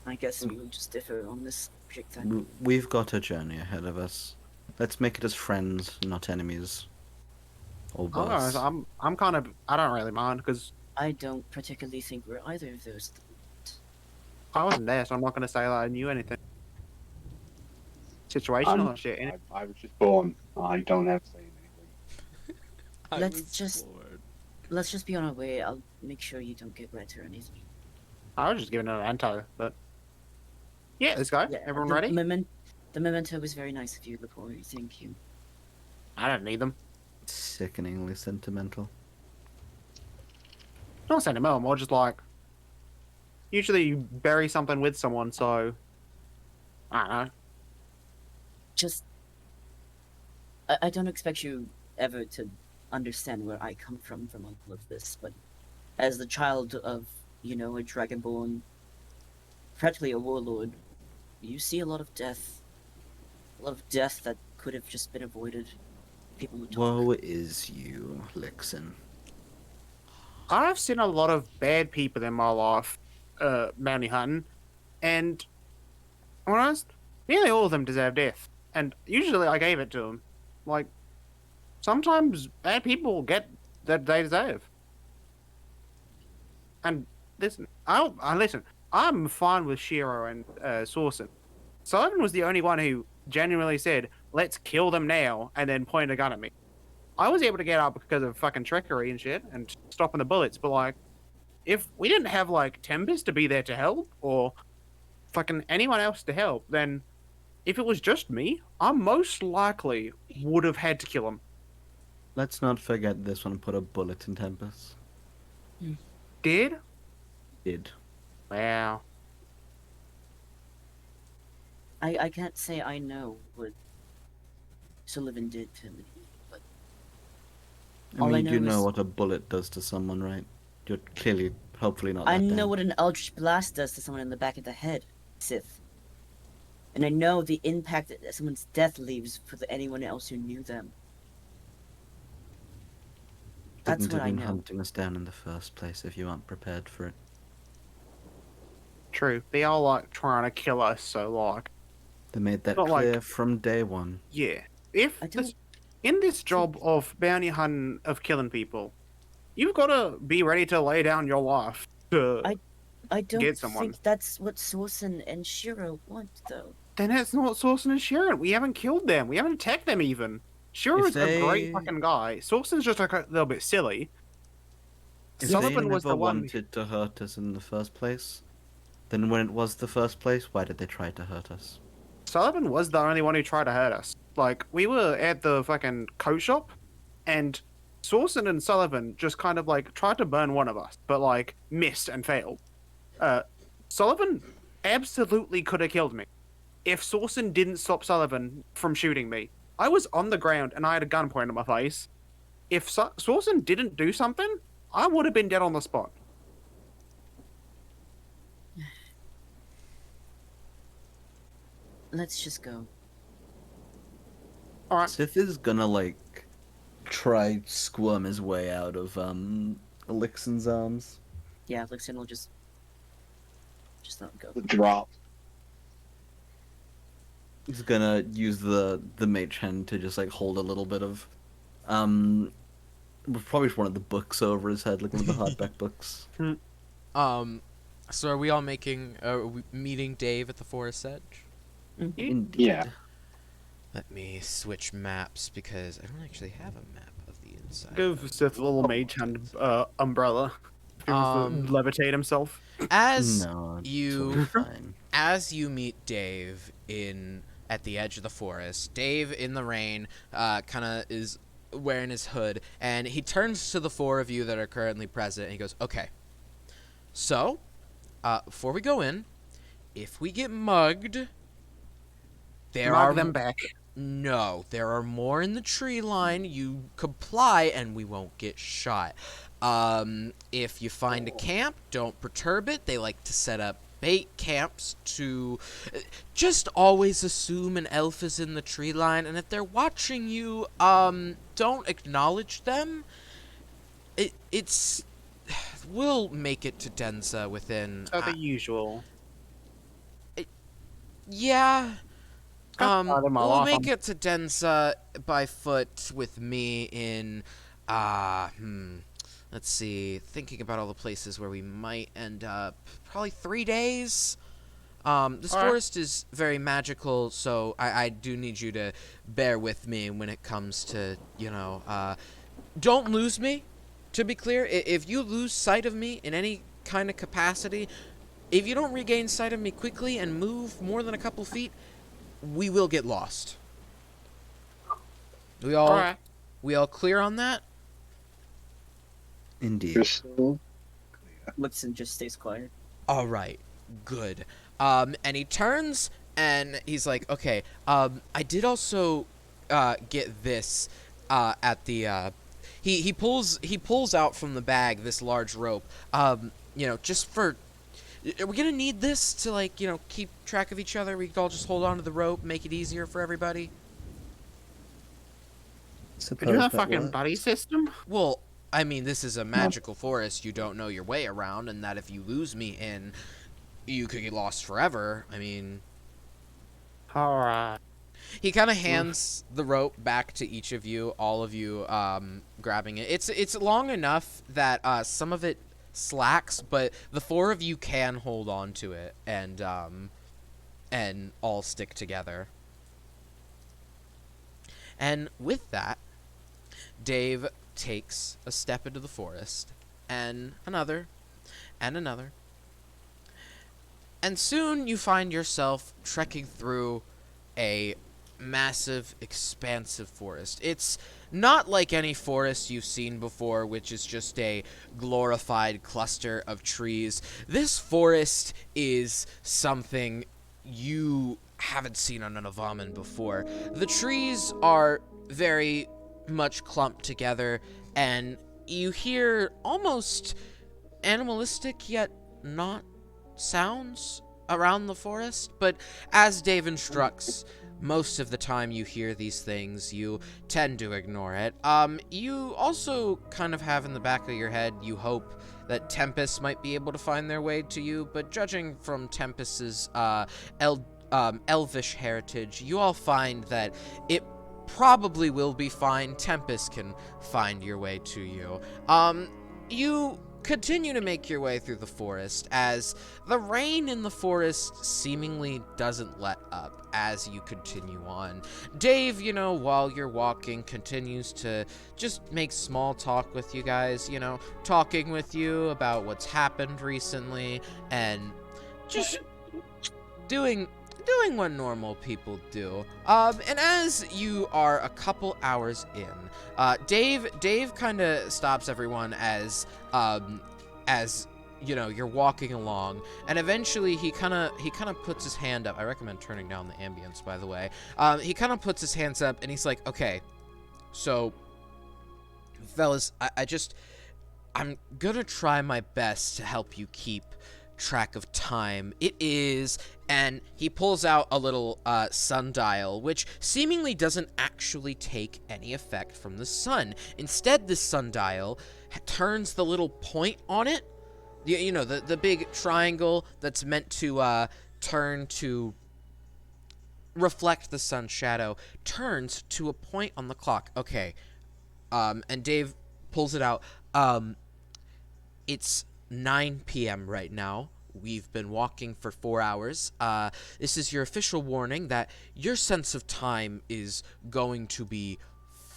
I guess we will just differ on this subject then. We've got a journey ahead of us. Let's make it as friends, not enemies. or I'm honest, worse. I'm kind of I don't really mind because I don't particularly think we're either of those. I wasn't there, so I'm not gonna say that I knew anything. I'm, Situational and shit. Innit? I was just born. I don't have to say anything. I Let's was just- bored. Let's just be on our way. I'll make sure you don't get wet or anything. I was just giving it an anto, but yeah, let's go. Yeah, Everyone the ready? The memento was very nice of you, Lepori. Thank you. I don't need them. Sickeningly sentimental. Not sentimental, more just like usually you bury something with someone, so I don't know. Just, I don't expect you ever to understand where I come from all of this, but as the child of, a dragonborn, practically a warlord, you see a lot of death. A lot of death that could have just been avoided. People would talk. Woe is you, Lixin. I've seen a lot of bad people in my life, bounty hunting, and when I was, nearly all of them deserve death, and usually I gave it to them. Like sometimes bad people get that they deserve. And listen, I listen. I'm fine with Shiro and Sorsen. Sullivan was the only one who genuinely said, "Let's kill them now," and then pointed a gun at me. I was able to get up because of fucking trickery and shit and stopping the bullets, but like, if we didn't have like Tempest to be there to help or fucking anyone else to help, then if it was just me, I most likely would have had to kill him. Let's not forget this one put a bullet in Tempest. Did? Did. Wow. I can't say I know what Sullivan did to me, but I All I mean, you know know is- what a bullet does to someone, right? You're clearly, hopefully not I that know damned. what an Eldritch Blast does to someone in the back of the head, Sith. And I know the impact that someone's death leaves for anyone else who knew them. That's Wouldn't what have I been know. hunting us down in the first place if you aren't prepared for it. True. They are like trying to kill us, so like, They made that Not like- clear from day one. yeah. If I don't- this, in this job of bounty hunting, of killing people, you've got to be ready to lay down your life to. I don't Get someone. think that's what Sorsen and Shiro want, though. Then it's not Sorsen and Sharon. We haven't killed them. We haven't attacked them even. Shiro's a great they- fucking guy. Sorsen's just like a little bit silly. If Sullivan they was never the one. wanted to hurt us in the first place, then when it was the first place, why did they try to hurt us? Sullivan was the only one who tried to hurt us. Like, we were at the fucking coat shop, and Sorsen and Sullivan just kind of like tried to burn one of us, but like missed and failed. Sullivan absolutely could have killed me if Sorsen didn't stop Sullivan from shooting me. I was on the ground and I had a gun pointed at my face. If Sorsen didn't do something, I would have been dead on the spot. Let's just go. All right. Sith is gonna like try squirm his way out of Elixin's arms. Yeah, Lixin will just let him go. The drop. He's gonna use the mage hand to just like hold a little bit of probably just one of the books over his head, like one of the hardback books. So are we all making meeting Dave at the forest edge? Indeed. Yeah. Let me switch maps because I don't actually have a map of the inside. Give Sith a little mage hand umbrella. If he wants to levitate himself. As No, you totally fine. as you meet Dave at the edge of the forest, Dave in the rain kind of is wearing his hood, and he turns to the four of you that are currently present, and he goes, "Okay, so before we go in, if we get mugged, there Mug are them back. No, there are more in the tree line. You comply, and we won't get shot. If you find a camp, don't perturb it. They like to set up bait camps to just always assume an elf is in the tree line, and if they're watching you, don't acknowledge them. It's we'll make it to Denza within So the usual. yeah. Got part of my We'll life make on- it to Denza by foot with me in Let's see. Thinking about all the places where we might end up. Probably 3 days. This All right. forest is very magical, so I do need you to bear with me when it comes to, don't lose me. To be clear, if you lose sight of me in any kind of capacity, if you don't regain sight of me quickly and move more than a couple feet, we will get lost. We all, All right. we all clear on that? Indeed. Crystal. Looks and just stays quiet. All right, good. And he turns and he's like, okay, I did also get this at the he pulls out from the bag this large rope. Just for, are we gonna need this to, like, keep track of each other? We could all just hold on to the rope, make it easier for everybody. Could you have fucking buddy system? Well, I mean, this is a magical forest. You don't know your way around, and that if you lose me in, you could get lost forever. I mean, All right. he kind of hands the rope back to each of you, all of you, grabbing it. It's long enough that some of it slacks, but the 4 of you can hold on to it and all stick together. And with that, Dave takes a step into the forest, and another, and another. And soon you find yourself trekking through a massive, expansive forest. It's not like any forest you've seen before, which is just a glorified cluster of trees. This forest is something you haven't seen on Renovamen before. The trees are very much clumped together, and you hear almost animalistic yet not sounds around the forest. But as Dave instructs, most of the time you hear these things, you tend to ignore it. You also kind of have in the back of your head, you hope that Tempest might be able to find their way to you, but judging from Tempest's elvish heritage, you all find that it probably will be fine. Tempest can find your way to you. You continue to make your way through the forest as the rain in the forest seemingly doesn't let up as you continue on. Dave, while you're walking, continues to just make small talk with you guys, talking with you about what's happened recently and just doing what normal people do. And as you are a couple hours in, Dave kind of stops everyone as you're walking along, and eventually he kind of puts his hand up. I recommend turning down the ambience, by the way. He kind of puts his hands up, and he's like, okay, so, fellas, I'm gonna try my best to help you keep track of time. It is, and he pulls out a little sundial, which seemingly doesn't actually take any effect from the sun. Instead, this sundial turns the little point on it, the big triangle that's meant to turn to reflect the sun's shadow, turns to a point on the clock. Okay, and Dave pulls it out. It's 9 p.m. right now. We've been walking for 4 hours. This is your official warning that your sense of time is going to be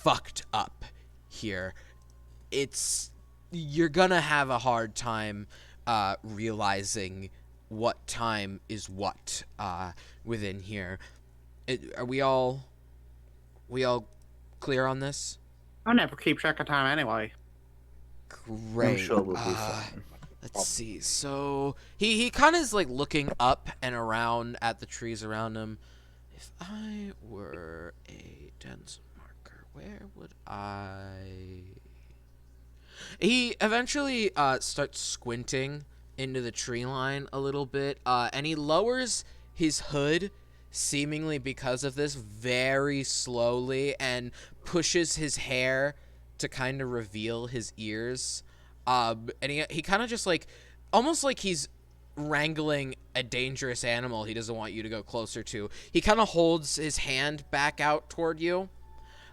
fucked up here. You're gonna have a hard time realizing what time is what within here. Are we all clear on this? I never keep track of time anyway. Great. I'm sure we'll be fine. Let's see. So he kind of is like looking up and around at the trees around him. If I were a dense marker, where would I? He eventually starts squinting into the tree line a little bit, and he lowers his hood, seemingly because of this, very slowly, and pushes his hair to kind of reveal his ears. And he kind of just like, almost like he's wrangling a dangerous animal he doesn't want you to go closer to. He kind of holds his hand back out toward you.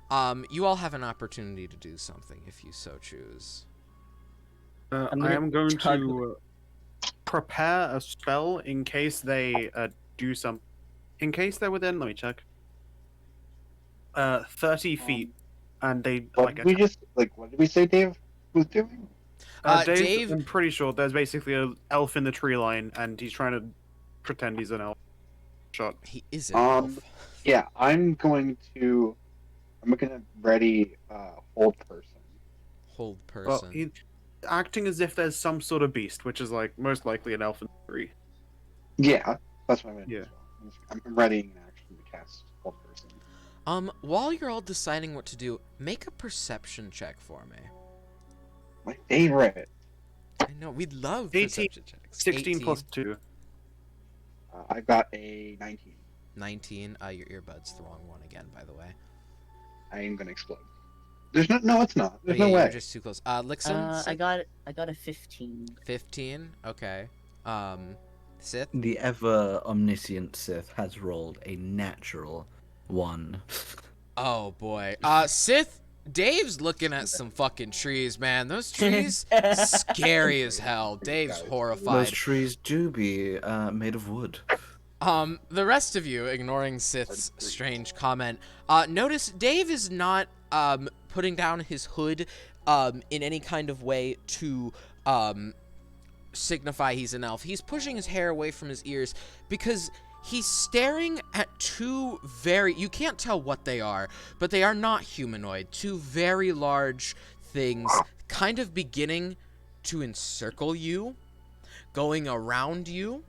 You all have an opportunity to do something if you so choose. I'm I gonna am going tug- to prepare a spell in case they do some. In case they're within, let me check. 30 feet, and they What like did we attack. just what did we say Dave was doing? Dave, Dave, I'm pretty sure there's basically an elf in the tree line, and he's trying to pretend he's an elf. Shot. he is an Um, elf. yeah, I'm gonna ready hold person. Hold Well, person. he's acting as if there's some sort of beast, which is like most likely an elf in the tree. Yeah, that's what I meant. Yeah. As well. I'm readying an action to cast hold person. While you're all deciding what to do, make a perception check for me. My favorite. I know, we love 18, perception checks. 16 18, plus 2. I got a 19. 19. Your earbud's the wrong one again, by the way. I am gonna explode. There's no, it's not. Oh, There's yeah, no you way. were just too close. Lixon, I got a 15. 15. Okay. Sith. The ever omniscient Sith has rolled a natural 1. Oh boy. Sith. Dave's looking at some fucking trees, man. Those trees, scary as hell. Dave's Those horrified. trees do be made of wood. The rest of you, ignoring Sith's strange comment, notice Dave is not, putting down his hood, in any kind of way to, signify he's an elf. He's pushing his hair away from his ears because he's staring at two you can't tell what they are, but they are not humanoid. Two very large things kind of beginning to encircle you, going around you.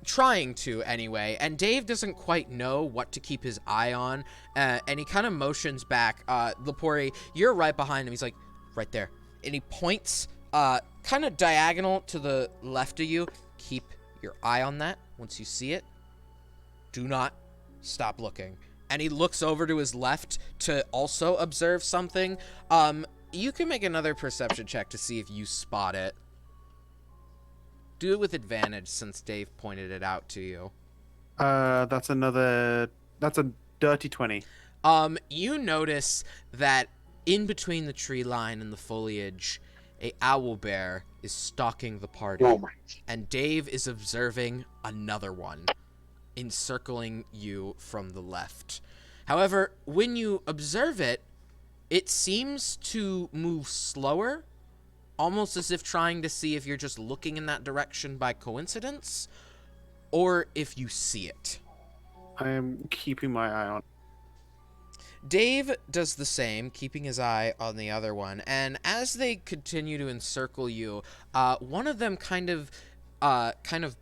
Trying to anyway, and Dave doesn't quite know what to keep his eye on, and he kind of motions back. Lepori, you're right behind him. He's like, right there. And he points, kind of diagonal to the left of you. Keep your eye on that. Once you see it, do not stop looking. And he looks over to his left to also observe something. You can make another perception check to see if you spot it. Do it with advantage since Dave pointed it out to you. That's a dirty 20. You notice that in between the tree line and the foliage, a owl bear is stalking the party. Oh my. And Dave is observing another one, encircling you from the left. However, when you observe it, it seems to move slower, almost as if trying to see if you're just looking in that direction by coincidence, or if you see it. I am keeping my eye on. Dave does the same, keeping his eye on the other one, and as they continue to encircle you, one of them kind of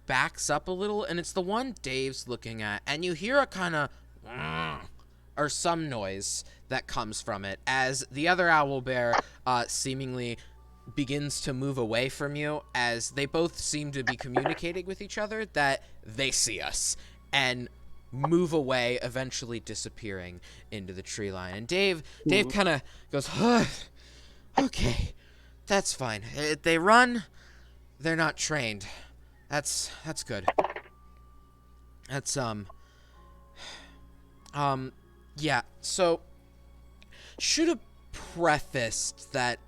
backs up a little, and it's the one Dave's looking at, and you hear a kind of or some noise that comes from it as the other owl bear seemingly begins to move away from you, as they both seem to be communicating with each other that they see us and move away, eventually disappearing into the tree line. And Dave kind of goes, okay, that's fine. They run, they're not trained. That's good. That's yeah, so should have prefaced that.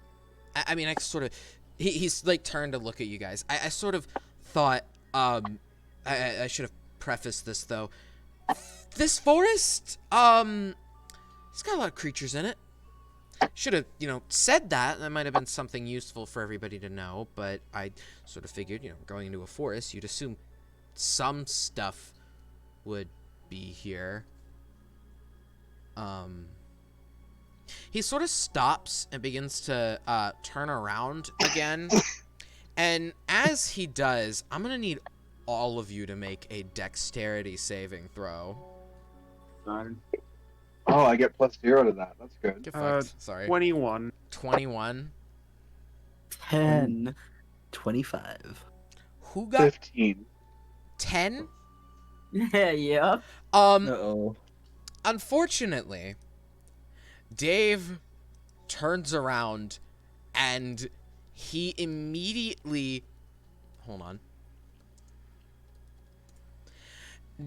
I mean, I sort of, he's like turned to look at you guys. I sort of thought, I should have prefaced this though. This forest, it's got a lot of creatures in it. Should have, said that. That might have been something useful for everybody to know, but I sort of figured, going into a forest, you'd assume some stuff would be here. He sort of stops and begins to turn around again. And as he does, I'm going to need all of you to make a dexterity saving throw. Oh, I get +0 to that. That's good. Get fucked. Sorry. 21. 21. 10. 25. Who got 15. 10? Yeah. Uh-oh. Unfortunately, Dave turns around and he immediately... Hold on.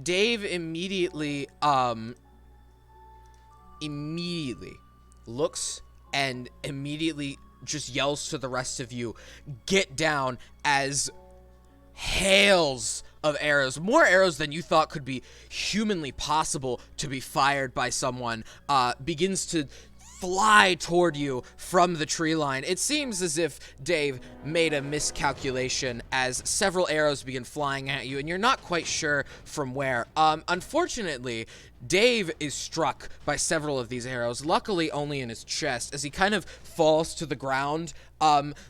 Dave immediately, immediately looks and immediately just yells to the rest of you, get down, as hails of arrows, more arrows than you thought could be humanly possible to be fired by someone, begins to fly toward you from the tree line. It seems as if Dave made a miscalculation as several arrows begin flying at you, and you're not quite sure from where. Unfortunately, Dave is struck by several of these arrows, luckily only in his chest, as he kind of falls to the ground.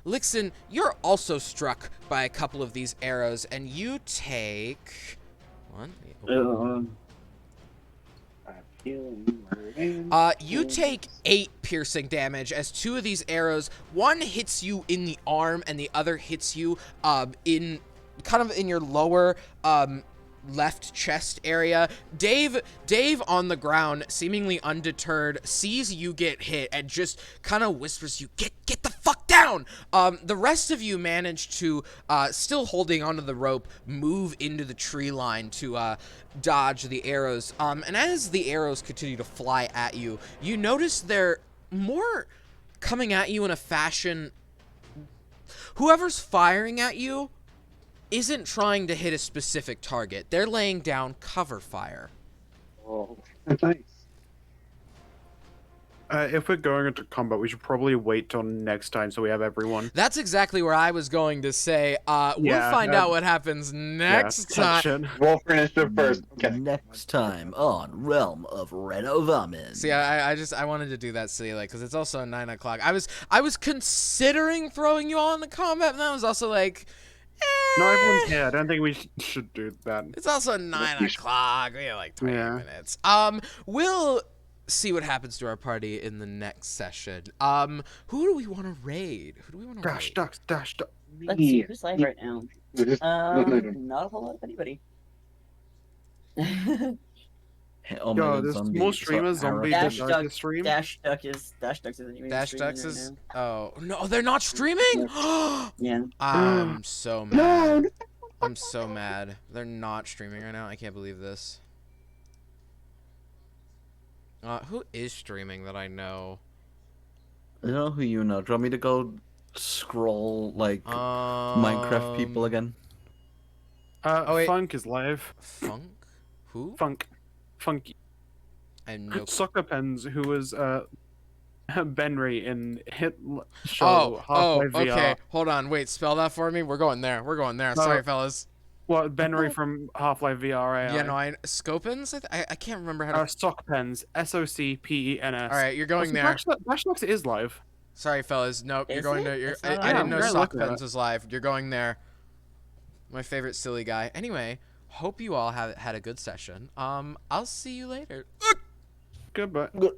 Lixin, you're also struck by a couple of these arrows, and you take... You take 8 piercing damage as 2 of these arrows, one hits you in the arm and the other hits you in kind of in your lower left chest area. Dave on the ground, seemingly undeterred, sees you get hit and just kind of whispers you, get the fuck down. The rest of you manage to, still holding onto the rope, move into the tree line to dodge the arrows. And as the arrows continue to fly at you, you notice they're more coming at you in a fashion... Whoever's firing at you isn't trying to hit a specific target. They're laying down cover fire. Oh, nice. If we're going into combat, we should probably wait till next time so we have everyone. That's exactly where I was going to say. We'll Yeah, find out what happens next time. Roll for initiative first. Okay. Next time on Realm of Renovamen. See, I wanted to do that silly, like, because it's also 9 o'clock. I was considering throwing you all into combat, and I was also like, No, everyone's here. I don't think we should do that. it's also 9 o'clock. We have like 20 Yeah. minutes. We'll see what happens to our party in the next session. Who do we want to raid? Who do we want to Dash raid? ducks, dash ducks. Let's see who's live right now. We're just- no. Not a whole lot of anybody. Oh my Yo, God, there's zombie, more streamers. Zombie Dash did Duck- the stream. Dash Ducks isn't even Dash streaming Ducks right is... now. Oh, no, they're not streaming? Yeah. I'm so mad. I'm so mad. They're not streaming right now. I can't believe this. Who is streaming that I know? I don't know who you know. Do you want me to go scroll, like, Minecraft people again? Oh, wait. Funk is live. Funk? Who? Funky. I have no... Soccer Pens, who was Benry in Hit Show Oh, Half-Life VR. okay. Hold on. Wait, spell that for me. We're going there. Sorry, fellas. Well, Benry from Half-Life VR. AI. Yeah, no, Scopens? I can't remember how to... Sock Pens. SOCPENS. All right, you're going there. Dash Ducks is live. Sorry, fellas. Nope, you're Is going it? to... It's I not didn't on. know Yeah, Sock look at Pens it. was live. You're going there. My favorite silly guy. Anyway, hope you all have had a good session. I'll see you later. Goodbye. Good.